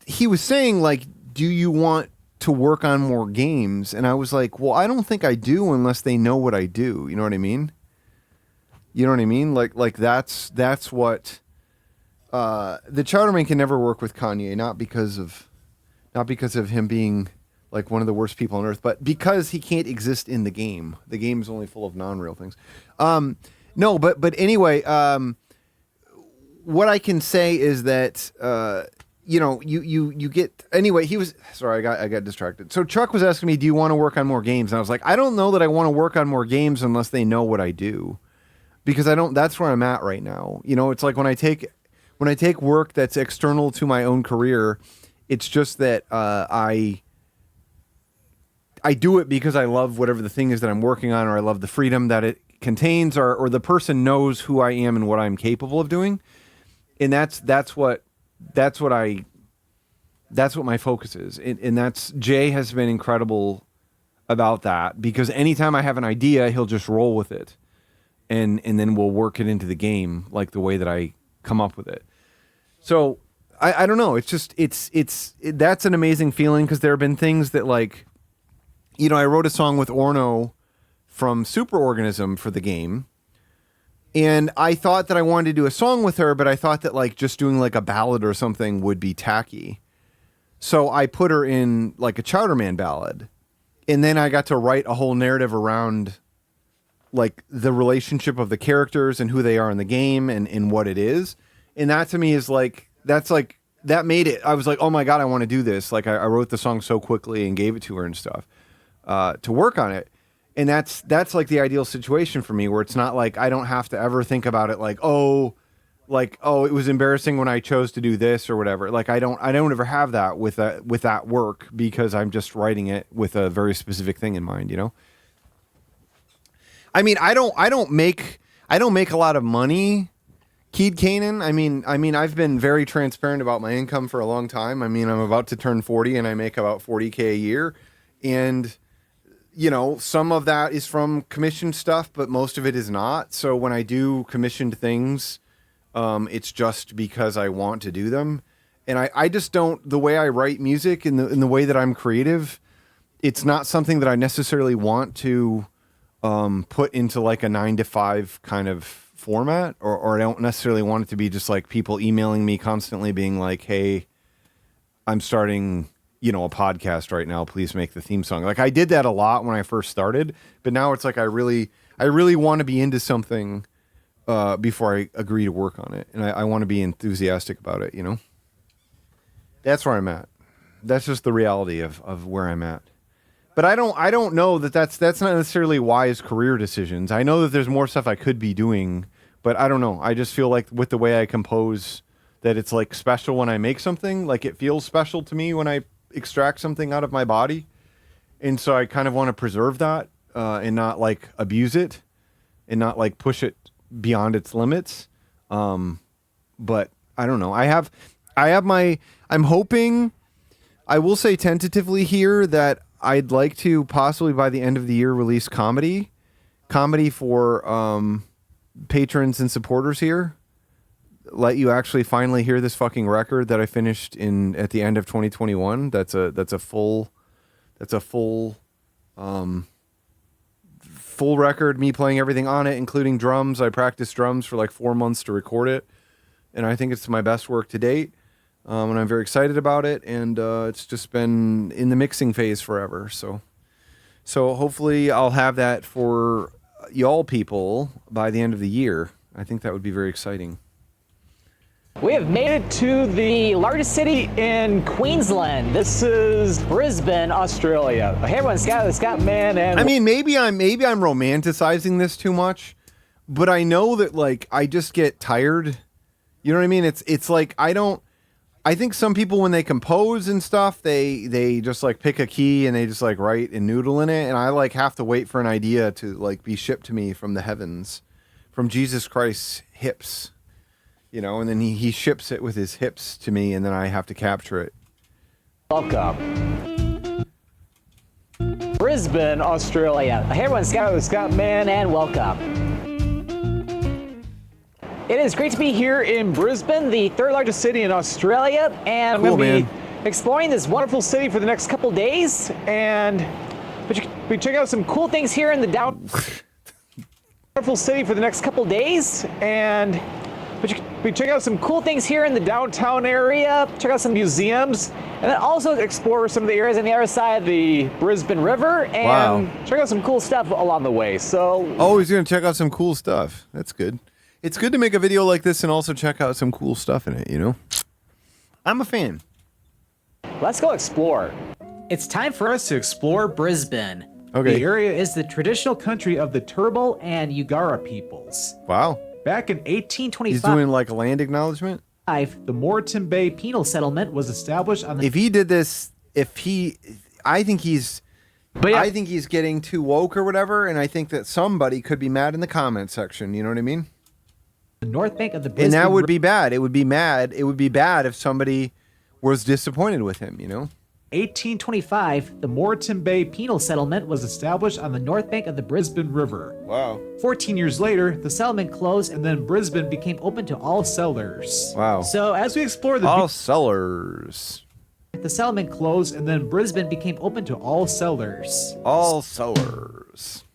He was saying like, do you want to work on more games? And I was like, well, I don't think I do unless they know what I do. You know what I mean? Like that's what the Chowderman can never work with Kanye, not because of him being like one of the worst people on earth, but because he can't exist in the game. The game is only full of non-real things. No, but anyway, what I can say is that you get, anyway, sorry, I got distracted. So Chuck was asking me, do you want to work on more games? And I was like, I don't know that I want to work on more games unless they know what I do, because that's where I'm at right now. It's like when I take work that's external to my own career, it's just that I do it because I love whatever the thing is that I'm working on, or I love the freedom that it contains, or the person knows who I am and what I'm capable of doing. And that's what my focus is. And Jay has been incredible about that, because anytime I have an idea, he'll just roll with it. And then we'll work it into the game like the way that I come up with it. So I don't know. It's just, that's an amazing feeling, because there have been things that like, I wrote a song with Orno from Superorganism for the game. And I thought that I wanted to do a song with her, but I thought that like just doing like a ballad or something would be tacky. So I put her in like a Chowderman ballad. And then I got to write a whole narrative around like the relationship of the characters and who they are in the game and what it is. And that to me is like, that made it. I was like, oh my God, I want to do this. Like I wrote the song so quickly and gave it to her and stuff to work on it. And that's like the ideal situation for me, where it's not like I don't have to ever think about it like, oh, it was embarrassing when I chose to do this or whatever. Like I don't ever have that with that work, because I'm just writing it with a very specific thing in mind, I mean, I don't make a lot of money, Keed Canaan. I mean, I've been very transparent about my income for a long time. I mean, I'm about to turn 40 and I make about $40K a year. And some of that is from commissioned stuff, but most of it is not. So when I do commissioned things, it's just because I want to do them. And I just don't, the way I write music in the way that I'm creative, it's not something that I necessarily want to put into like a 9-to-5 kind of format, or I don't necessarily want it to be just like people emailing me constantly being like, hey, I'm starting a podcast right now, please make the theme song. Like I did that a lot when I first started, but now it's like I really want to be into something before I agree to work on it. And I want to be enthusiastic about it, That's where I'm at. That's just the reality of where I'm at. But I don't know that's not necessarily wise career decisions. I know that there's more stuff I could be doing, but I don't know. I just feel like with the way I compose, that it's like special when I make something. Like it feels special to me when I extract something out of my body. And so I kind of want to preserve that and not like abuse it and not like push it beyond its limits. But I don't know. I'm hoping I will say tentatively here that I'd like to possibly by the end of the year release comedy for patrons and supporters here. Let you actually finally hear this fucking record that I finished at the end of 2021. That's a full record, me playing everything on it, including drums. I practiced drums for like 4 months to record it, and I think it's my best work to date. And I'm very excited about it, and it's just been in the mixing phase forever. So hopefully I'll have that for y'all people by the end of the year. I think that would be very exciting. We have made it to the largest city in Queensland. This is Brisbane, Australia. Hey everyone, Scott Man, and I mean, maybe I'm romanticizing this too much, but I know that like I just get tired. You know what I mean? It's like I think some people when they compose and stuff, they just like pick a key and they just like write and noodle in it, and I like have to wait for an idea to like be shipped to me from the heavens, from Jesus Christ's hips, you know, and then he ships it with his hips to me, and then I have to capture it. welcome. Brisbane, Australia. Hey everyone, Scott Man, and welcome. It is great to be here in Brisbane, the third largest city in Australia, and I'm going to be exploring this wonderful city for the next couple days, and we check out some cool things here in the wonderful city for the next couple days, and we check out some cool things here in the downtown area, check out some museums, and then also explore some of the areas on the other side of the Brisbane River, and check out some cool stuff along the way. So, he's going to check out some cool stuff. That's good. It's good to make a video like this and also check out some cool stuff in it, you know? I'm a fan. Let's go explore. It's time for us to explore Brisbane. Okay. The area is the traditional country of the Turrbal and Yagara peoples. Wow. Back in 1825, He's doing like a land acknowledgement? the Moreton Bay Penal Settlement was established on the... If he did this, I think he's getting too woke or whatever, and I think that somebody could be mad in the comment section, you know what I mean? The north bank of the Brisbane And that would be bad. It would be bad if somebody was disappointed with him, you know? 1825, the Moreton Bay Penal Settlement was established on the north bank of the Brisbane River. Wow. 14 years later, the settlement closed, and then Brisbane became open to all settlers. Wow. So as we explore all settlers. The settlement closed, and then Brisbane became open to all settlers. All settlers.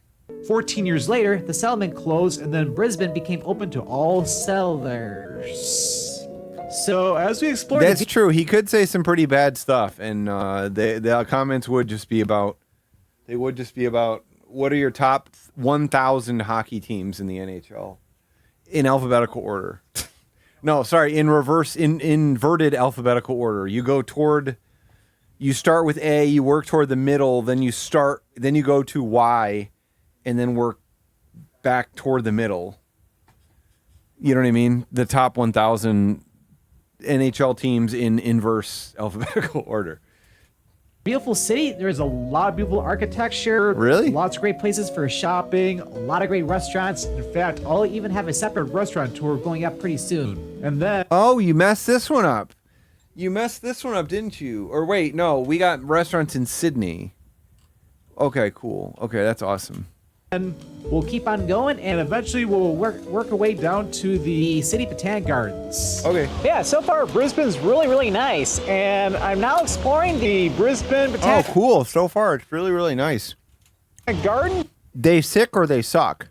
14 years later, the settlement closed, and then Brisbane became open to all settlers. So as we explore, that's true. He could say some pretty bad stuff, and the comments would just be about. They would just be about what are your top 1,000 hockey teams in the NHL, in alphabetical order. No, sorry, in reverse, in inverted alphabetical order. You start with A, you work toward the middle, then you go to Y, and then work back toward the middle. You know what I mean? The top 1,000 NHL teams in inverse alphabetical order. Beautiful city. There's a lot of beautiful architecture. Really? Lots of great places for shopping. A lot of great restaurants. In fact, I'll even have a separate restaurant tour going up pretty soon. And then... Oh, you messed this one up. You messed this one up, didn't you? Or wait, no, we got restaurants in Sydney. Okay, cool. Okay, that's awesome. And we'll keep on going, and eventually we'll work our way down to the City Botanic Gardens. Okay. Yeah, so far Brisbane's really, really nice, and I'm now exploring the Brisbane Botanic... Oh, cool. So far, it's really, really nice. Garden? They sick or they suck,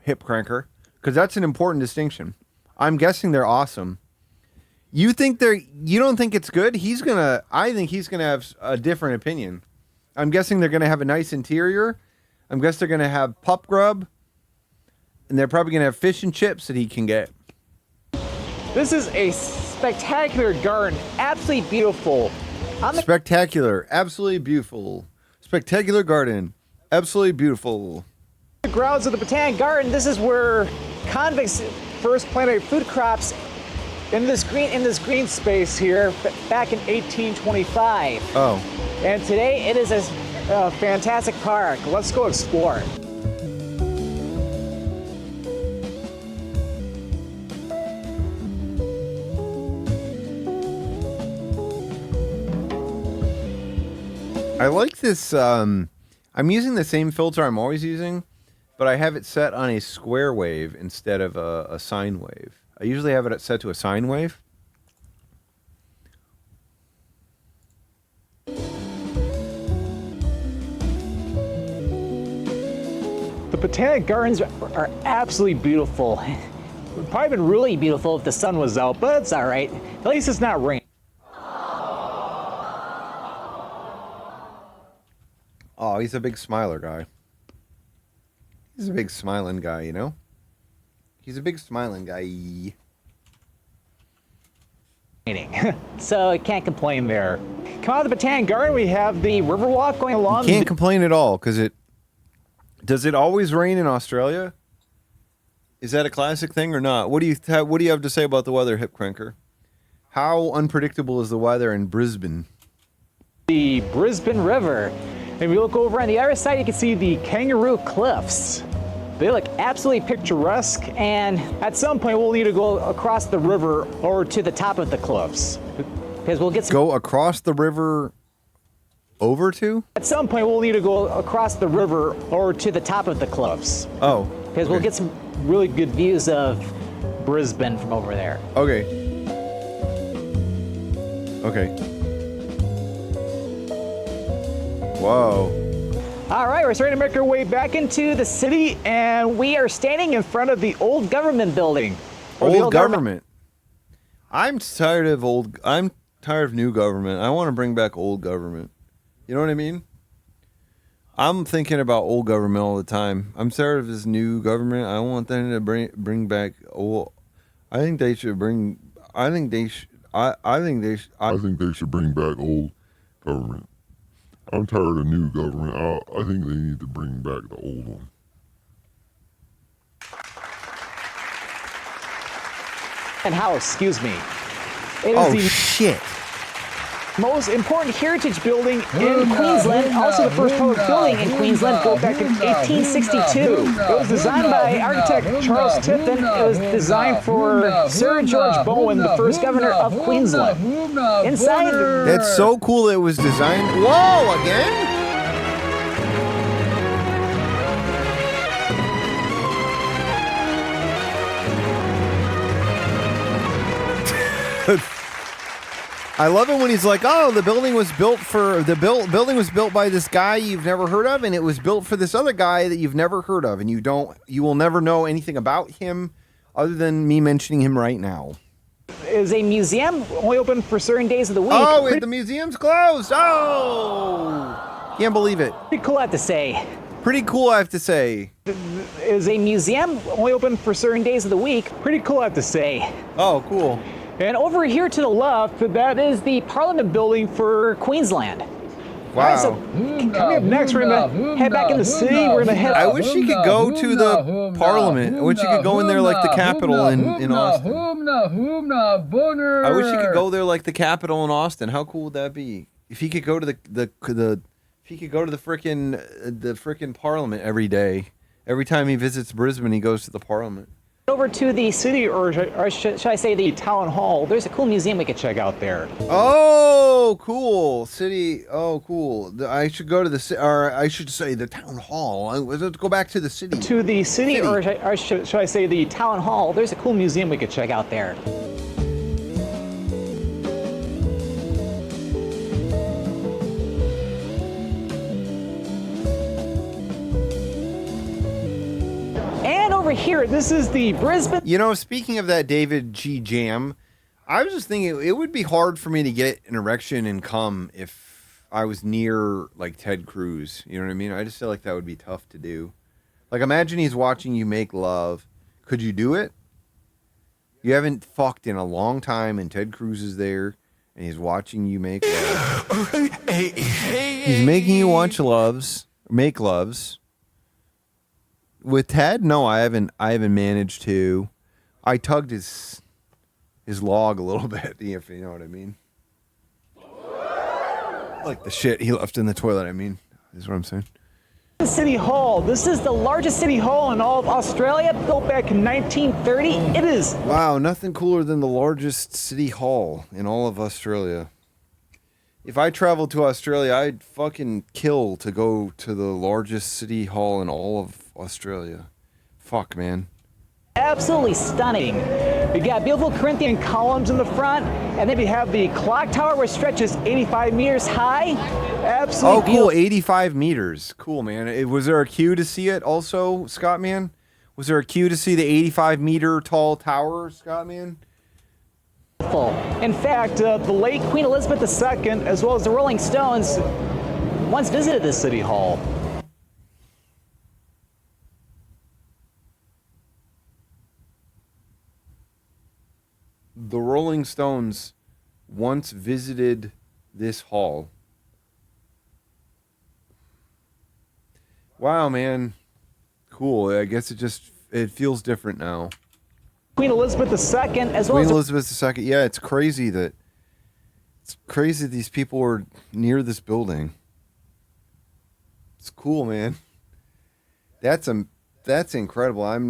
hip cranker, because that's an important distinction. I'm guessing they're awesome. You don't think it's good? I think he's gonna have a different opinion. I'm guessing they're gonna have a nice interior. I'm guessing they're going to have pup grub, and they're probably going to have fish and chips that he can get. This is a spectacular garden, absolutely beautiful. Spectacular, absolutely beautiful. Spectacular garden, absolutely beautiful. The grounds of the Botanic Garden, this is where convicts first planted food crops in this green space here back in 1825. Oh. And today it is a fantastic park. Let's go explore. I like this. I'm using the same filter I'm always using, but I have it set on a square wave instead of a sine wave. I usually have it set to a sine wave. The Botanic Gardens are absolutely beautiful. It would probably been really beautiful if the sun was out, but it's all right. At least it's not raining. Oh, he's a big smiler guy. He's a big smiling guy, you know? He's a big smiling guy. So I can't complain there. Come out of the Botanic Garden, we have the Riverwalk going along. Can't complain at all, because does it always rain in Australia? Is that a classic thing or not? What do you have to say about the weather, Hip Cranker? How unpredictable is the weather in Brisbane? The Brisbane River. If you look over on the other side, you can see the Kangaroo Cliffs. They look absolutely picturesque, and at some point we'll need to go across the river or to the top of the cliffs. Because we'll get some... Go across the river over to? At some point we'll need to go across the river or to the top of the cliffs. Oh. Because we'll get some really good views of Brisbane from over there. Okay. Okay. Whoa. All right, we're starting to make our way back into the city, and we are standing in front of the old government building. Old government. I'm tired of new government. I want to bring back old government. You know what I mean? I'm thinking about old government all the time. I'm tired of this new government. I want them to bring back old. I think they should bring back old government. I'm tired of new government. I think they need to bring back the old one. And house, excuse me. It is the shit. most important heritage building in Queensland, also the first public building in Queensland, built back in 1862. It was designed by architect Charles Tipton. It was designed for Sir George Bowen, the first governor of Queensland. Inside, That's so cool it was designed. Whoa, again? I love it when he's like, "Oh, the building was built by this guy you've never heard of, and it was built for this other guy that you've never heard of, and you will never know anything about him other than me mentioning him right now." Is a museum only open for certain days of the week. Oh, the museum's closed. Oh, can't believe it. Pretty cool, I have to say. Pretty cool, I have to say. Is a museum only open for certain days of the week. Pretty cool, I have to say. Oh, cool. And over here to the left, that is the Parliament building for Queensland. Wow. All right, so coming up next, we're gonna head back in the city. We're gonna head. I wish you could go to the Parliament. I wish you could go in there like the Capitol in Austin. I wish you could go there like the Capitol in Austin. How cool would that be? If he could go to the frickin' Parliament every day. Every time he visits Brisbane, he goes to the Parliament. Over to the city, or should I say the town hall. There's a cool museum we could check out there. Oh, cool. City. Oh, cool. I should go to I should say the town hall. Let's go back to the city. To the city. Or should I say the town hall. There's a cool museum we could check out there. Over here, this is the Brisbane. You know, speaking of that David G. Jam, I was just thinking it would be hard for me to get an erection and come if I was near like Ted Cruz. You know what I mean? I just feel like that would be tough to do. Like, imagine he's watching you make love. Could you do it? You haven't fucked in a long time, and Ted Cruz is there, and he's watching you make love. He's making you make loves. With Ted, no, I haven't managed to. I tugged his log a little bit, if you know what I mean. Like the shit he left in the toilet, I mean, is what I'm saying. City Hall. This is the largest city hall in all of Australia, built back in 1930. It is. Wow, nothing cooler than the largest city hall in all of Australia. If I traveled to Australia, I'd fucking kill to go to the largest city hall in all of Australia. Fuck, man. Absolutely stunning. We got beautiful Corinthian columns in the front, and then we have the clock tower, which stretches 85 meters high. Absolutely. Oh, cool. 85 meters. Cool, man. Was there a queue to see it also, Scott, man? Was there a queue to see the 85 meter tall tower, Scott, man? In fact, the late Queen Elizabeth II, as well as the Rolling Stones, once visited this city hall. The Rolling Stones once visited this hall. Wow, man. Cool. I guess it feels different now. Queen Elizabeth II, as well Queen as Elizabeth II. Yeah, it's crazy these people were near this building. It's cool, man. That's incredible. I'm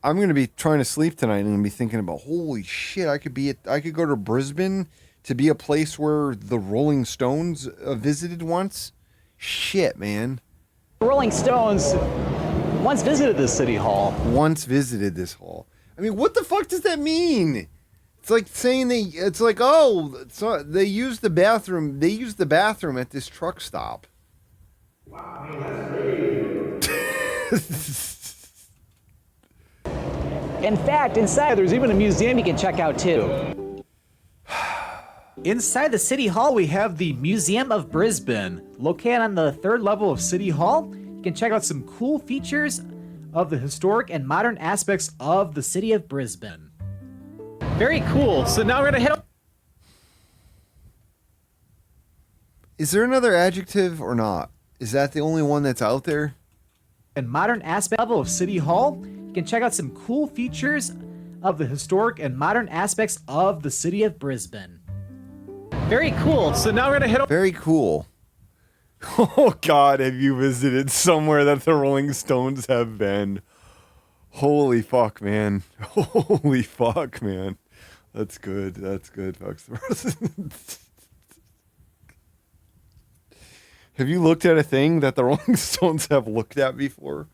going to be trying to sleep tonight and be thinking about, holy shit, I could go to Brisbane to be a place where the Rolling Stones visited once. Shit, man. the Rolling Stones once visited this city hall. Once visited this hall. I mean, what the fuck does that mean? It's like saying it's like, oh, so they used the bathroom. They used the bathroom at this truck stop. Wow, In fact, inside there's even a museum you can check out too. Inside the City Hall, we have the Museum of Brisbane. Located on the 3rd level of City Hall, you can check out some cool features of the historic and modern aspects of the city of Brisbane. Very cool. So now we're going to head up. Is there another adjective or not? Is that the only one that's out there? And modern aspect level of City Hall, you can check out some cool features of the historic and modern aspects of the city of Brisbane. Very cool. So now we're going to head up. Very cool. Oh, God, have you visited somewhere that the Rolling Stones have been? Holy fuck, man. Holy fuck, man. That's good. That's good, folks. Have you looked at a thing that the Rolling Stones have looked at before?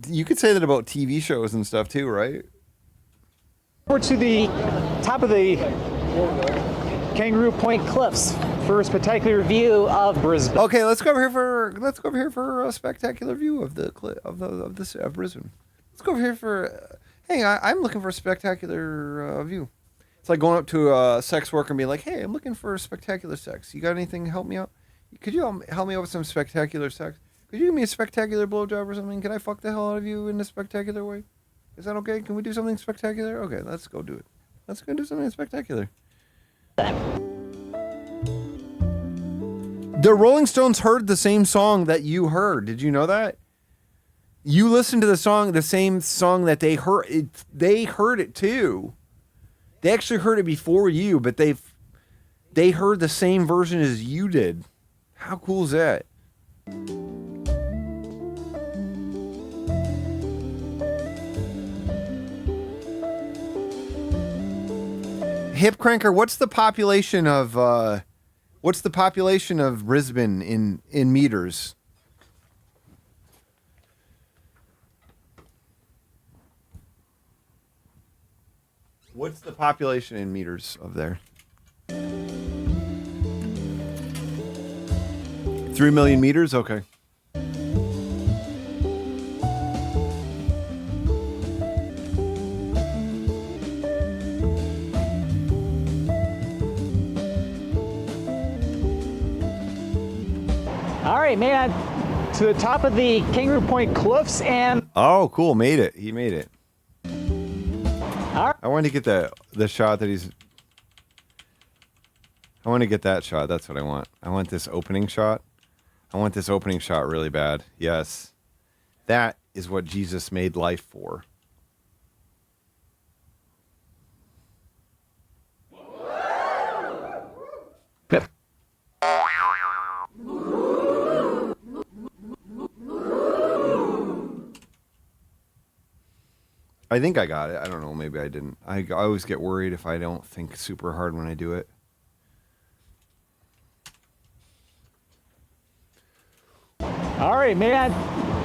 You could say that about TV shows and stuff too, right? Over to the top of the Kangaroo Point Cliffs for a spectacular view of Brisbane. Okay, let's go over here for a spectacular view of the of Brisbane. Let's go over here for. Hey, I'm looking for a spectacular view. It's like going up to a sex worker and being like, "Hey, I'm looking for spectacular sex. You got anything to help me out? Could you help me out with some spectacular sex? Could you give me a spectacular blowjob or something? Can I fuck the hell out of you in a spectacular way? Is that okay? Can we do something spectacular? Okay, let's go do it. Let's go do something spectacular." The Rolling Stones heard the same song that you heard. Did you know that? You listened to the same song that they heard. They heard it too. They actually heard it before you, but they heard the same version as you did. How cool is that? Hip Cranker, what's the population of Brisbane in meters? What's the population in meters of there? 3 million meters? Okay. All right, man, to the top of the Kangaroo Point Cliffs and... Oh, cool. Made it. He made it. All right. I want to get the shot that he's... I want to get that shot. That's what I want. I want this opening shot. I want this opening shot really bad. Yes. That is what Jesus made life for. I think I got it. I don't know. Maybe I didn't. I always get worried if I don't think super hard when I do it. All right, man.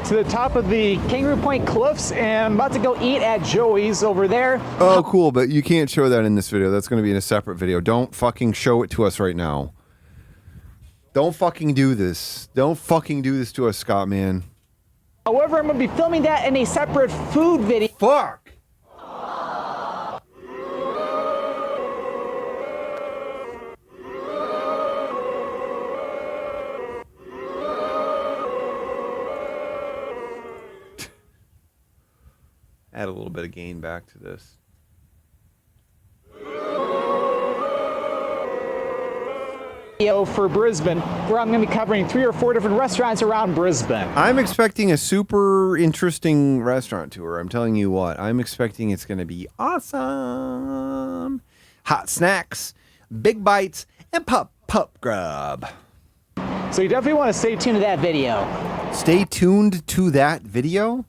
To the top of the Kangaroo Point Cliffs, and I'm about to go eat at Joey's over there. Oh, cool, but you can't show that in this video. That's going to be in a separate video. Don't fucking show it to us right now. Don't fucking do this. Don't fucking do this to us, Scott, man. However, I'm going to be filming that in a separate food video. Fuck! Add a little bit of gain back to this. Video for Brisbane, where I'm going to be covering 3 or 4 different restaurants around Brisbane. I'm expecting a super interesting restaurant tour. I'm telling you what. I'm expecting it's going to be awesome. Hot snacks, big bites, and pup grub. So you definitely want to stay tuned to that video. Stay tuned to that video?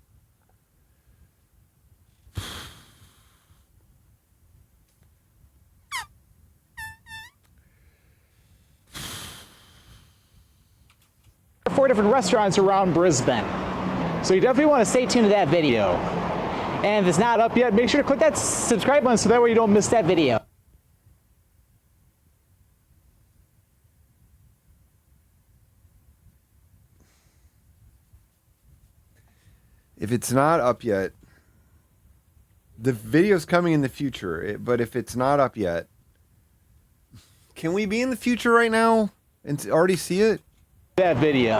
Four different restaurants around Brisbane. So you definitely want to stay tuned to that video. And if it's not up yet, make sure to click that subscribe button so that way you don't miss that video. If it's not up yet, the video's coming in the future, but if it's not up yet, can we be in the future right now and already see it? That video.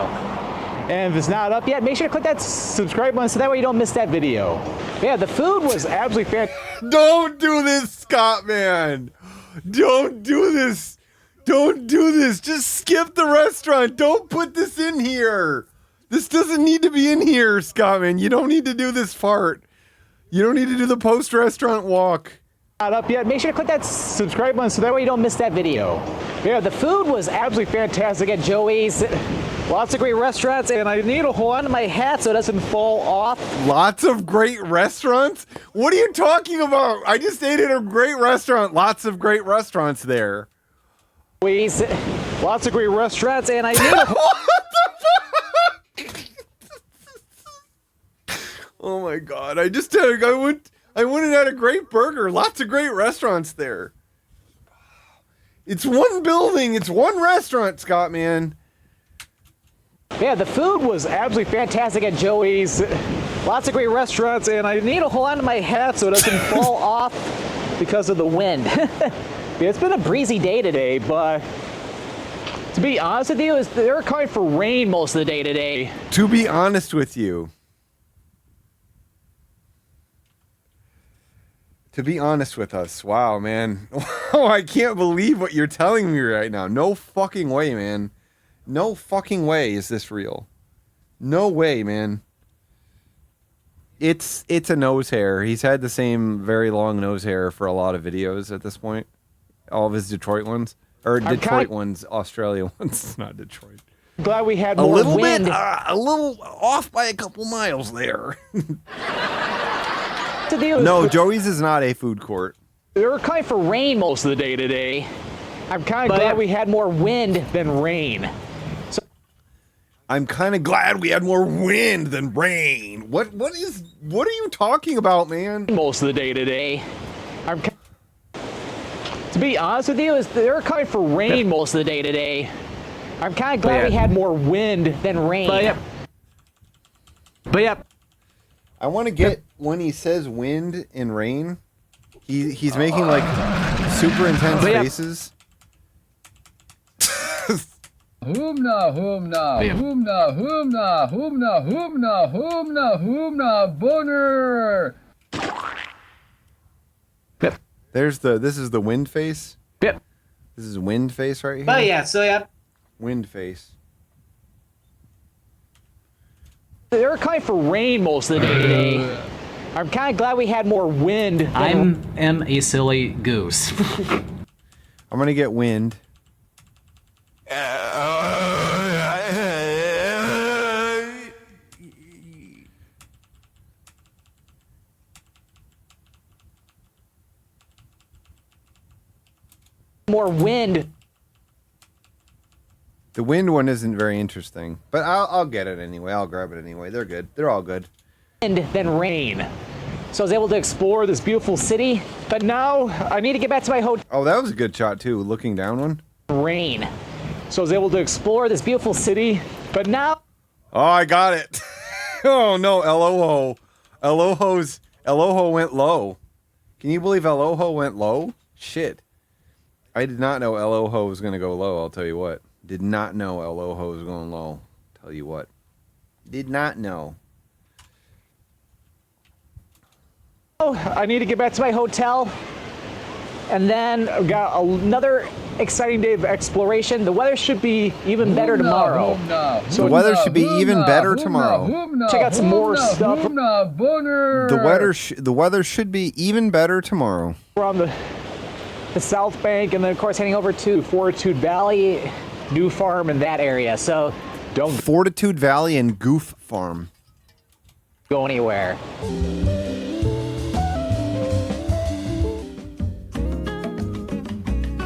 And if it's not up yet, make sure to click that subscribe button so that way you don't miss that video. Yeah, the food was absolutely fantastic. Don't do this, Scott, man. Don't do this. Don't do this. Just skip the restaurant. Don't put this in here. This doesn't need to be in here, Scott, man. You don't need to do this part. You don't need to do the post-restaurant walk. Not up yet, make sure to click that subscribe button so that way you don't miss that video. Yeah, the food was absolutely fantastic at Joey's. Lots of great restaurants, and I need to hold on to my hat so it doesn't fall off. Lots of great restaurants? What are you talking about? I just ate at a great restaurant. Lots of great restaurants there. Joey's. Lots of great restaurants, and I need to... Oh my God! I went and had a great burger. Lots of great restaurants there. It's one building. It's one restaurant, Scott, man. Yeah, the food was absolutely fantastic at Joey's. Lots of great restaurants, and I need to hold on to my hat so it doesn't fall off because of the wind. Yeah, it's been a breezy day today, but to be honest with you, they were calling for rain most of the day today. To be honest with you. To be honest with us. Wow, man. Oh, I can't believe what you're telling me right now. No fucking way, man. No fucking way is this real. No way, man. It's a nose hair. He's had the same very long nose hair for a lot of videos at this point. All of his Detroit ones. Or Detroit ones, Australia ones, not Detroit. Glad we had more wind. A little off by a couple miles there. Deal no, Joey's is not a food court. They were calling for rain most of the day today. I'm kind of glad we had more wind than rain. So I'm kind of glad we had more wind than rain. What are you talking about, man? Most of the day today. To be honest with you, they were calling for rain most of the day today. I'm kind of glad we had more wind than rain. But yep. I want to get when he says wind and rain, he's making like super intense faces. Humna, humna, humna, humna, humna, humna, humna, humna, boner. Yep. This is the wind face. Yep. This is wind face right here. Oh yeah, so yeah. Wind face. They were calling for rain most of the day today. I'm kind of glad we had more wind. I am a silly goose. I'm gonna get wind. More wind. The wind one isn't very interesting, but I'll get it anyway. I'll grab it anyway. They're good. They're all good. And then rain. So I was able to explore this beautiful city, but now I need to get back to my hotel. Oh, that was a good shot too. Looking down one. Rain. So I was able to explore this beautiful city, but now. Oh, I got it. Oh no, Eloho. Eloho went low. Can you believe Eloho went low? Shit. I did not know Eloho was going to go low, I'll tell you what. Did not know Eloho was going low. Tell you what. Did not know. Oh, I need to get back to my hotel. And then I've got another exciting day of exploration. The weather should be even better tomorrow. So the weather should be even better tomorrow. Check out some more stuff. The weather should be even better tomorrow. We're on the South Bank, and then of course heading over to Fortitude Valley, New Farm, and that area. So don't Fortitude Valley and Goof Farm. Go anywhere.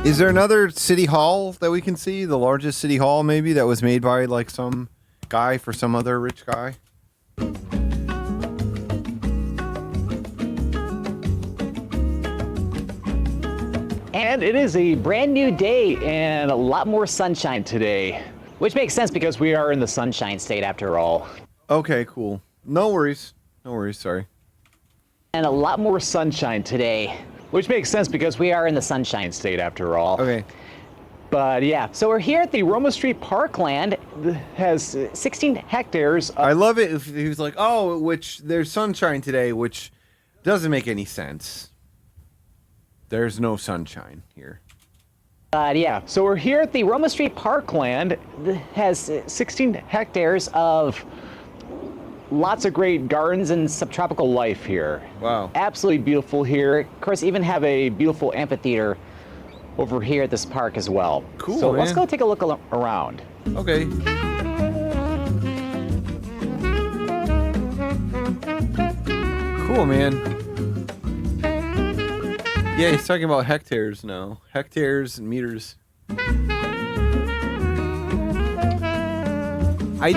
Is there another city hall that we can see? The largest city hall, maybe, that was made by like some guy for some other rich guy? And it is a brand new day and a lot more sunshine today, which makes sense because we are in the Sunshine State after all. Okay, cool. No worries. No worries, sorry. And a lot more sunshine today, which makes sense because we are in the Sunshine State after all. Okay. But yeah, so we're here at the Roma Street Parkland. It has 16 hectares. I love it if he was like, oh, which there's sunshine today, which doesn't make any sense. There's no sunshine here. Yeah, so we're here at the Roma Street Parkland. It has 16 hectares of lots of great gardens and subtropical life here. Wow. Absolutely beautiful here. Of course, even have a beautiful amphitheater over here at this park as well. Cool, So let's man. go take a look around. Okay. Cool, man. Yeah, he's talking about hectares now. Hectares and meters. I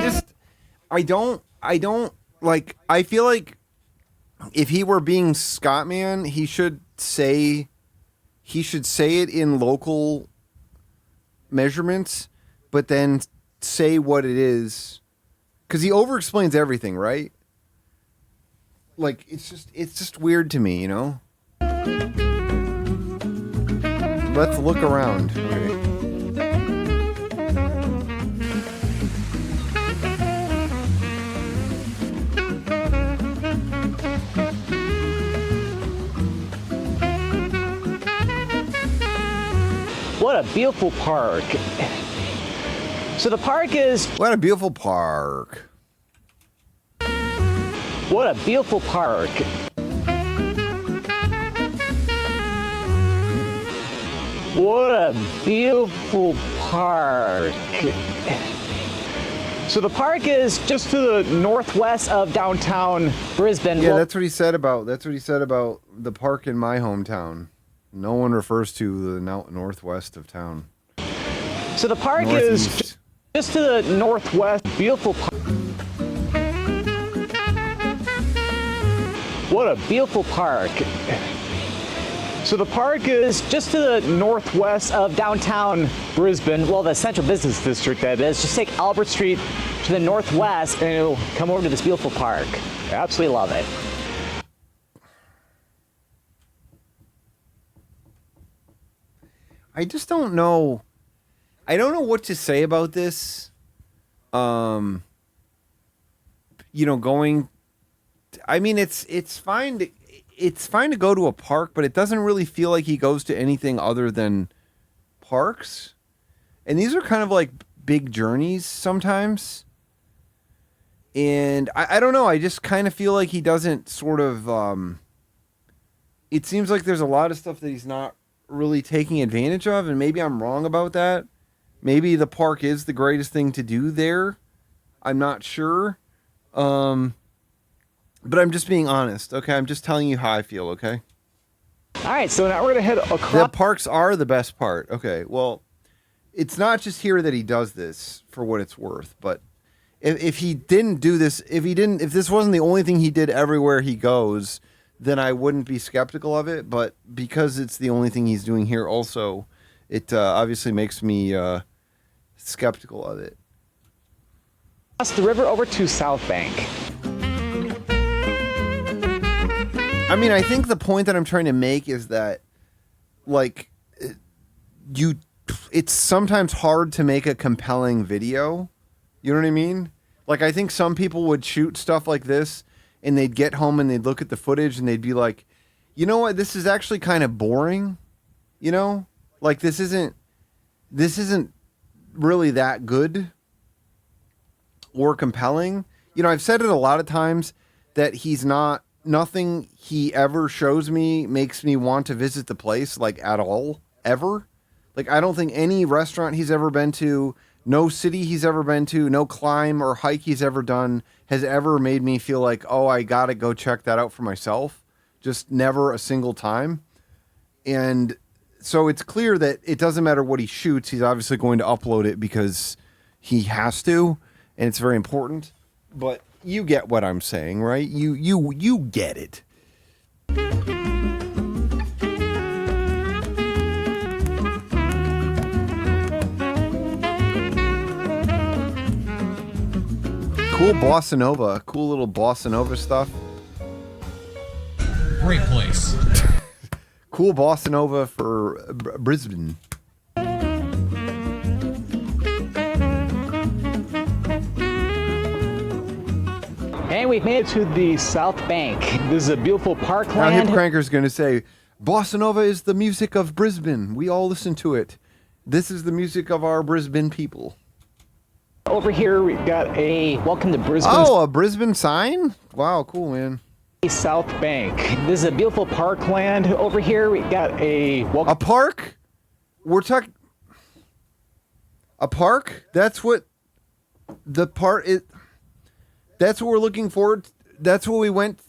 feel like if he were being Scottman, he should say it in local measurements, but then say what it is. Because he over-explains everything, right? Like, it's just weird to me, you know? Let's look around. Okay. What a beautiful park. So the park is... What a beautiful park. What a beautiful park. What a beautiful park. So the park is just to the northwest of downtown Brisbane. Yeah, that's what he said about the park in my hometown. No one refers to the northwest of town. So the park Northeast. is just to the northwest. Beautiful park. What a beautiful park. So the park is just to the northwest of downtown Brisbane, well, the central business district that is. Just take Albert Street to the northwest and it'll come over to this beautiful park. I absolutely love it. I just don't know. I don't know what to say about this. You know, going. I mean, it's fine to. It's fine to go to a park, but it doesn't really feel like he goes to anything other than parks. And these are kind of like big journeys sometimes. And I don't know. I just kind of feel like he doesn't sort of. It seems like there's a lot of stuff that he's not really taking advantage of, and maybe I'm wrong about that. Maybe the park is the greatest thing to do there. I'm not sure. But I'm just being honest, okay? I'm just telling you how I feel, okay? All right, so now we're going to head across. The parks are the best part. Okay, well, it's not just here that he does this for what it's worth, but if he didn't do this, if this wasn't the only thing he did everywhere he goes, then I wouldn't be skeptical of it. But because it's the only thing he's doing here also, it obviously makes me skeptical of it. Across the river over to South Bank. I mean, I think the point that I'm trying to make is that, like, it's sometimes hard to make a compelling video. You know what I mean? Like, I think some people would shoot stuff like this and they'd get home and they'd look at the footage and they'd be like, you know what? This is actually kind of boring. You know, like this isn't really that good or compelling. You know, I've said it a lot of times that nothing he ever shows me makes me want to visit the place, like, at all, ever. Like, I don't think any restaurant he's ever been to, no city he's ever been to, no climb or hike he's ever done has ever made me feel like, oh, I gotta go check that out for myself. Just never a single time. And so it's clear that it doesn't matter what he shoots, he's obviously going to upload it because he has to, and it's very important. But you get what I'm saying, right? You get it. Cool bossa nova, cool little bossa nova stuff. Great place. Cool bossa nova for Brisbane. And we've made it to the South Bank. This is a beautiful parkland. Now Hip Cranker's going to say, bossa nova is the music of Brisbane. We all listen to it. This is the music of our Brisbane people. Over here, we've got a welcome to Brisbane. Oh, a Brisbane sign? Wow, cool, man. South Bank. This is a beautiful parkland. Over here, we've got a welcome. A park? We're talking. A park? That's what the part is. That's what we're looking forward to. That's what we went.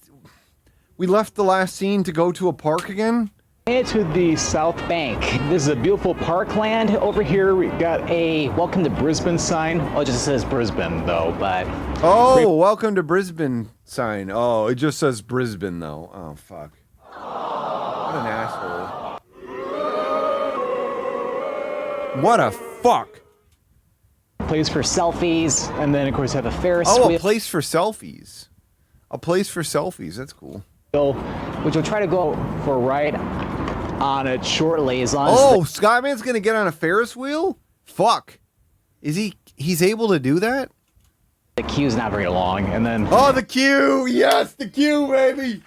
We left the last scene to go to a park again. To the South Bank. This is a beautiful parkland. Over here, we've got a welcome to Brisbane sign. Oh, it just says Brisbane, though, but... Oh, welcome to Brisbane sign. Oh, it just says Brisbane, though. Oh, fuck. What an asshole. What a fuck. Place for selfies, and then, of course, have a Ferris wheel. Oh, a place for selfies. A place for selfies. That's cool. Which we'll try to go for a ride on it shortly, as long as... Oh, Skyman's gonna get on a Ferris wheel? Fuck. He's able to do that? The queue's not very long, and then... Oh, the queue! Yes, the queue, baby!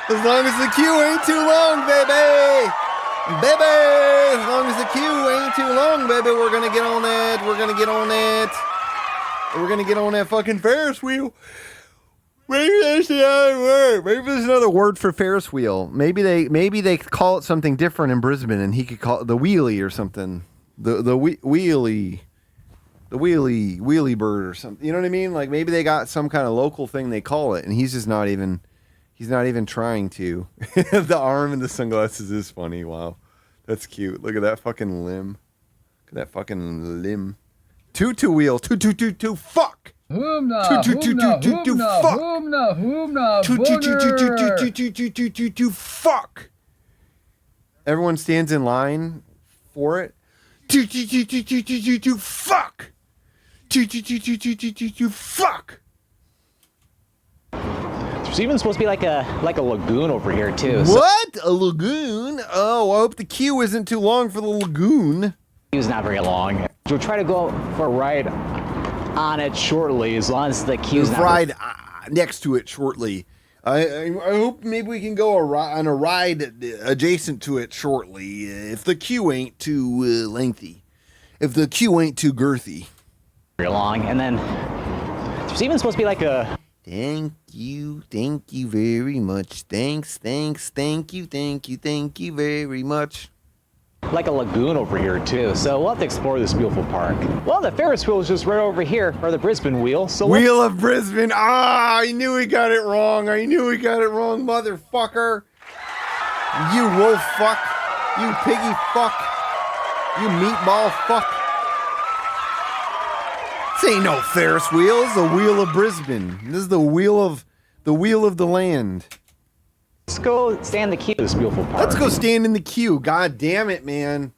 As long as the queue ain't too long, baby! Baby! As long as the queue ain't too long, baby, we're gonna get on that. We're gonna get on that. We're gonna get on that fucking Ferris wheel. Maybe that's another word. Maybe there's another word for Ferris wheel. Maybe they call it something different in Brisbane, and he could call it the wheelie or something. The wheelie bird or something. You know what I mean? Like maybe they got some kind of local thing they call it, and he's just not even. He's not even trying to. The arm and the sunglasses is funny. Wow, that's cute. Look at that fucking limb. Look at that fucking limb. Two wheel. Two. Fuck. Hoomna, fuck. Everyone stands in line for it. Fuck. Fuck. There's even supposed to be like a lagoon over here too. What? A lagoon? Oh, I hope the queue isn't too long for the lagoon. Queue's not very long. We'll try to go for a ride on it shortly, as long as the queue's not... Ride next to it shortly. I hope maybe we can go on a ride adjacent to it shortly, if the queue ain't too lengthy. If the queue ain't too girthy. Very long, and then there's even supposed to be like a... Thank you very much. Thanks, thank you very much. Like a lagoon over here too, so we'll have to explore this beautiful park. Well, the Ferris wheel is just right over here, or the Brisbane wheel. So Wheel of Brisbane. Ah, I knew he got it wrong, motherfucker. You wolf fuck. You piggy fuck. You meatball fuck. This ain't no Ferris wheel. This is the wheel of Brisbane. This is the wheel of the land. Let's go stand in the queue. This beautiful park. Let's go stand in the queue. God damn it, man.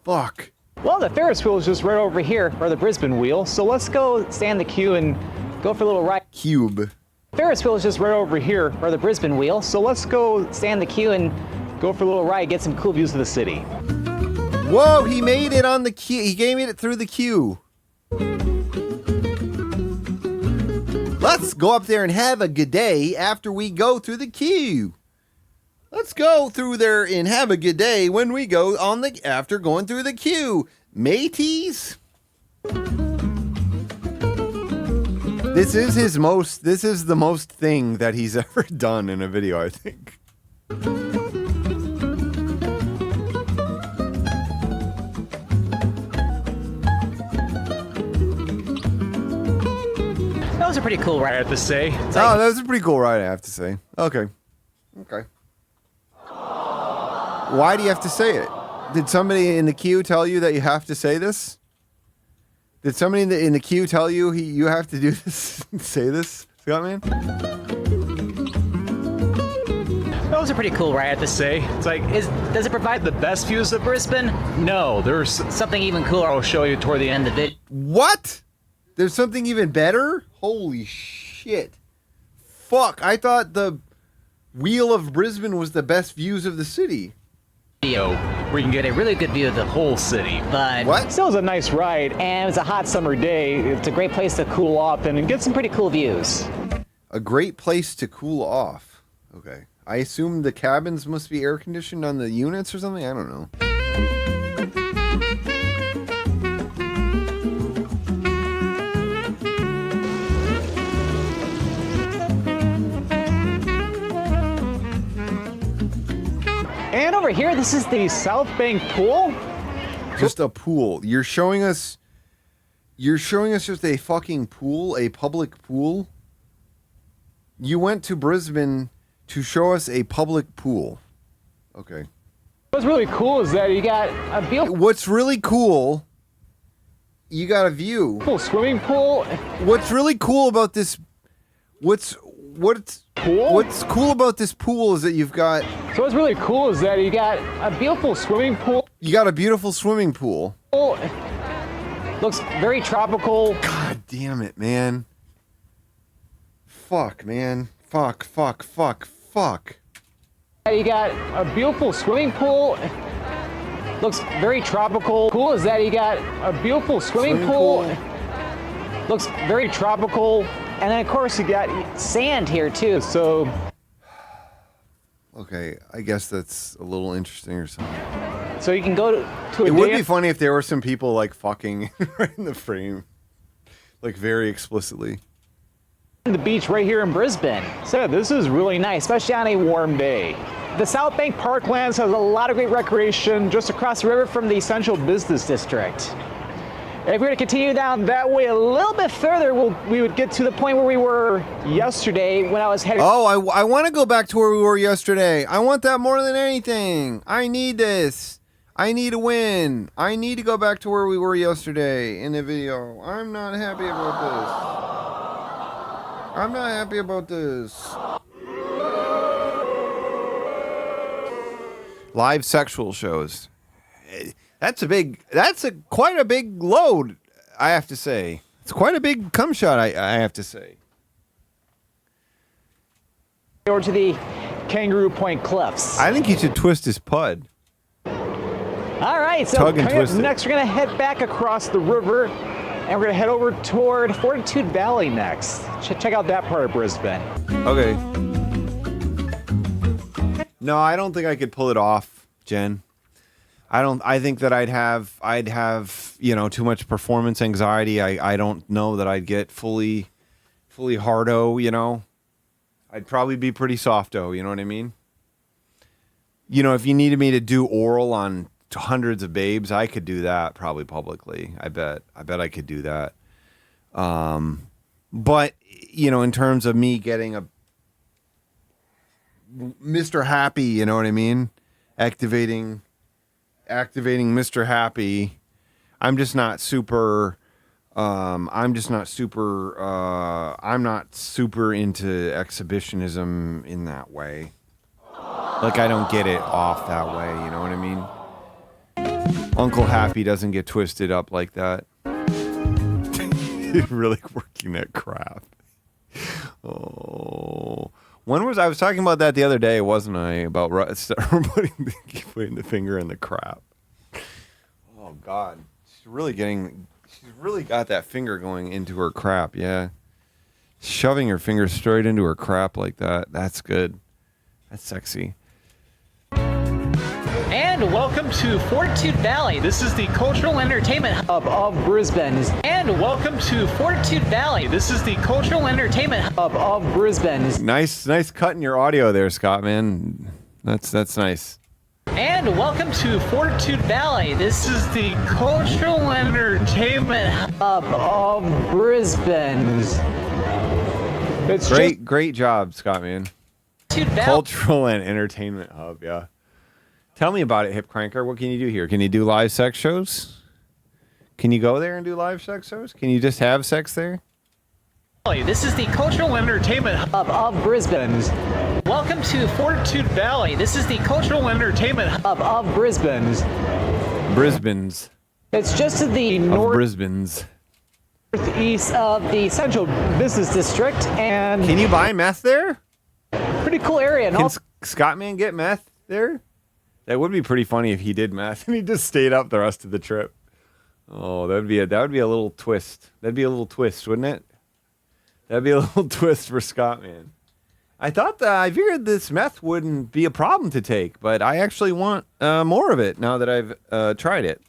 Fuck. Well, the Ferris wheel is just right over here, or the Brisbane wheel. So let's go stand in the queue and go for a little ride. Cube. Ferris wheel is just right over here, or the Brisbane wheel. So let's go stand in the queue and go for a little ride, get some cool views of the city. Whoa, he made it on the queue. He gave it through the queue. Let's go up there and have a good day after we go through the queue. Let's go through there and have a good day when we go on the after going through the queue. Mateys. This is the most thing that he's ever done in a video, I think. That was a pretty cool ride, I have to say. That was a pretty cool ride, I have to say. Okay. Why do you have to say it? Did somebody in the queue tell you that you have to say this? Did somebody in the queue tell you you have to do this? Say this, Scottman? That was a pretty cool ride, I have to say. It's like, does it provide the best views of Brisbane? No, there's something even cooler I'll show you toward the end of it. What? There's something even better? Holy shit. Fuck, I thought the Wheel of Brisbane was the best views of the city. Where you can get a really good view of the whole city. But what? Still was a nice ride, and it was a hot summer day. It's a great place to cool off and get some pretty cool views. A great place to cool off. Okay. I assume the cabins must be air conditioned on the units or something? I don't know. And over here, this is the South Bank Pool. Just a pool. You're showing us just a fucking pool, a public pool. You went to Brisbane to show us a public pool. Okay. What's really cool is that you got a view. What's really cool, you got a view. Cool swimming pool. What's really cool about this, what's cool about this pool is that you've got. So what's really cool is that you got a beautiful swimming pool. You got a beautiful swimming pool. Looks very tropical. God damn it, man. Fuck, man. Fuck. You got a beautiful swimming pool. Looks very tropical. Cool is that you got a beautiful swimming pool. Looks very tropical. And then of course you got sand here too, so. Okay, I guess that's a little interesting or something. So you can go to a It would be funny if there were some people like fucking right in the frame. Like very explicitly. The beach right here in Brisbane. So this is really nice, especially on a warm day. The South Bank Parklands has a lot of great recreation just across the river from the Central Business District. And if we were to continue down that way a little bit further, we would get to the point where we were yesterday when I was heading. Oh, I want to go back to where we were yesterday. I want that more than anything. I need this. I need a win. I need to go back to where we were yesterday in the video. I'm not happy about this. Live sexual shows. That's quite a big load, I have to say. It's quite a big cum shot, I have to say. Over to the Kangaroo Point Cliffs. I think he should twist his pud. All right, so Tug and coming up twist it. next, we're going to head back across the river, and we're going to head over toward Fortitude Valley next. Check out that part of Brisbane. Okay. No, I don't think I could pull it off, Jen. I think that I'd have, too much performance anxiety. I don't know that I'd get fully hardo, I'd probably be pretty softo, you know what I mean? If you needed me to do oral on hundreds of babes, I could do that probably publicly. I bet I could do that. But, in terms of me getting a Mr. Happy, you know what I mean? Activating Mr. Happy. I'm just not super I'm just not super. I'm not super into exhibitionism in that way. Like I don't get it off that way. You know what I mean? Uncle Happy doesn't get twisted up like that. Really working that crap. Oh, when was I was talking about that the other day, wasn't I? About putting the finger in the crap. Oh God, she's really got that finger going into her crap. Yeah, shoving her finger straight into her crap like that. That's good. That's sexy. And welcome to Fortitude Valley. This is the cultural entertainment hub of Brisbane. And welcome to Fortitude Valley. This is the cultural entertainment hub of Brisbane. Nice cutting your audio there, Scott, man. That's nice. And welcome to Fortitude Valley. This is the cultural entertainment hub of Brisbane. It's Great job, Scott, man. Cultural and entertainment hub, yeah. Tell me about it, Hip Cranker. What can you do here? Can you do live sex shows? Can you go there and do live sex shows? Can you just have sex there? This is the cultural entertainment hub of Brisbane. Welcome to Fortitude Valley. This is the cultural entertainment hub of Brisbane. Brisbane's. It's just to the Brisbane's. northeast of the Central Business District, and can you buy meth there? Pretty cool area. Can Scottman get meth there? That would be pretty funny if he did meth and he just stayed up the rest of the trip. Oh, that would be a little twist. That'd be a little twist, wouldn't it? That'd be a little twist for Scottman. I figured this meth wouldn't be a problem to take, but I actually want more of it now that I've tried it.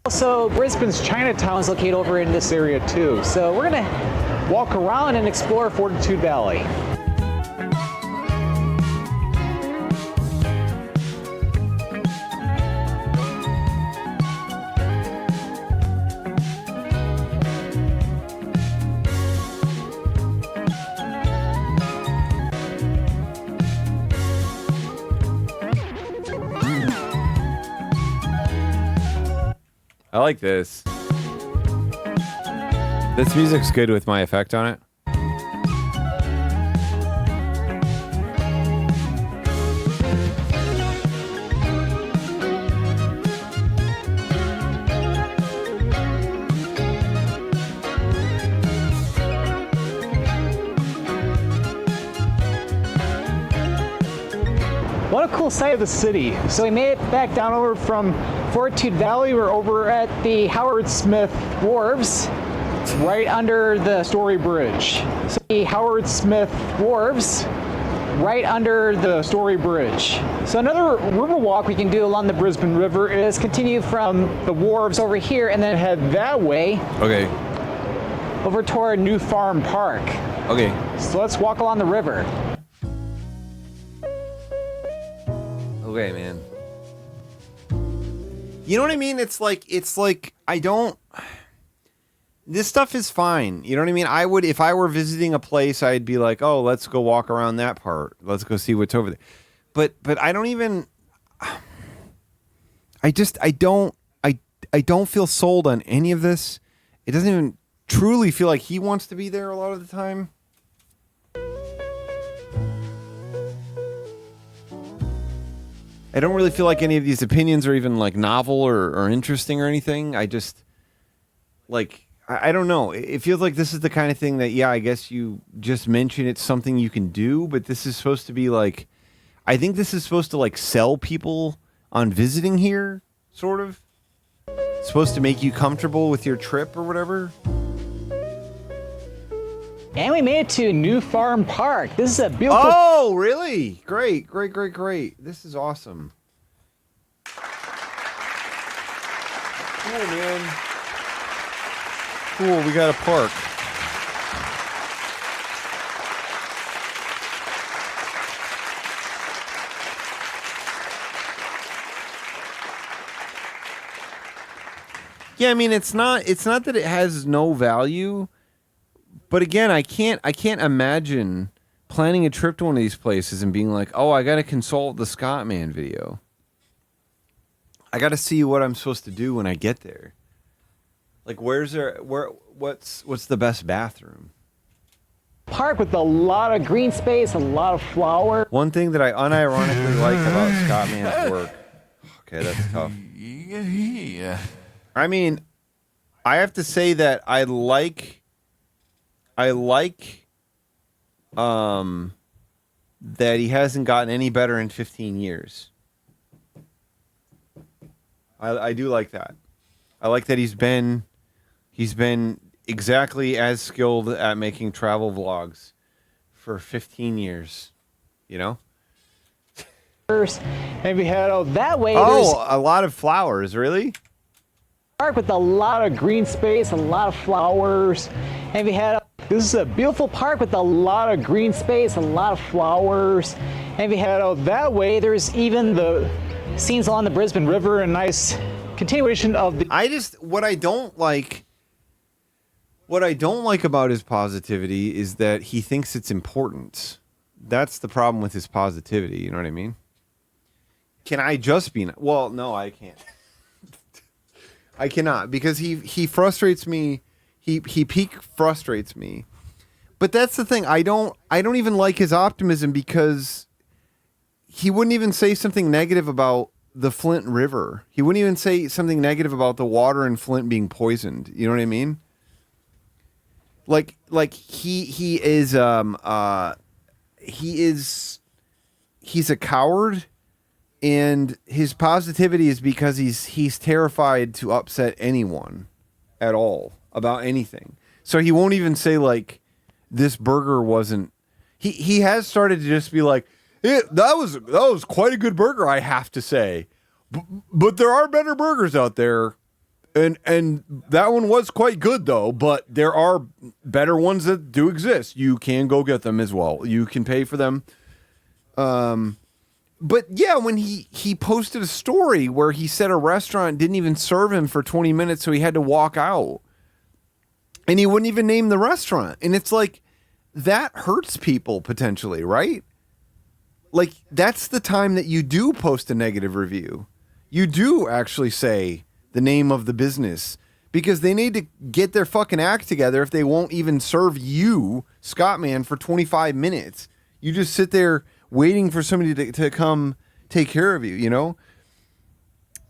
Also, Brisbane's Chinatown is located over in this area too. So we're gonna walk around and explore Fortitude Valley. I like this. This music's good with my effect on it. What a cool sight of the city. So we made it back down over from Fortitude Valley. We're over at the Howard Smith Wharves, right under the Story Bridge. So the Howard Smith Wharves, right under the Story Bridge. So another river walk we can do along the Brisbane River is continue from the wharves over here and then head that way. Okay. Over toward New Farm Park. Okay. So let's walk along the river. Okay, man. You know what I mean? It's like this stuff is fine. You know what I mean? I would, if I were visiting a place, I'd be like, oh, let's go walk around that part. Let's go see what's over there. But I don't even, I don't feel sold on any of this. It doesn't even truly feel like he wants to be there a lot of the time. I don't really feel like any of these opinions are even like novel or interesting or anything. I just I don't know. It feels like this is the kind of thing that, yeah, I guess you just mentioned it's something you can do, but this is supposed to be like, I think this is supposed to like sell people on visiting here, sort of. It's supposed to make you comfortable with your trip or whatever. And we made it to New Farm Park. This is a beautiful... Oh, really? Great. This is awesome. Cool, man. Cool, we got a park. Yeah, I mean, it's not that it has no value. But again, I can't imagine planning a trip to one of these places and being like, oh, I got to consult the Scottman video. I got to see what I'm supposed to do when I get there. Like, what's the best bathroom? Park with a lot of green space, a lot of flower. One thing that I unironically like about Scott Man's work. Okay, that's tough. I mean, I have to say that I like that he hasn't gotten any better in 15 years. I do like that. I like that he's been exactly as skilled at making travel vlogs for 15 years, you know? And we head out that way. Oh, a lot of flowers, really? Park with a lot of green space, a lot of flowers. And we head out. This is a beautiful park with a lot of green space, a lot of flowers. And we head out that way. There's even the scenes along the Brisbane River, a nice continuation of the. What I don't like about his positivity is that he thinks it's important. That's the problem with his positivity. You know what I mean? Can I just be? Well, no, I can't. I cannot, because he frustrates me. He peak frustrates me. But that's the thing. I don't even like his optimism, because he wouldn't even say something negative about the Flint River. He wouldn't even say something negative about the water in Flint being poisoned. You know what I mean? Like he's a coward, and his positivity is because he's terrified to upset anyone at all about anything. So he won't even say, like, this burger wasn't. He has started to just be like, that was quite a good burger, I have to say, but there are better burgers out there. And that one was quite good, though. But there are better ones that do exist. You can go get them as well. You can pay for them. But yeah, when he posted a story where he said a restaurant didn't even serve him for 20 minutes, so he had to walk out. And he wouldn't even name the restaurant. And it's like, that hurts people potentially, right? Like, that's the time that you do post a negative review. You do actually say the name of the business, because they need to get their fucking act together if they won't even serve you, Scott Man, for 25 minutes. You just sit there waiting for somebody to come take care of you, you know?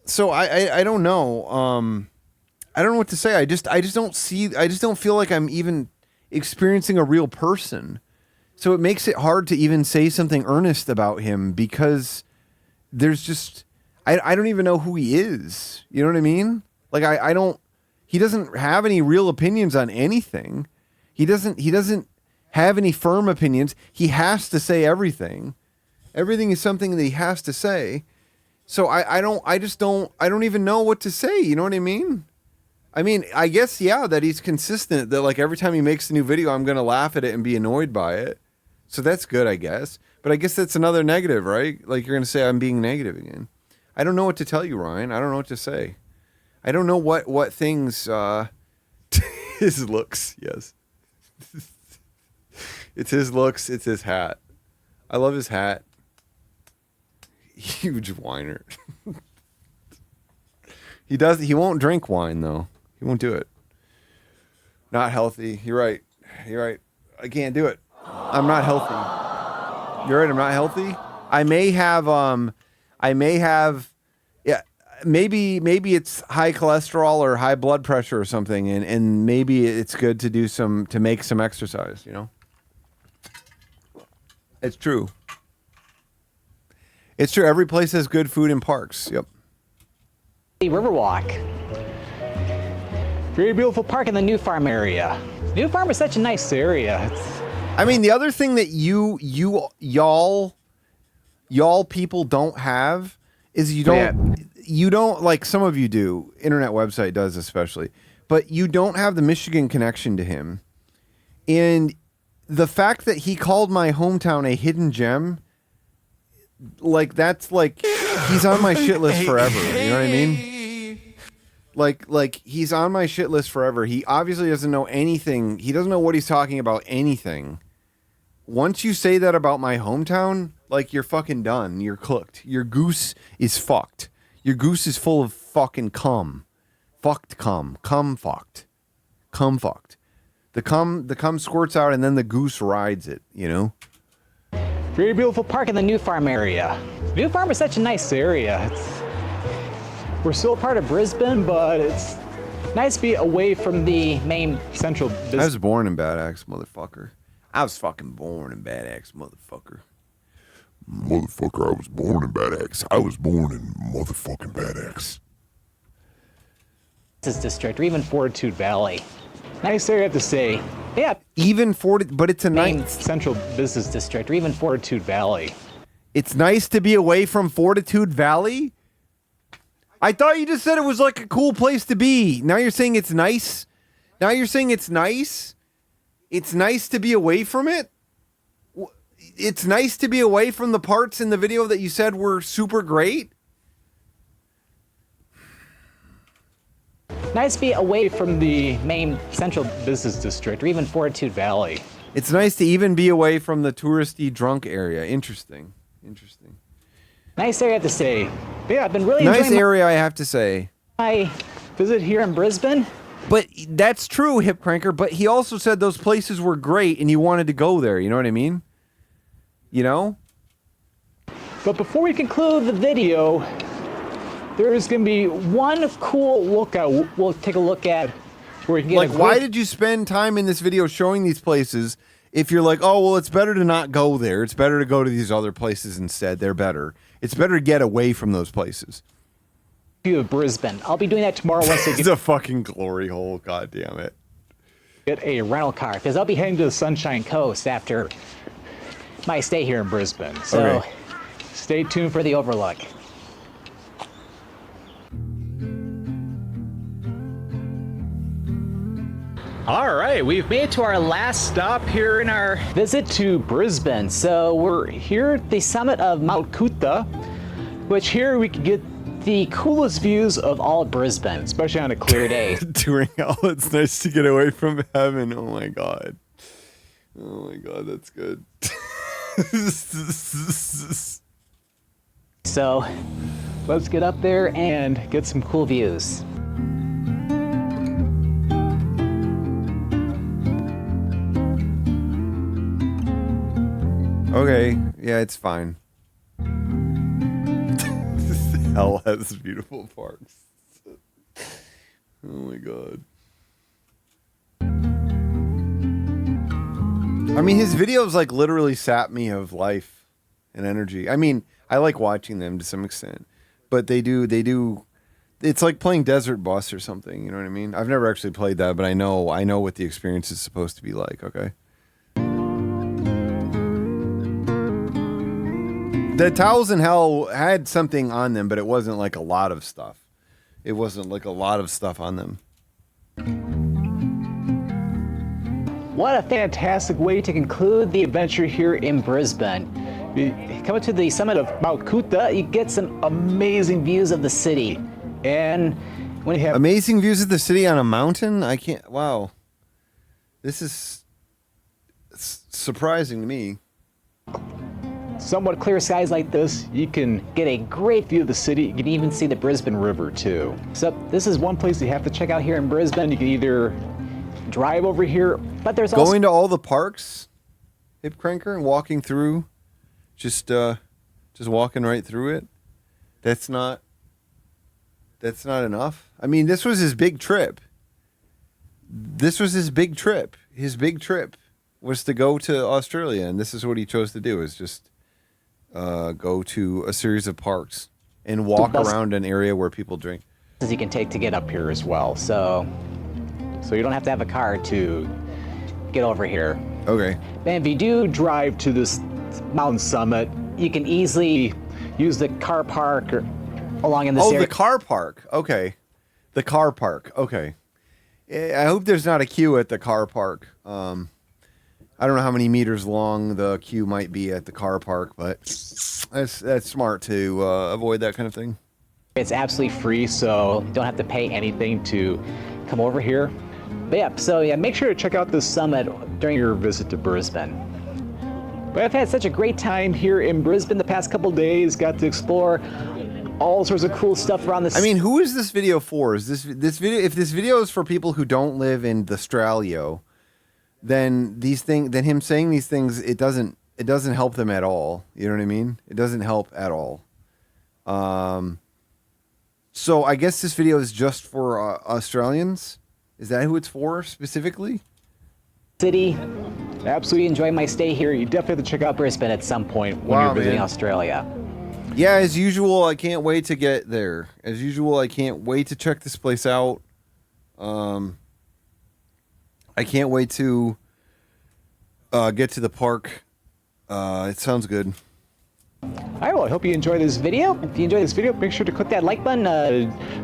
So I don't know. I don't know what to say. I just don't feel like I'm even experiencing a real person. So it makes it hard to even say something earnest about him, because there's just, I don't even know who he is. You know what I mean? Like, he doesn't have any real opinions on anything. He doesn't have any firm opinions. He has to say everything. Everything is something that he has to say. So I don't even know what to say. You know what I mean? I mean, I guess, yeah, that he's consistent, that like every time he makes a new video, I'm going to laugh at it and be annoyed by it. So that's good, I guess. But I guess that's another negative, right? Like, you're going to say I'm being negative again. I don't know what to tell you, Ryan. I don't know what to say. I don't know what things, his looks, yes. It's his looks. It's his hat. I love his hat. Huge whiner. He won't drink wine, though. He won't do it. Not healthy. You're right. I can't do it. I'm not healthy. You're right. I'm not healthy. I may have, yeah, maybe it's high cholesterol or high blood pressure or something. And maybe it's good to make some exercise, you know? It's true. It's true. Every place has good food and parks. Yep. Riverwalk. Very beautiful park in the New Farm area. New Farm is such a nice area. I mean, the other thing that y'all people don't have is you don't, like, some of you do, internet website does especially, but you don't have the Michigan connection to him. And the fact that he called my hometown a hidden gem, like, that's like, he's on my shit list forever. You know what I mean? Like he's on my shit list forever. He obviously doesn't know anything. He doesn't know what he's talking about, anything. Once you say that about my hometown, like, you're fucking done. You're cooked. Your goose is fucked. Your goose is full of fucking cum. fucked cum fucked. The cum squirts out and then the goose rides it, you know? Very beautiful park in the New Farm area. New Farm is such a nice area. We're still part of Brisbane, but it's nice to be away from the main central business. I was born in Bad Axe, motherfucker. I was fucking born in Bad Axe, motherfucker. Motherfucker, I was born in Bad Axe. I was born in motherfucking Bad Axe. District, or even Fortitude Valley. Nice area to stay. Yeah. Even but it's a nice central business district, or even Fortitude Valley. It's nice to be away from Fortitude Valley? I thought you just said it was like a cool place to be. Now you're saying it's nice? Now you're saying it's nice? It's nice to be away from it? It's nice to be away from the parts in the video that you said were super great? Nice to be away from the main central business district, or even Fortitude Valley. It's nice to even be away from the touristy drunk area. Interesting. Nice area to stay. Yeah, I've been really nice enjoying area, I have to say. my visit here in Brisbane. But that's true, Hip Cranker, but he also said those places were great and you wanted to go there. You know what I mean? You know? But before we conclude the video, there is going to be one cool lookout we'll take a look at where we can get like, why did you spend time in this video showing these places if you're like, oh, well, it's better to not go there. It's better to go to these other places instead. They're better. It's better to get away from those places. View of Brisbane. I'll be doing that tomorrow once I It's a fucking glory hole. God damn it. Get a rental car, because I'll be heading to the Sunshine Coast after my stay here in Brisbane. So Okay. Stay tuned for the overlook. All right, we've made it to our last stop here in our visit to Brisbane. So we're here at the summit of Mount Coot-tha, which here we can get the coolest views of all of Brisbane, especially on a clear day. During hell, it's nice to get away from heaven. Oh my god. Oh my god, that's good. So let's get up there and get some cool views. Okay, yeah, it's fine. Hell has beautiful parks. Oh my god. I mean, his videos like literally sap me of life and energy. I mean, I like watching them to some extent, but they do. It's like playing Desert Bus or something. You know what I mean? I've never actually played that, but I know what the experience is supposed to be like. Okay. The towels in hell had something on them, but it wasn't like a lot of stuff. It wasn't like a lot of stuff on them. What a fantastic way to conclude the adventure here in Brisbane. You come up to the summit of Mount Coot-tha, you get some amazing views of the city. And when you have amazing views of the city on a mountain, I can't. Wow, this is surprising to me. Somewhat clear skies like this, you can get a great view of the city. You can even see the Brisbane River too. So this is one place you have to check out here in Brisbane. You can either drive over here, but there's also going to all the parks, Hip Cranker, and walking through, just walking right through it. That's not enough. I mean, this was his big trip. His big trip was to go to Australia, and this is what he chose to do: is just go to a series of parks and walk around an area where people drink. you can take to get up here as well. So you don't have to have a car to get over here. Okay. And if you do drive to this mountain summit, you can easily use the car park along in this area. Oh, the car park. Okay. The car park. Okay. I hope there's not a queue at the car park. I don't know how many meters long the queue might be at the car park, but that's smart to avoid that kind of thing. It's absolutely free, so you don't have to pay anything to come over here. But yeah, make sure to check out this summit during your visit to Brisbane. But I've had such a great time here in Brisbane the past couple days. Got to explore all sorts of cool stuff around this. I mean, who is this video for? Is this video? If this video is for people who don't live in the Australia, then then him saying these things, it doesn't help them at all. You know what I mean? It doesn't help at all. So I guess this video is just for Australians. Is that who it's for specifically? City. I absolutely enjoy my stay here. You definitely have to check out Brisbane at some point when you're visiting Australia. Yeah, as usual, I can't wait to get there. As usual, I can't wait to check this place out. I can't wait to get to the park. It sounds good. All right, well, I hope you enjoy this video. If you enjoyed this video, make sure to click that like button.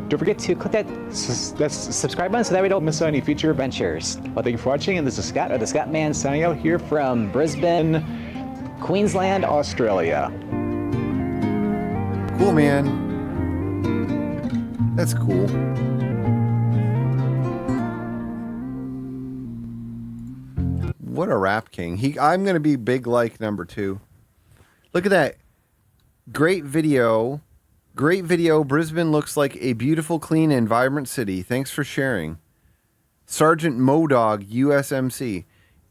Don't forget to click that subscribe button so that we don't miss out any future adventures. Well, thank you for watching, and this is Scott, or the Scott Man, signing out here from Brisbane, Queensland, Australia. Cool, man. That's cool. What a rap king. I'm going to be big like number 2. Look at that. Great video. Great video. Brisbane looks like a beautiful, clean, and vibrant city. Thanks for sharing. Sergeant Modog, USMC.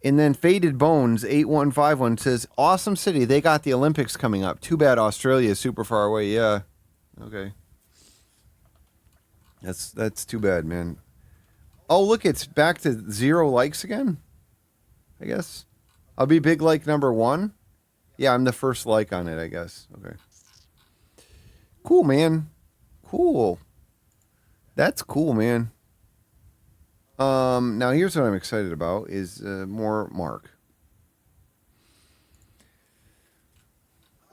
And then Faded Bones 8151 says, awesome city. They got the Olympics coming up. Too bad Australia is super far away. Yeah. Okay. That's too bad, man. Oh, look, it's back to 0 likes again. I guess. I'll be big like number 1. Yeah, I'm the first like on it, I guess. Okay. Cool, man. Cool. That's cool, man. Now here's what I'm excited about is more Mark.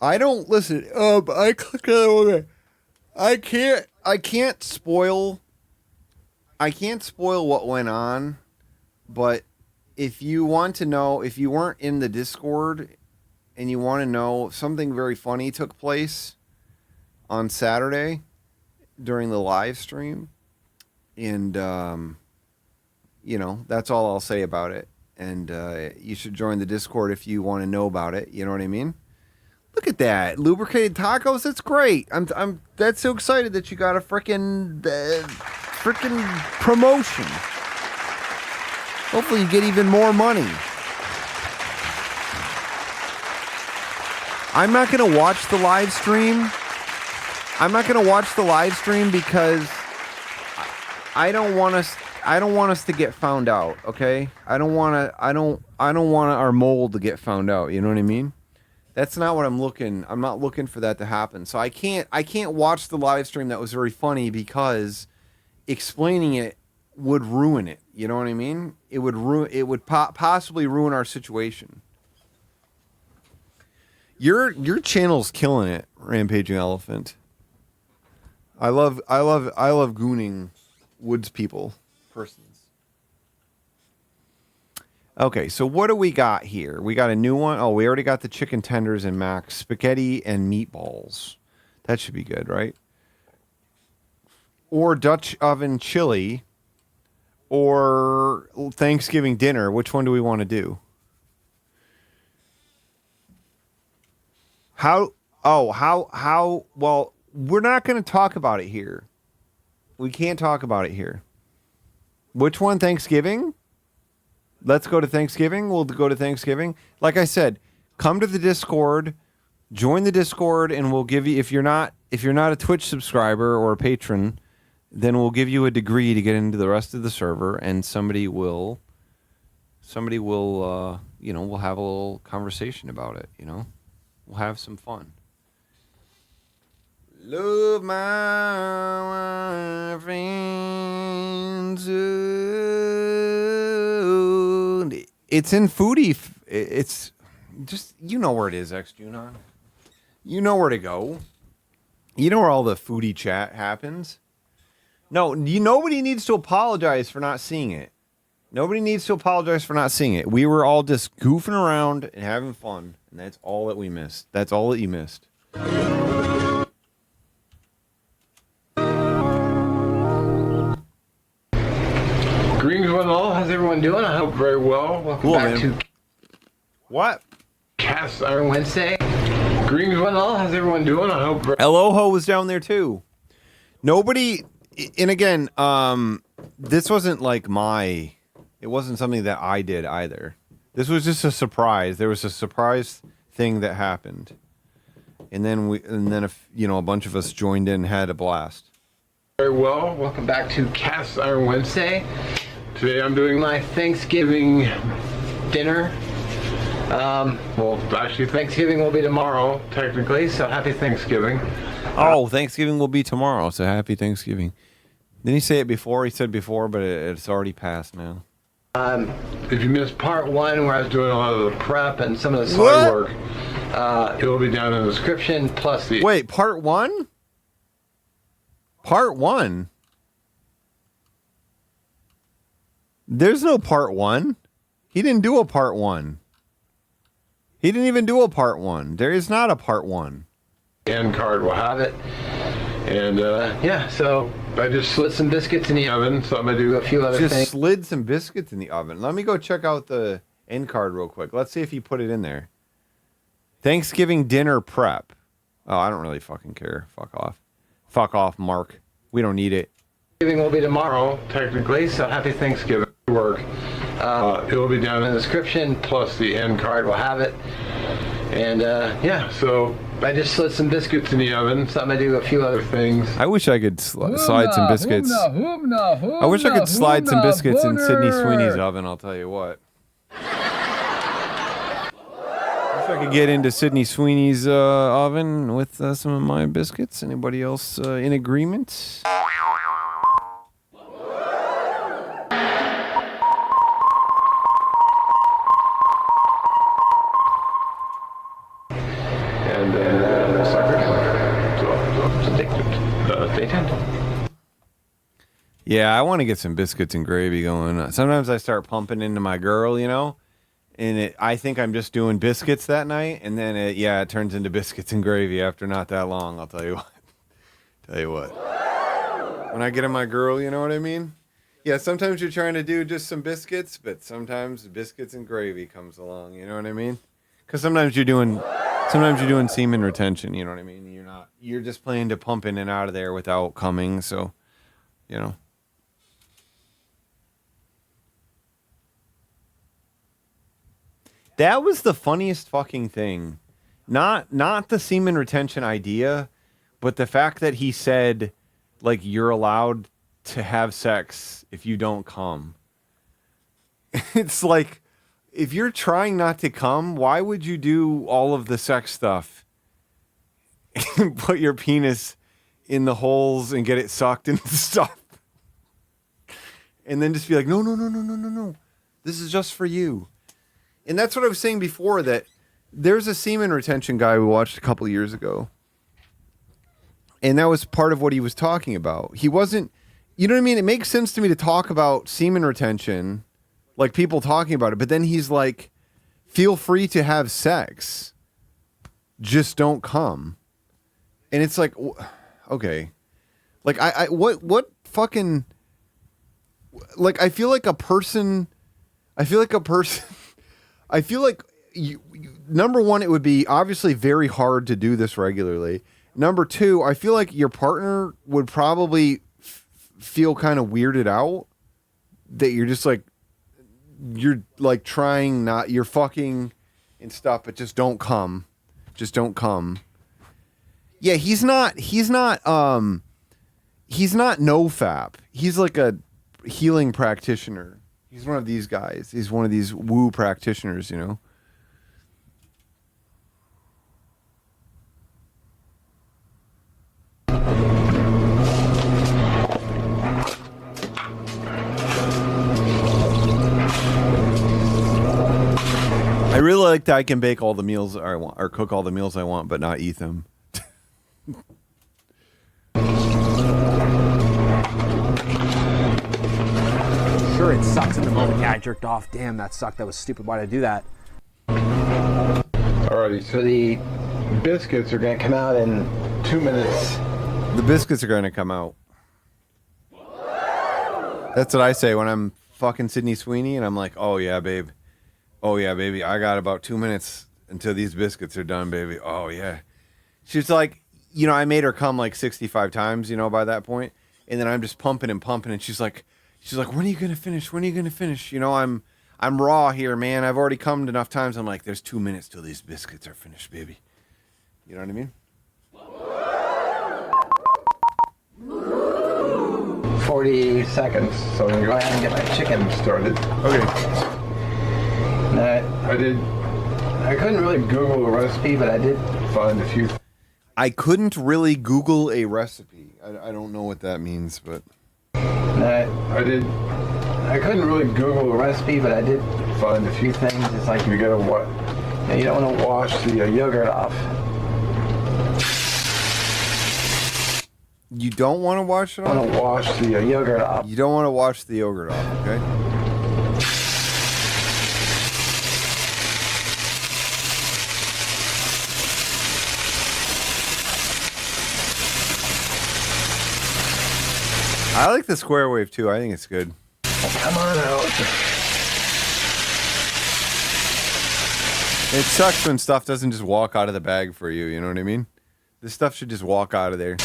I don't listen. I click on I can't spoil what went on, but if you want to know, if you weren't in the Discord and you want to know, something very funny took place on Saturday during the live stream. And, you know, that's all I'll say about it. And you should join the Discord if you want to know about it. You know what I mean? Look at that. Lubricated tacos. That's great. I'm that's so excited that you got a freaking promotion. Hopefully you get even more money. I'm not going to watch the live stream. I'm not going to watch the live stream because I don't want us to get found out, okay? I don't want our mold to get found out, you know what I mean? That's not what I'm not looking for that to happen. So I can't watch the live stream that was very funny because explaining it would ruin it. You know what I mean? It would possibly ruin our situation. Your channel's killing it, Rampaging Elephant. I love gooning woods people, persons. Okay, so what do we got here? We got a new one. Oh, we already got the chicken tenders and mac spaghetti and meatballs. That should be good, right? Or Dutch oven chili, or Thanksgiving dinner. Which one do we want to do? How? Well, we're not going to talk about it here. We can't talk about it here. Which one? Thanksgiving? Let's go to Thanksgiving. We'll go to Thanksgiving. Like I said, come to the Discord, join the Discord, and we'll give you, if you're not a Twitch subscriber or a patron, then we'll give you a degree to get into the rest of the server, and somebody will we'll have a little conversation about it, you know? We'll have some fun. Love my friends. It's in Foodie. It's just, you know where it is, X-Junon. You know where to go. You know where all the Foodie chat happens. No, nobody needs to apologize for not seeing it. Nobody needs to apologize for not seeing it. We were all just goofing around and having fun, and that's all that we missed. That's all that you missed. Greetings, one and all. How's everyone doing? I hope very well. Welcome back to what? Cast Iron Wednesday. Greens went all. How's everyone doing? I hope. Eloho was down there too. Nobody, and again, this wasn't like it wasn't something that I did either. This was just a surprise. There was a surprise thing that happened, and then a bunch of us joined in and had a blast. Very well. Welcome back to Cast Iron Wednesday. Today I'm doing my Thanksgiving dinner. Well, actually, Thanksgiving will be tomorrow, technically, so happy Thanksgiving. Oh, Thanksgiving will be tomorrow, so happy Thanksgiving. Didn't he say it before? He said before, but it's already passed now. If you missed part 1 where I was doing a lot of the prep and some of the side work, it will be down in the description, plus the... Wait, part 1? Part 1? There's no part 1. He didn't do a part 1. He didn't even do a part 1. There is not a part 1. End card will have it. And yeah, so I just slid some biscuits in the oven, so I'm going to do a few other things. Just slid some biscuits in the oven. Let me go check out the end card real quick. Let's see if he put it in there. Thanksgiving dinner prep. Oh, I don't really fucking care. Fuck off. Fuck off, Mark. We don't need it. Thanksgiving will be tomorrow, technically, so happy Thanksgiving. Work. It will be down in the description, plus the end card will have it. And yeah, so I just slid some biscuits in the oven, so I'm going to do a few other things. I wish I could slide some biscuits. I wish I could slide some biscuits in Sydney Sweeney's oven, I'll tell you what. Wish I could get into Sydney Sweeney's oven with some of my biscuits. Anybody else in agreement? And stay tuned. Yeah, I want to get some biscuits and gravy going. Sometimes I start pumping into my girl, and I think I'm just doing biscuits that night, and then it turns into biscuits and gravy after not that long. I'll tell you what. When I get in my girl, you know what I mean? Yeah, sometimes you're trying to do just some biscuits, but sometimes biscuits and gravy comes along. You know what I mean? Because sometimes you're doing semen retention. You know what I mean? You're just playing to pump in and out of there without coming. So, That was the funniest fucking thing. Not the semen retention idea, but the fact that he said, like, you're allowed to have sex if you don't come. It's like, if you're trying not to come, why would you do all of the sex stuff and put your penis in the holes and get it sucked and stuff? And then just be like, no. This is just for you. And that's what I was saying before, that there's a semen retention guy we watched a couple years ago. And that was part of what he was talking about. He wasn't, you know what I mean? It makes sense to me to talk about semen retention, like people talking about it. But then he's like, feel free to have sex. Just don't come. And it's like, okay. Like, what fucking, like, I feel like number one, it would be obviously very hard to do this regularly. Number two, I feel like your partner would probably feel kind of weirded out that you're just like, you're like trying not, you're fucking and stuff, but just don't come. Just don't come. Yeah, he's not nofap. He's like a healing practitioner. He's one of these guys. He's one of these woo practitioners, I really like that I can bake all the meals I want, or cook all the meals I want, but not eat them. Sure, it sucks in the moment. Yeah, I jerked off. Damn, that sucked. That was stupid. Why did I do that? Alrighty, so the biscuits are going to come out in 2 minutes. The biscuits are going to come out. That's what I say when I'm fucking Sydney Sweeney, and I'm like, oh yeah, babe. Oh yeah, baby. I got about 2 minutes until these biscuits are done, baby. Oh yeah. She's like, you know, I made her come like 65 times, you know, by that point. And then I'm just pumping and pumping, and she's like, when are you gonna finish? When are you gonna finish? You know, I'm raw here, man. I've already come enough times. I'm like, there's 2 minutes till these biscuits are finished, baby. You know what I mean? 40 seconds, so I'm gonna go ahead and get my chicken started. Okay. I couldn't really Google a recipe, but I did find a few. I couldn't really Google a recipe. I don't know what that means, but I couldn't really Google a recipe, but I did find a few things. It's like you don't want to wash the yogurt off. you don't want to wash it off? I want to wash the yogurt off. You don't want to wash the yogurt off, okay? I like the square wave too. I think it's good. Come on out. It sucks when stuff doesn't just walk out of the bag for you. You know what I mean? This stuff should just walk out of there.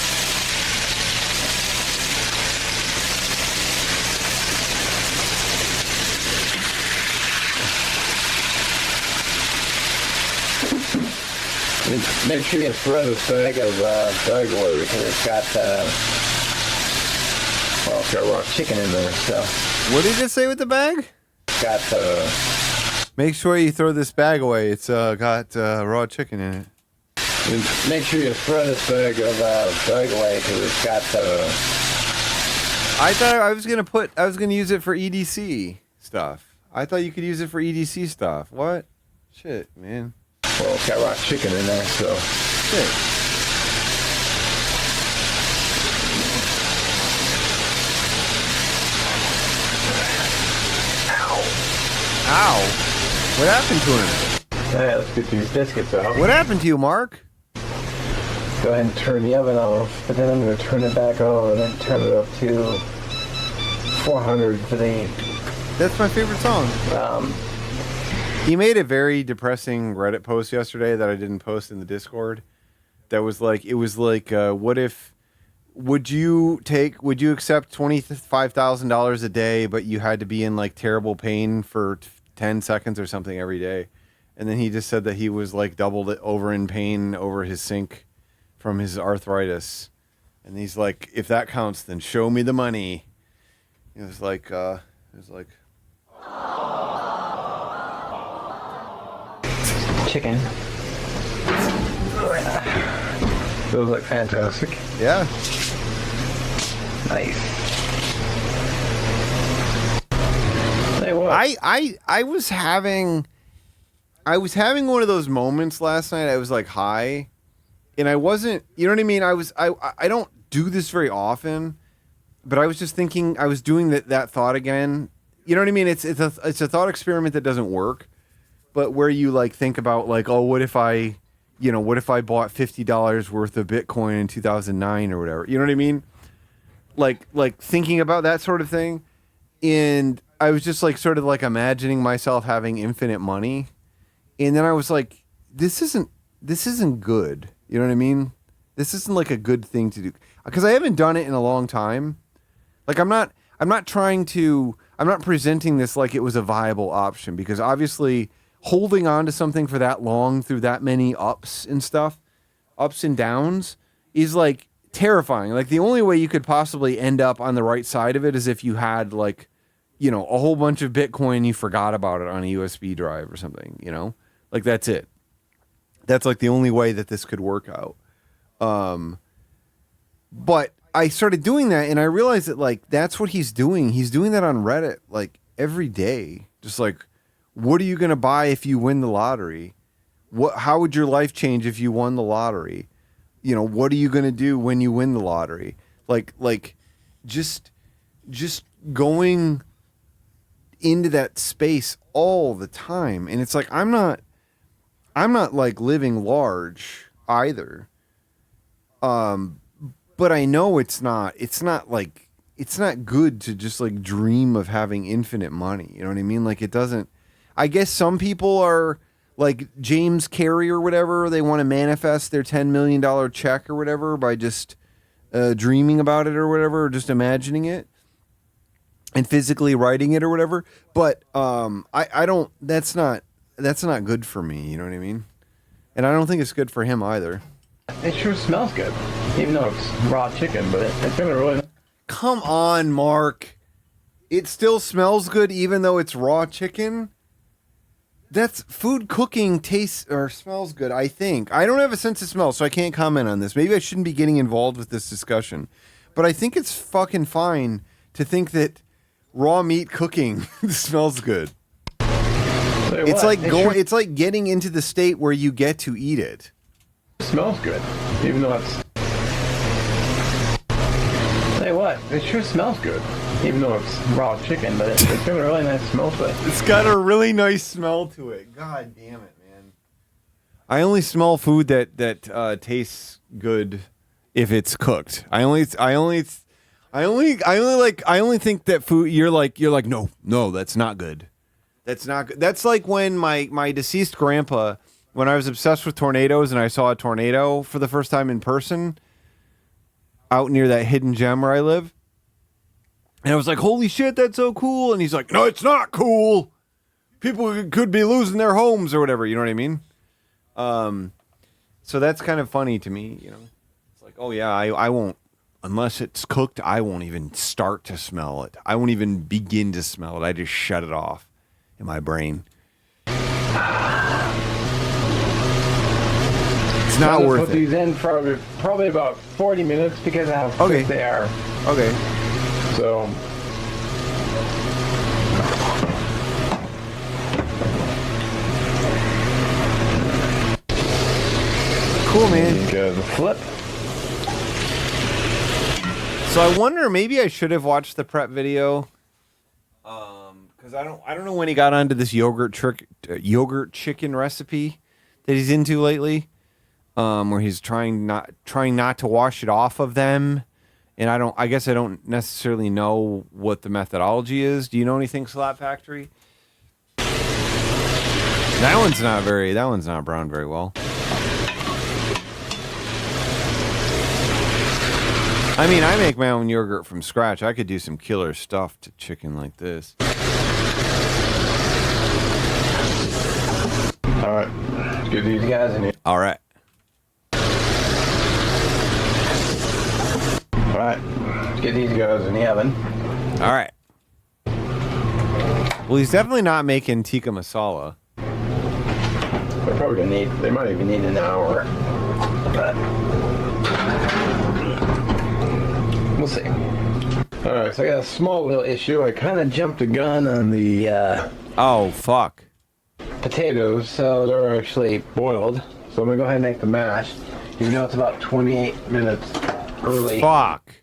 Make sure you throw this bag of burglar because it's got raw chicken in there. So what did it say with the bag? Got make sure you throw this bag away. It's got raw chicken in it. Make sure you throw this bag of bag away because it's got I thought I was gonna use it for EDC stuff. I thought you could use it for EDC stuff. What? Shit, man. Well, it's got raw chicken in there, so shit. Ow. What happened to him? Hey, let's get these biscuits out. What happened to you, Mark? Go ahead and turn the oven off, but then I'm going to turn it back on and then turn it up to 400 for the... That's my favorite song. He made a very depressing Reddit post yesterday that I didn't post in the Discord. That was like, it was like, what if... Would you accept $25,000 a day, but you had to be in like terrible pain for 10 seconds or something every day? And then he just said that he was like doubled it over in pain over his sink from his arthritis. And he's like, if that counts, then show me the money. It was like, chicken. Those look fantastic. Yeah. Nice. I was having one of those moments last night. I was like high, and I wasn't. You know what I mean? I don't do this very often, but I was just thinking. I was doing that thought again. You know what I mean? It's a thought experiment that doesn't work, but where you like think about like, oh, what if I bought $50 worth of Bitcoin in 2009 or whatever? You know what I mean? Like thinking about that sort of thing. And I was just like sort of like imagining myself having infinite money. And then I was like, this isn't good. You know what I mean? This isn't like a good thing to do. Because I haven't done it in a long time. Like I'm not presenting this like it was a viable option, because obviously holding on to something for that long through that many ups and downs is like terrifying. Like the only way you could possibly end up on the right side of it is if you had like, you know, a whole bunch of Bitcoin, you forgot about it on a USB drive or something, you know, like that's it. That's like the only way that this could work out. But I started doing that and I realized that like, that's what he's doing. He's doing that on Reddit, like every day, just like, what are you going to buy if you win the lottery? How would your life change if you won the lottery? You know, what are you going to do when you win the lottery? Like just going into that space all the time. And it's like, I'm not like living large either. But I know it's not good to just like dream of having infinite money. You know what I mean? Like it doesn't, I guess some people are like James Carey or whatever, they want to manifest their $10 million check or whatever by just dreaming about it or whatever, or just imagining it and physically writing it or whatever. But I don't. That's not good for me. You know what I mean? And I don't think it's good for him either. It sure smells good, even though it's raw chicken. But it's gonna really. Come on, Mark. It still smells good even though it's raw chicken. That's food cooking tastes or smells good, I think. I don't have a sense of smell, so I can't comment on this. Maybe I shouldn't be getting involved with this discussion. But I think it's fucking fine to think that raw meat cooking smells good. It's like it's like getting into the state where you get to eat it. It smells good, even though it's. Say what? It sure smells good, even though it's raw chicken. But it's got a really nice smell to it. It's got a really nice smell to it. God damn it, man! I only smell food that tastes good if it's cooked. I only think that food. You're like no, that's not good. That's not good. That's like when my deceased grandpa, when I was obsessed with tornadoes and I saw a tornado for the first time in person out near that hidden gem where I live. And I was like, holy shit, that's so cool. And he's like, no, it's not cool. People could be losing their homes or whatever. You know what I mean? So that's kind of funny to me, you know. It's like, oh yeah, I won't, unless it's cooked, I won't even start to smell it. I won't even begin to smell it. I just shut it off in my brain. It's not worth it. Put these in for probably about 40 minutes because of how quick they are. Okay. So. Cool, man. The flip. So I wonder, maybe I should have watched the prep video. Because I don't know when he got onto this yogurt chicken recipe that he's into lately, where he's trying not to wash it off of them, and I guess I don't necessarily know what the methodology is. Do you know anything, Slap Factory? That one's not browned very well. I mean, I make my own yogurt from scratch. I could do some killer stuff to chicken like this. All right, let's get these guys in here. All right. All right, let's get these guys in the oven. All right. Well, he's definitely not making tikka masala. They're probably gonna they might even need an hour. But we'll see. All right, so I got a small little issue. I kind of jumped the gun on the. Oh fuck. Potatoes, so they're actually boiled. So I'm gonna go ahead and make the mash. Even though it's about 28 minutes early. Fuck.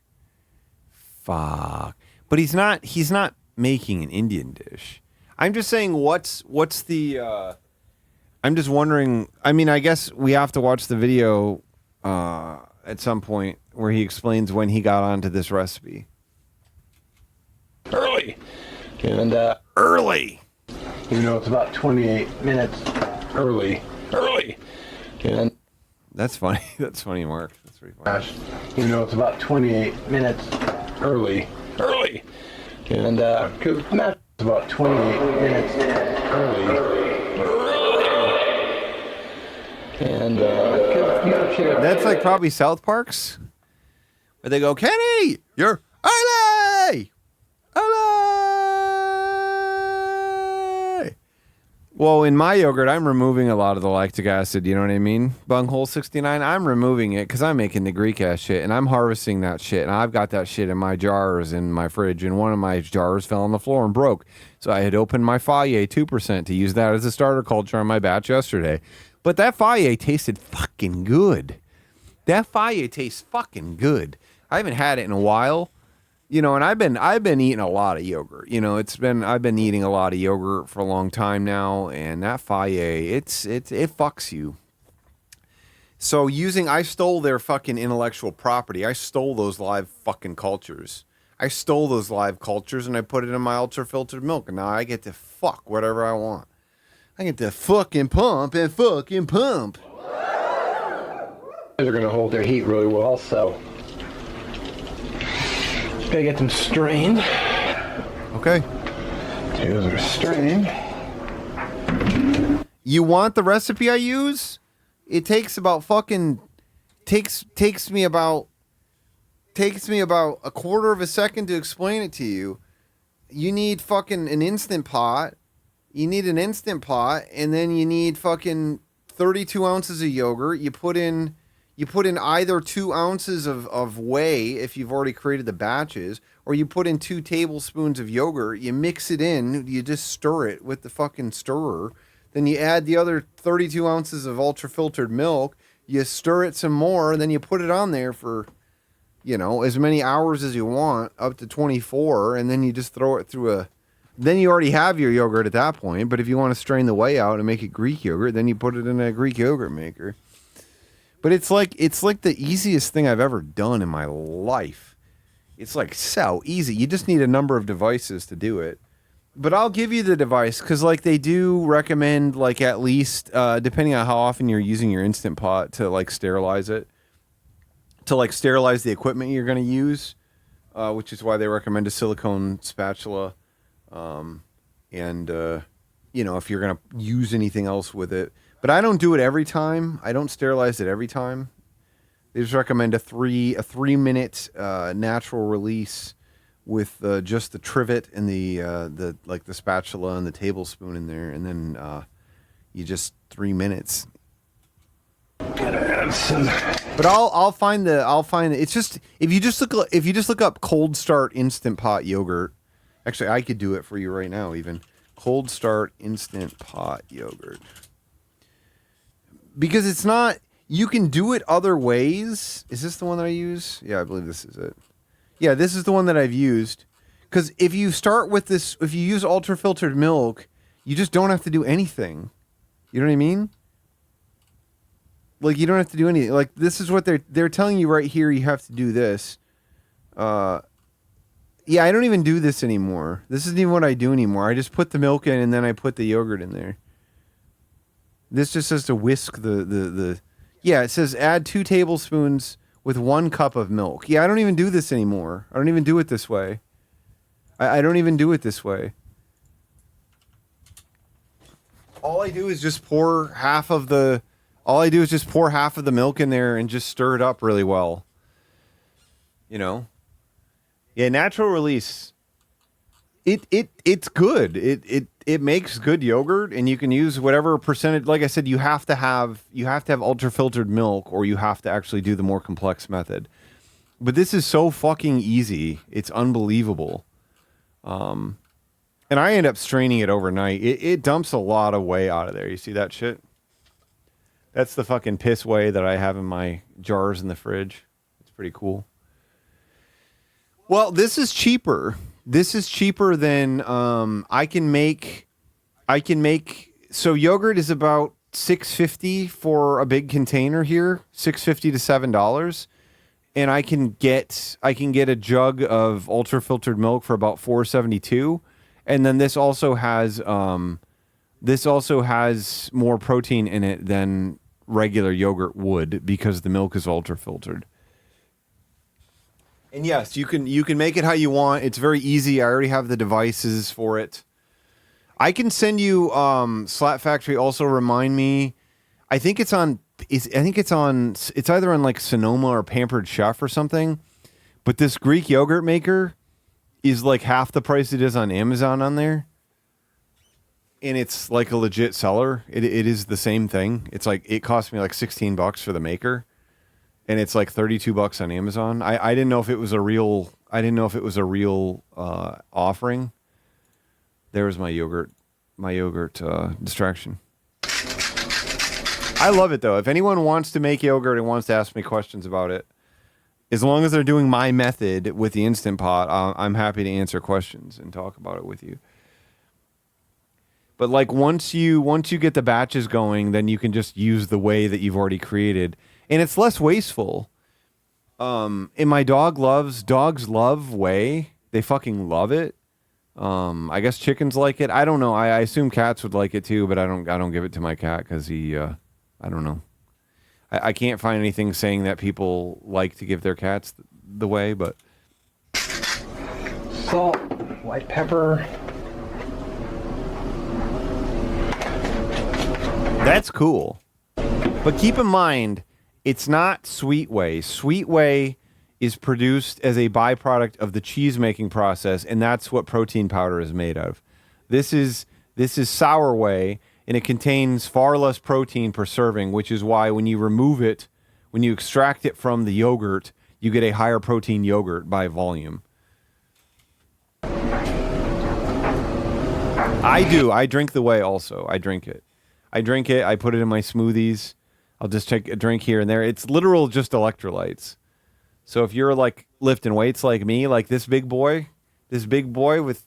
But he's not making an Indian dish. I'm just saying what's the I'm just wondering, I mean, I guess we have to watch the video at some point where he explains when he got onto this recipe. Early. And early. Even though it's about 28 minutes early. And that's funny. That's funny, Mark. That's pretty funny. Even though it's about 28 minutes early. And because it's about 28 minutes early. And that's like probably South Park's, where they go, Kenny, you're early. Well, in my yogurt, I'm removing a lot of the lactic acid, you know what I mean? Bunghole 69, I'm removing it because I'm making the Greek ass shit, and I'm harvesting that shit, and I've got that shit in my jars in my fridge, and one of my jars fell on the floor and broke. So I had opened my Fage 2% to use that as a starter culture on my batch yesterday. But that Fage tasted fucking good. That Fage tastes fucking good. I haven't had it in a while. You know, and I've been eating a lot of yogurt. You know, I've been eating a lot of yogurt for a long time now, and that Fage, it fucks you. So I stole their fucking intellectual property. I stole those live fucking cultures. I stole those live cultures and I put it in my ultra filtered milk, and now I get to fuck whatever I want. I get to fucking pump and fucking pump. They're going to hold their heat really well, so gotta get them strained. Okay. Potatoes are strained. You want the recipe I use? It takes about fucking takes me about a quarter of a second to explain it to you. You need fucking an Instant Pot. You need an Instant Pot, and then you need fucking 32 ounces of yogurt. You put in either 2 ounces of whey if you've already created the batches, or you put in 2 tablespoons of yogurt. You mix it in. You just stir it with the fucking stirrer. Then you add the other 32 ounces of ultra filtered milk. You stir it some more, and then you put it on there for, as many hours as you want, up to 24, and then you just throw it through a. Then you already have your yogurt at that point. But if you want to strain the whey out and make it Greek yogurt, then you put it in a Greek yogurt maker. But it's like the easiest thing I've ever done in my life. It's like so easy. You just need a number of devices to do it. But I'll give you the device because like they do recommend like at least depending on how often you're using your Instant Pot to like sterilize it, to like sterilize the equipment you're going to use, which is why they recommend a silicone spatula. If you're going to use anything else with it. But I don't do it every time. I don't sterilize it every time. They just recommend a 3-minute natural release with just the trivet and the spatula and the tablespoon in there, and then you just 3 minutes. Gotta add some. But I'll find it's just if you just look up Cold Start Instant Pot yogurt. Actually, I could do it for you right now. Even Cold Start Instant Pot yogurt. Because it's not, you can do it other ways. Is this the one that I use? Yeah, I believe this is it. Yeah, this is the one that I've used. Because if you start with this, if you use ultra filtered milk, you just don't have to do anything. You know what I mean? Like you don't have to do anything. Like this is what they're telling you right here. You have to do this. Yeah, I don't even do this anymore. This isn't even what I do anymore. I just put the milk in and then I put the yogurt in there. This just says to whisk the yeah, it says add 2 tablespoons with 1 cup of milk. Yeah, I don't even do this anymore. I don't even do it this way. I don't even do it this way. All I do is just pour half of the milk in there and just stir it up really well. Yeah, natural release. It's good. It makes good yogurt, and you can use whatever percentage. Like I said, you have to have ultra filtered milk, or you have to actually do the more complex method. But this is so fucking easy. It's unbelievable. And I end up straining it overnight. It dumps a lot of whey out of there. You see that shit? That's the fucking piss whey that I have in my jars in the fridge. It's pretty cool. Well, this is cheaper. This is cheaper than I can make. So yogurt is about $6.50 for a big container here, $6.50 to $7, and I can get a jug of ultra filtered milk for about $4.72, and then this also has more protein in it than regular yogurt would because the milk is ultra filtered. And yes, you can make it how you want. It's very easy. I already have the devices for it. I can send you Slat Factory. Also remind me. I think it's either on like Sonoma or Pampered Chef or something. But this Greek yogurt maker is like half the price it is on Amazon on there. And it's like a legit seller. It is the same thing. It's like it cost me like $16 for the maker. And it's like $32 on Amazon. I didn't know if it was a real. Offering. There was my yogurt distraction. I love it though. If anyone wants to make yogurt and wants to ask me questions about it, as long as they're doing my method with the Instant Pot, I'm happy to answer questions and talk about it with you. But like once you get the batches going, then you can just use the whey that you've already created. And it's less wasteful. And my dogs love whey. They fucking love it. I guess chickens like it. I don't know. I assume cats would like it too, but I don't give it to my cat because he. I don't know. I can't find anything saying that people like to give their cats the way, but salt, white pepper. that's cool. But keep in mind, it's not Sweet Whey. Sweet Whey is produced as a byproduct of the cheese making process, and that's what protein powder is made of. This is Sour Whey, and it contains far less protein per serving, which is why when you remove it, when you extract it from the yogurt, you get a higher protein yogurt by volume. I do. I drink the whey also. I drink it. I put it in my smoothies. I'll just take a drink here and there. It's literal just electrolytes. So if you're like lifting weights like me, like this big boy with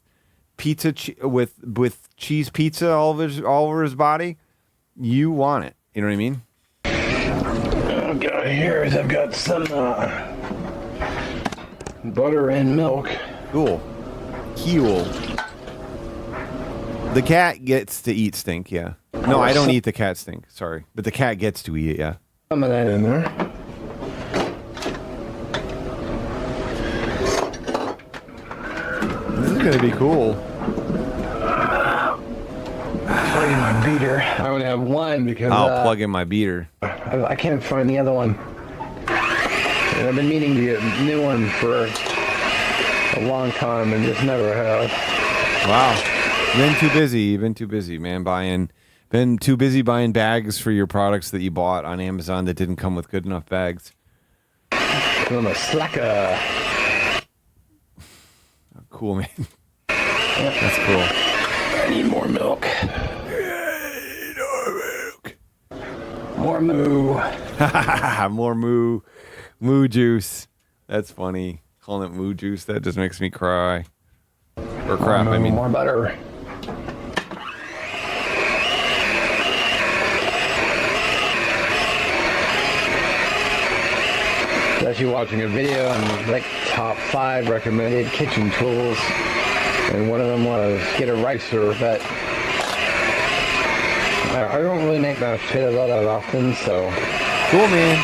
pizza with cheese pizza all over his body, you want it. You know what I mean? What I've got here is I've got some butter and milk. Cool. The cat gets to eat stink, yeah. No, I don't eat the cat stink, sorry. But the cat gets to eat it, yeah. Some of that in there. This is gonna be cool. Plug in my beater. I only have one because I'll plug in my beater. I can't find the other one. And I've been meaning to get a new one for a long time and just never have. Wow. You've been too busy, man, been too busy buying bags for your products that you bought on Amazon that didn't come with good enough bags. I'm a slacker. Cool, man. That's cool. I need more milk. More moo. More moo juice. That's funny. Calling it moo juice, that just makes me cry. Or crap, I mean. More butter. Actually watching a video on like top 5 recommended kitchen tools, and one of them was get a ricer, but I don't really make mashed potatoes that often, so cool, man.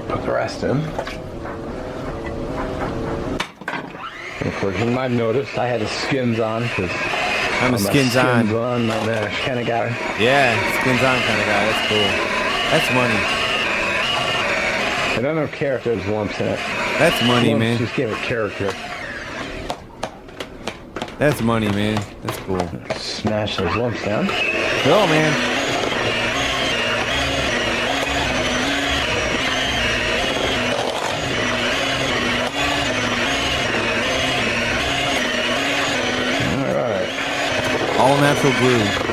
Put the rest in. And of course, you might have noticed I had the skins on because I'm a skins on my mash kind of guy. Yeah, skins on kind of guy. That's cool. That's money. I don't care if there's lumps in it. That's money, lumps man. Just give it character. That's money, man. That's cool. Smash those lumps down. Cool, man. All right. All natural glue.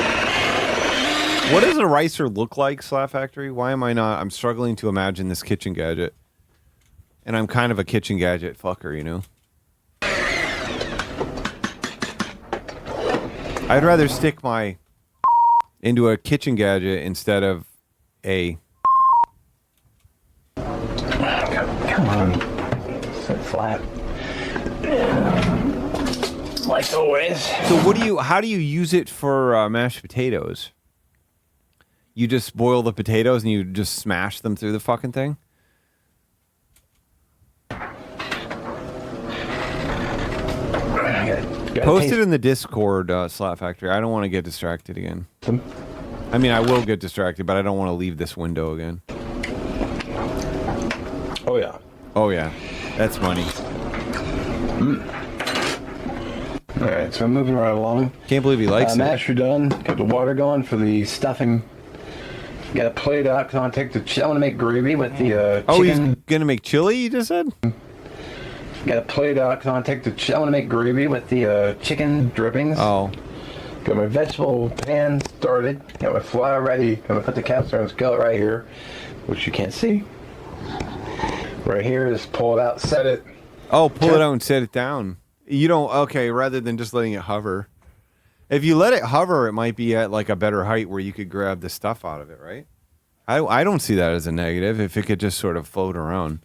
What does a ricer look like, Slap Factory? Why am I not? I'm struggling to imagine this kitchen gadget. And I'm kind of a kitchen gadget fucker, you know? I'd rather stick my into a kitchen gadget instead of a... Come on. Sit flat. Like always. So how do you use it for mashed potatoes? You just boil the potatoes and you just smash them through the fucking thing? Post it in the Discord, Slap Factory. I don't want to get distracted again. I mean, I will get distracted, but I don't want to leave this window again. Oh, yeah. Oh, yeah. That's money. All right, so I'm moving right along. Can't believe he likes it. Mash are done. Got the water going for the stuffing. Got a plate out because I want to take the. I want to make gravy with the Oh, chicken. he's gonna make chili. You just said. Got a plate out because I want to take the. I want to make gravy with the chicken drippings. Oh. Got my vegetable pan started. Got my flour ready. I'm gonna put the cast iron skillet right here, which you can't see. Right here, just pull it out, set it. Oh, pull it out and set it down. You don't. Okay, rather than just letting it hover. If you let it hover, it might be at like a better height where you could grab the stuff out of it, right? I don't see that as a negative if it could just sort of float around.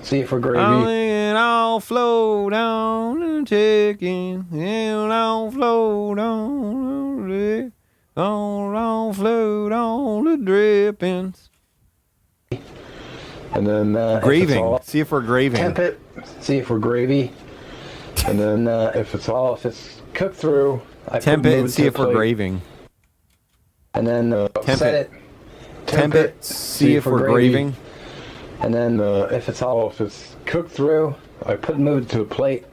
See it for gravy. Oh, and I'll flow down the chicken, and I'll flow down the I'll float on the drippings. And then graving. See if we're graving. Temp it. See if we're gravy. And then if it's cooked through, I temp it and see if we're graving. And then set it. Temp it. See if we're graving. And then if it's cooked through, I move it to a plate,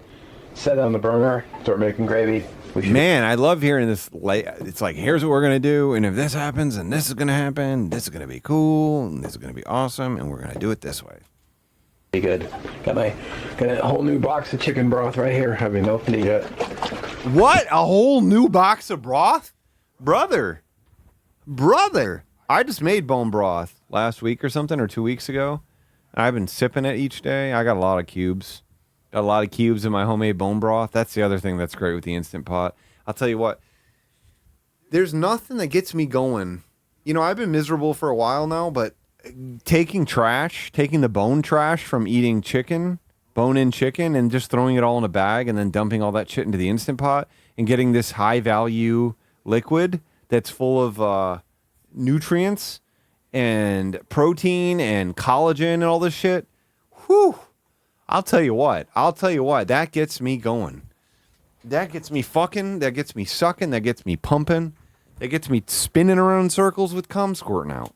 set it on the burner, start making gravy. Man, I love hearing this. It's like, here's what we're going to do. And if this happens and this is going to happen, this is going to be cool. And this is going to be awesome. And we're going to do it this way. Be good. Got a whole new box of chicken broth right here. Haven't opened it yet. What? A whole new box of broth? Brother. I just made bone broth last week or something, or 2 weeks ago. I've been sipping it each day. I got a lot of cubes. Got a lot of cubes in my homemade bone broth. That's the other thing that's great with the Instant Pot. I'll tell you what. There's nothing that gets me going. You know, I've been miserable for a while now, but taking the bone trash from eating chicken, bone-in chicken, and just throwing it all in a bag and then dumping all that shit into the Instant Pot and getting this high-value liquid that's full of nutrients and protein and collagen and all this shit. Whew. I'll tell you what, that gets me going. That gets me fucking, that gets me sucking, that gets me pumping, that gets me spinning around in circles with cum squirting out.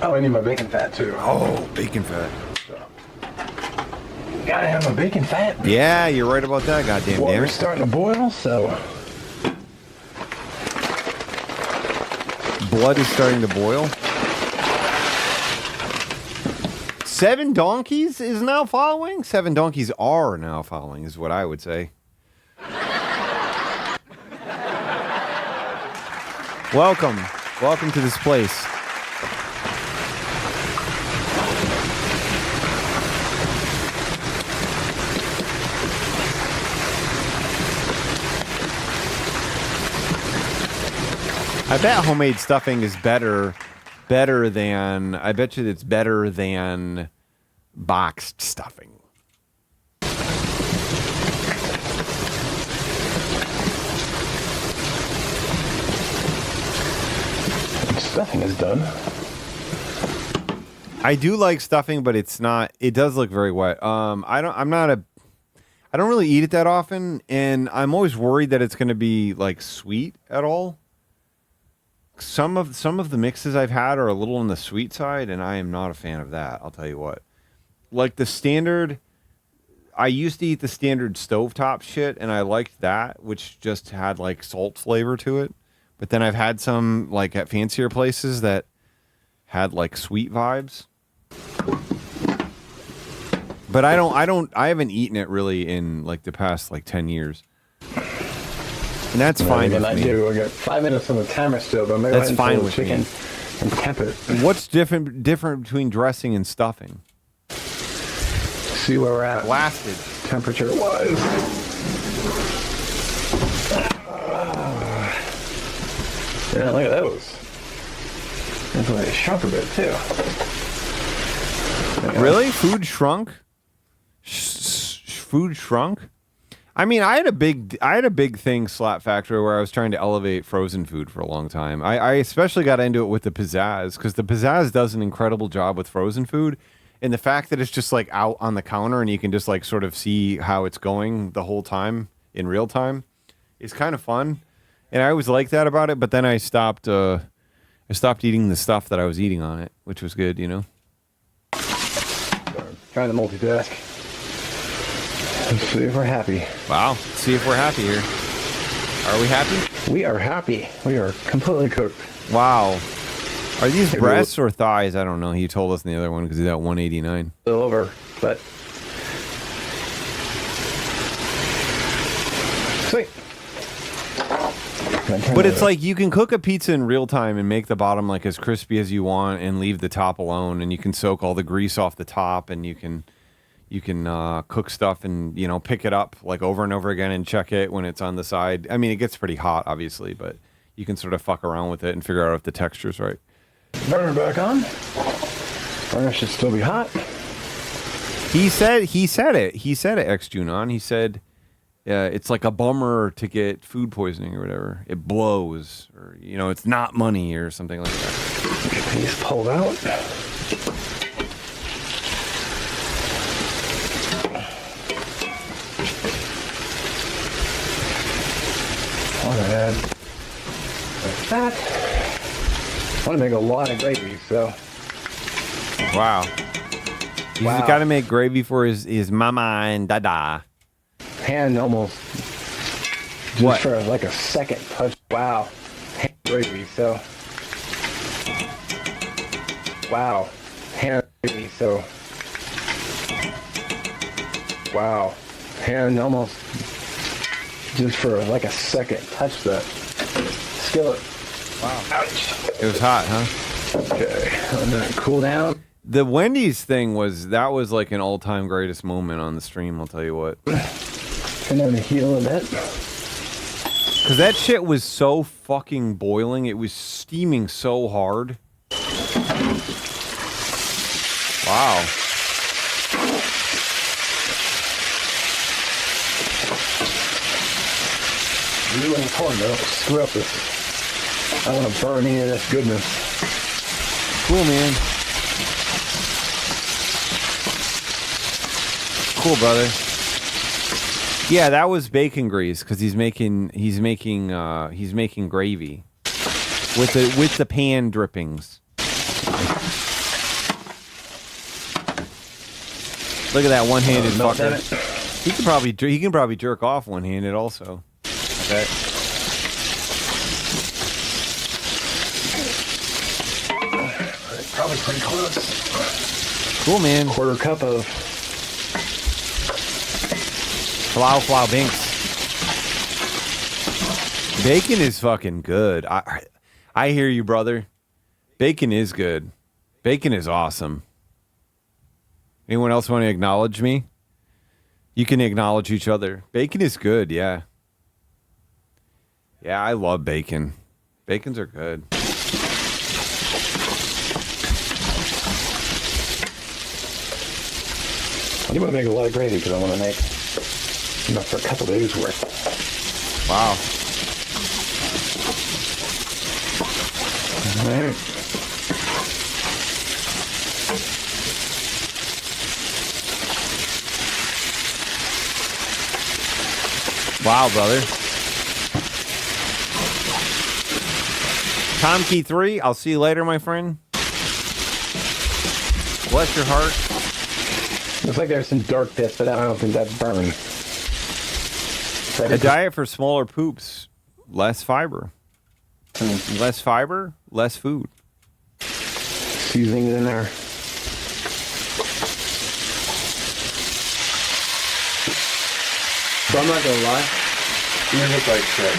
Oh, I need my bacon fat too. Oh, bacon fat. Gotta have my bacon fat. Yeah, you're right about that, goddamn damn it. Water's starting to boil, so. Blood is starting to boil. 7 donkeys is now following? 7 donkeys are now following, is what I would say. Welcome to this place. I bet homemade stuffing is better than, I bet you it's better than boxed stuffing. Stuffing is done. I do like stuffing, but it does look very wet. I don't really eat it that often, and I'm always worried that it's going to be like sweet at all. Some of the mixes I've had are a little on the sweet side, and I am not a fan of that. I'll tell you what. Like the standard, I used to eat the standard stovetop shit, and I liked that, which just had like salt flavor to it. But then I've had some like at fancier places that had like sweet vibes. But I haven't eaten it really in like the past like 10 years. And that's fine with me. I got 5 minutes on the timer still, but maybe that's fine with chicken me. And temp it. What's different between dressing and stuffing? See where we're at. Blasted. Temperature wise. Yeah, look at those. That's why it shrunk a bit too. Really? Food shrunk? Food shrunk? I mean, I had a big thing, Slap Factory, where I was trying to elevate frozen food for a long time. I especially got into it with the Pizzazz, because the Pizzazz does an incredible job with frozen food, and the fact that it's just like out on the counter and you can just like sort of see how it's going the whole time in real time is kind of fun. And I always liked that about it, but then I stopped eating the stuff that I was eating on it, which was good, you know. Trying to multitask. Let's see if we're happy. Wow. See if we're happy here. Are we happy? We are happy. We are completely cooked. Wow. Are these breasts or thighs? I don't know. He told us in the other one because he's at 189. A little over, but sweet. But it's like you can cook a pizza in real time and make the bottom like as crispy as you want and leave the top alone, and you can soak all the grease off the top, and you can cook stuff and, you know, pick it up like over and over again and check it when it's on the side. I mean, it gets pretty hot, obviously, but you can sort of fuck around with it and figure out if the texture's right. Burner back on. Burner should still be hot. He said it. He said it, ex-Junon. He said it's like a bummer to get food poisoning or whatever. It blows, or it's not money or something like that. Get these pulled out. Want to add like that. I want to make a lot of gravy, so. Wow. He's got to make gravy for his mama and dada. Hand almost. Just for like a second touch. Wow. Hand gravy, so. Wow. Hand gravy, so. Wow. Hand almost. Just for like a second touch the skillet. Wow. Ouch. It was hot, huh? Okay. And then cool down. The Wendy's thing was like an all-time greatest moment on the stream, I'll tell you what. And then heat a little bit. Because that shit was so fucking boiling. It was steaming so hard. Wow. Really important though. Screw up this. I want to burn any of this goodness. Cool, man. Cool, brother. Yeah, that was bacon grease because he's making gravy with the pan drippings. Look at that one-handed fucker. He can probably jerk off one-handed also. I bet. Probably pretty close. Cool, man. Quarter cup of Flow Binks. Bacon is fucking good. I hear you, brother. Bacon is good. Bacon is awesome. Anyone else want to acknowledge me? You can acknowledge each other. Bacon is good, yeah. Yeah, I love bacon. Bacons are good. I'm going to make a lot of gravy because I want to make enough for a couple days worth. Wow. All right. Wow, brother. Tom Key 3, I'll see you later, my friend. Bless your heart. Looks like there's some dark bits, but I don't think that's burned. A diet for smaller poops. Less fiber. Less fiber, less food. Seasonings in there. So I'm not gonna lie, you look like shit.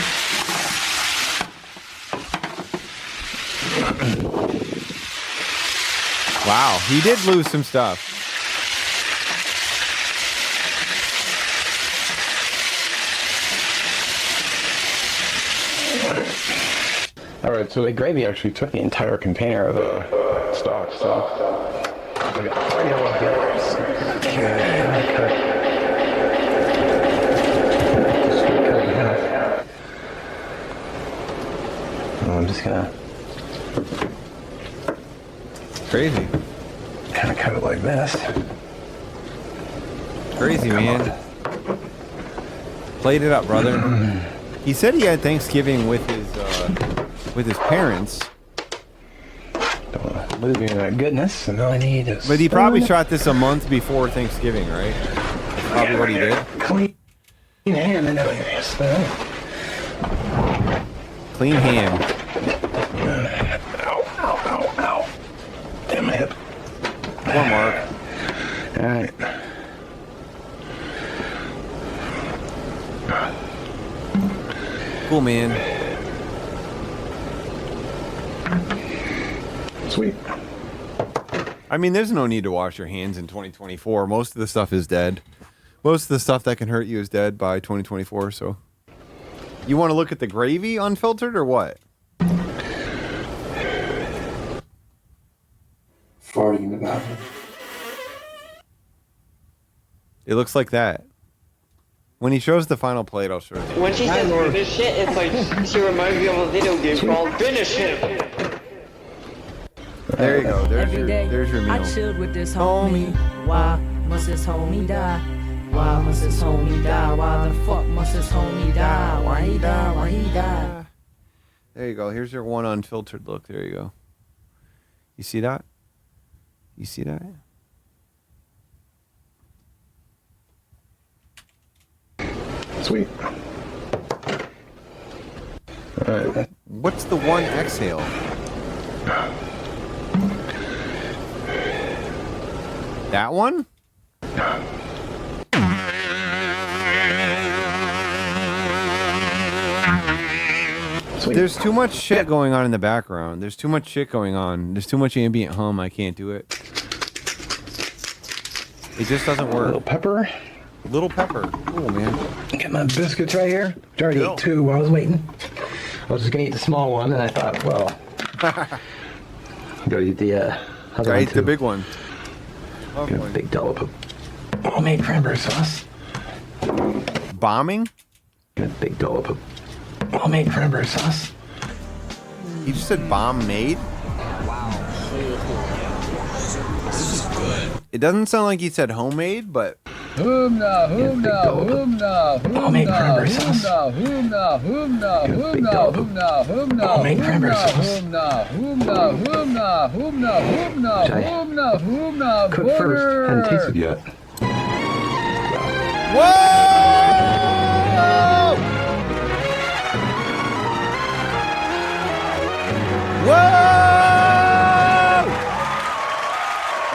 Wow, he did lose some stuff. All right, so the gravy actually took the entire container of the stock, so we got 3 of them. Okay. I'm just gonna crazy. Kind of cut it like this. Crazy, man. Played it up, brother. He said he had Thanksgiving with his parents. Don't lose me in that goodness, and all I need is. But he probably shot this a month before Thanksgiving, right? That's probably what he did. Clean hand and everything. Clean hand. Ow, ow, ow, ow. Damn my hip. One mark. Alright. Cool, man. Sweet. I mean, there's no need to wash your hands in 2024. Most of the stuff is dead. Most of the stuff that can hurt you is dead by 2024, so. You want to look at the gravy unfiltered or what? Farting in the bathroom. It looks like that. When he shows the final plate, I'll show it. When she says finish it, it's like she reminds me of a video game called Finish It. There you go. There's Every your, day, there's your I meal. chilled with this homie. Why must this homie die? Why must this homie die? Why the fuck must this homie die? Why he die? Why he die? There you go. Here's your one unfiltered look. There you go. You see that? You see that? Sweet. Alright. What's the one exhale? That one? Sweet. There's too much shit going on in the background. There's too much shit going on. There's too much ambient hum. I can't do it. It just doesn't work. Little pepper. Little pepper. Cool, man. Got my biscuits right here. I already ate 2 while I was waiting. I was just gonna eat the small one, and I thought, well, gotta eat the other I one ate too. the big one. Got a big dollop of homemade cranberry sauce. Bombing? Got a big dollop of homemade cranberry sauce. He just said bomb made? This is good. It doesn't sound like he said homemade, but Hoomna, hoomna, hoomna, Homemade cranberry hoomna, sauce. hoomna, hoomna, hoomna, hoomna, hoomna, Homemade cranberry hoomna, sauce. hoomna, hoomna, hoomna, hoomna, hoomna, Which I hoomna, hoomna, cooked first. Hadn't tasted butter. yet. Whoa!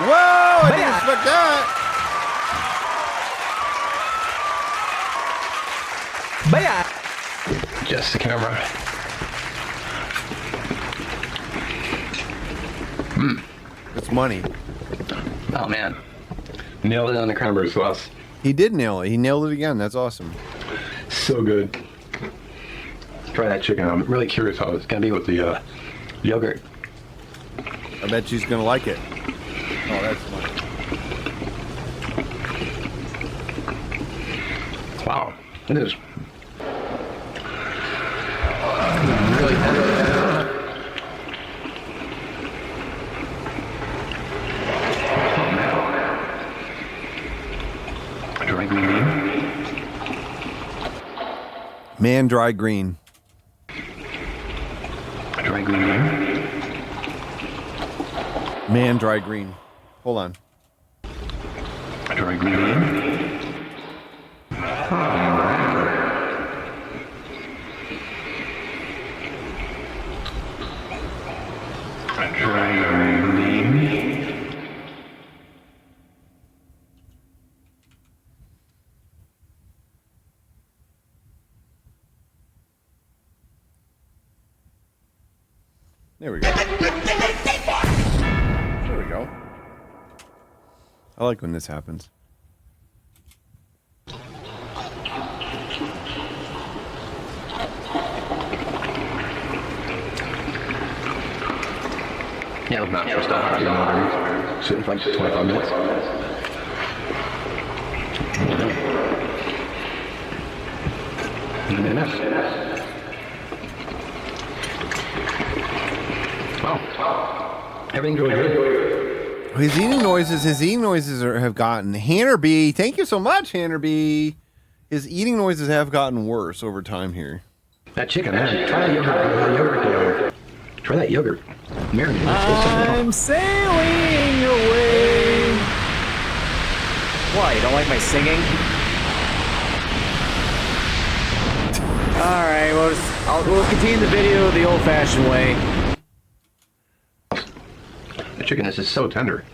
Whoa! I didn't expect that. Just the camera. It's money. Oh man, nailed it on the cranberry sauce. He did nail it. He nailed it again. That's awesome. So good. Try that chicken. I'm really curious how it's gonna be with the yogurt. I bet she's gonna like it. Oh, that's funny. Wow, it is. Really tender. Dry green bean. Man, dry green. Dry green bean. Man, dry green. Hold on. Dry green bean. Dry green bean. There we go. There we go. I like when this happens. Yeah, it was not first off. You know, sitting for like 25 minutes. Wow. Everything's really good. His eating noises have gotten. Hanner B, thank you so much, Hanner B. His eating noises have gotten worse over time here. That chicken, man. Try that yogurt. Try that yogurt. Marinade. I'm sailing away. Why, you don't like my singing? Alright, we'll continue the video the old-fashioned way. The chicken is just so tender.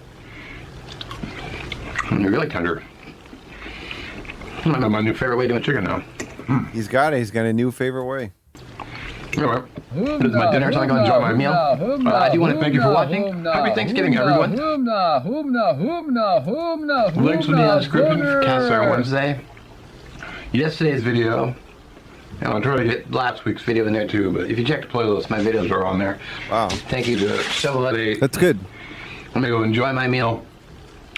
Really tender. I know my new favorite way to do chicken now. He's got it. He's got a new favorite way. Anyway, this is my dinner, so I'm going to enjoy my meal. I do want to thank you for watching. Happy Thanksgiving, everyone. Links will be in the description for Cast Iron Wednesday. Yesterday's video. And I'll try to get last week's video in there too, but if you check the playlist, my videos are on there. Wow. Thank you to Chevrolet. That's good. I'm going to go enjoy my meal.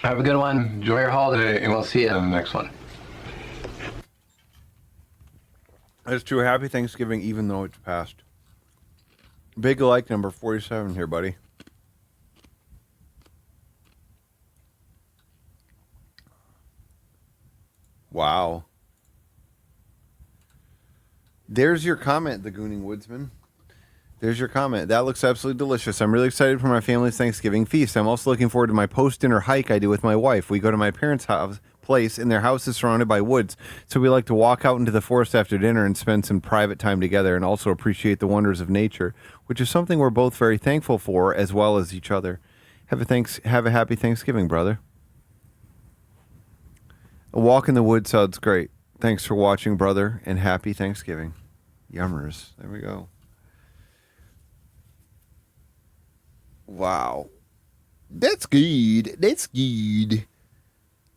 Have a good one. Enjoy your holiday, and we'll see you in the next one. It's true. Happy Thanksgiving, even though it's past. Big like number 47 here, buddy. Wow. There's your comment, the Gooning Woodsman. There's your comment. That looks absolutely delicious. I'm really excited for my family's Thanksgiving feast. I'm also looking forward to my post-dinner hike I do with my wife. We go to my parents' place, and their house is surrounded by woods. So we like to walk out into the forest after dinner and spend some private time together and also appreciate the wonders of nature, which is something we're both very thankful for, as well as each other. Have a happy Thanksgiving, brother. A walk in the woods sounds great. Thanks for watching, brother, and happy Thanksgiving. Yummers. There we go. Wow. That's good. That's good.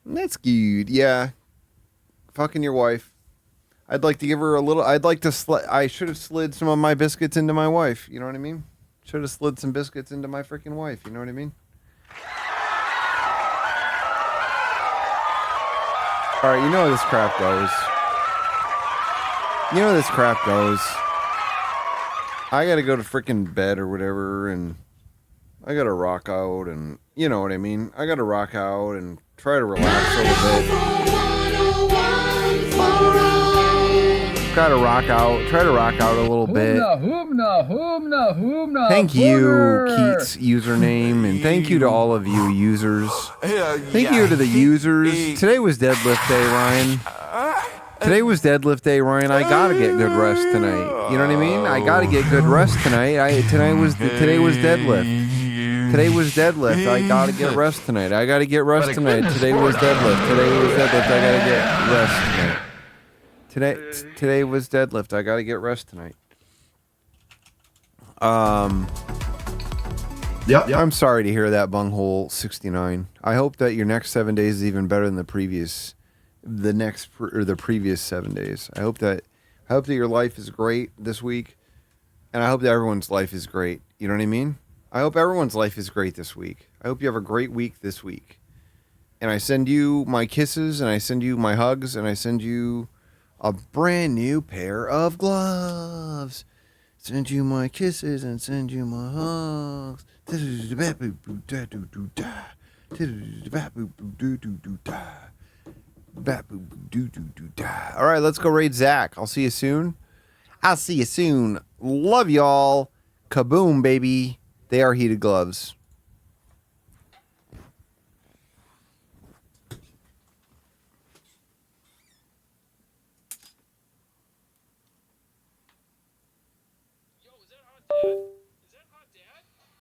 That's good. Yeah. Fucking your wife. I'd like to give her a little. I'd like to. I should have slid some of my biscuits into my wife. You know what I mean? Should have slid some biscuits into my freaking wife. You know what I mean? All right. You know how this crap goes. You know how this crap goes. I got to go to freaking bed or whatever, and I got to rock out, and you know what I mean? I got to rock out and try to relax a little bit. Try to rock out. Try to rock out a little bit. Thank you, Keats username, and thank you to all of you users. Thank you to the users. Today was deadlift day, Ryan. Today was deadlift day, Ryan. I gotta get good rest tonight. You know what I mean? I gotta get good rest tonight. Today was deadlift. Today was deadlift. I gotta get rest tonight. I gotta get rest tonight. Today was deadlift. Today was deadlift. I gotta get rest tonight. Today was deadlift. I gotta get rest tonight. Yep. I'm sorry to hear that, Bunghole 69. I hope that your next 7 days is even better than the previous 7 days. I hope that your life is great this week, and I hope that everyone's life is great. You know what I mean? I hope everyone's life is great this week. I hope you have a great week this week. And I send you my kisses, and I send you my hugs, and I send you a brand new pair of gloves. Send you my kisses and send you my hugs. All right, let's go raid Zach. I'll see you soon. Love y'all. Kaboom, baby. They are heated gloves. Yo, is that hot?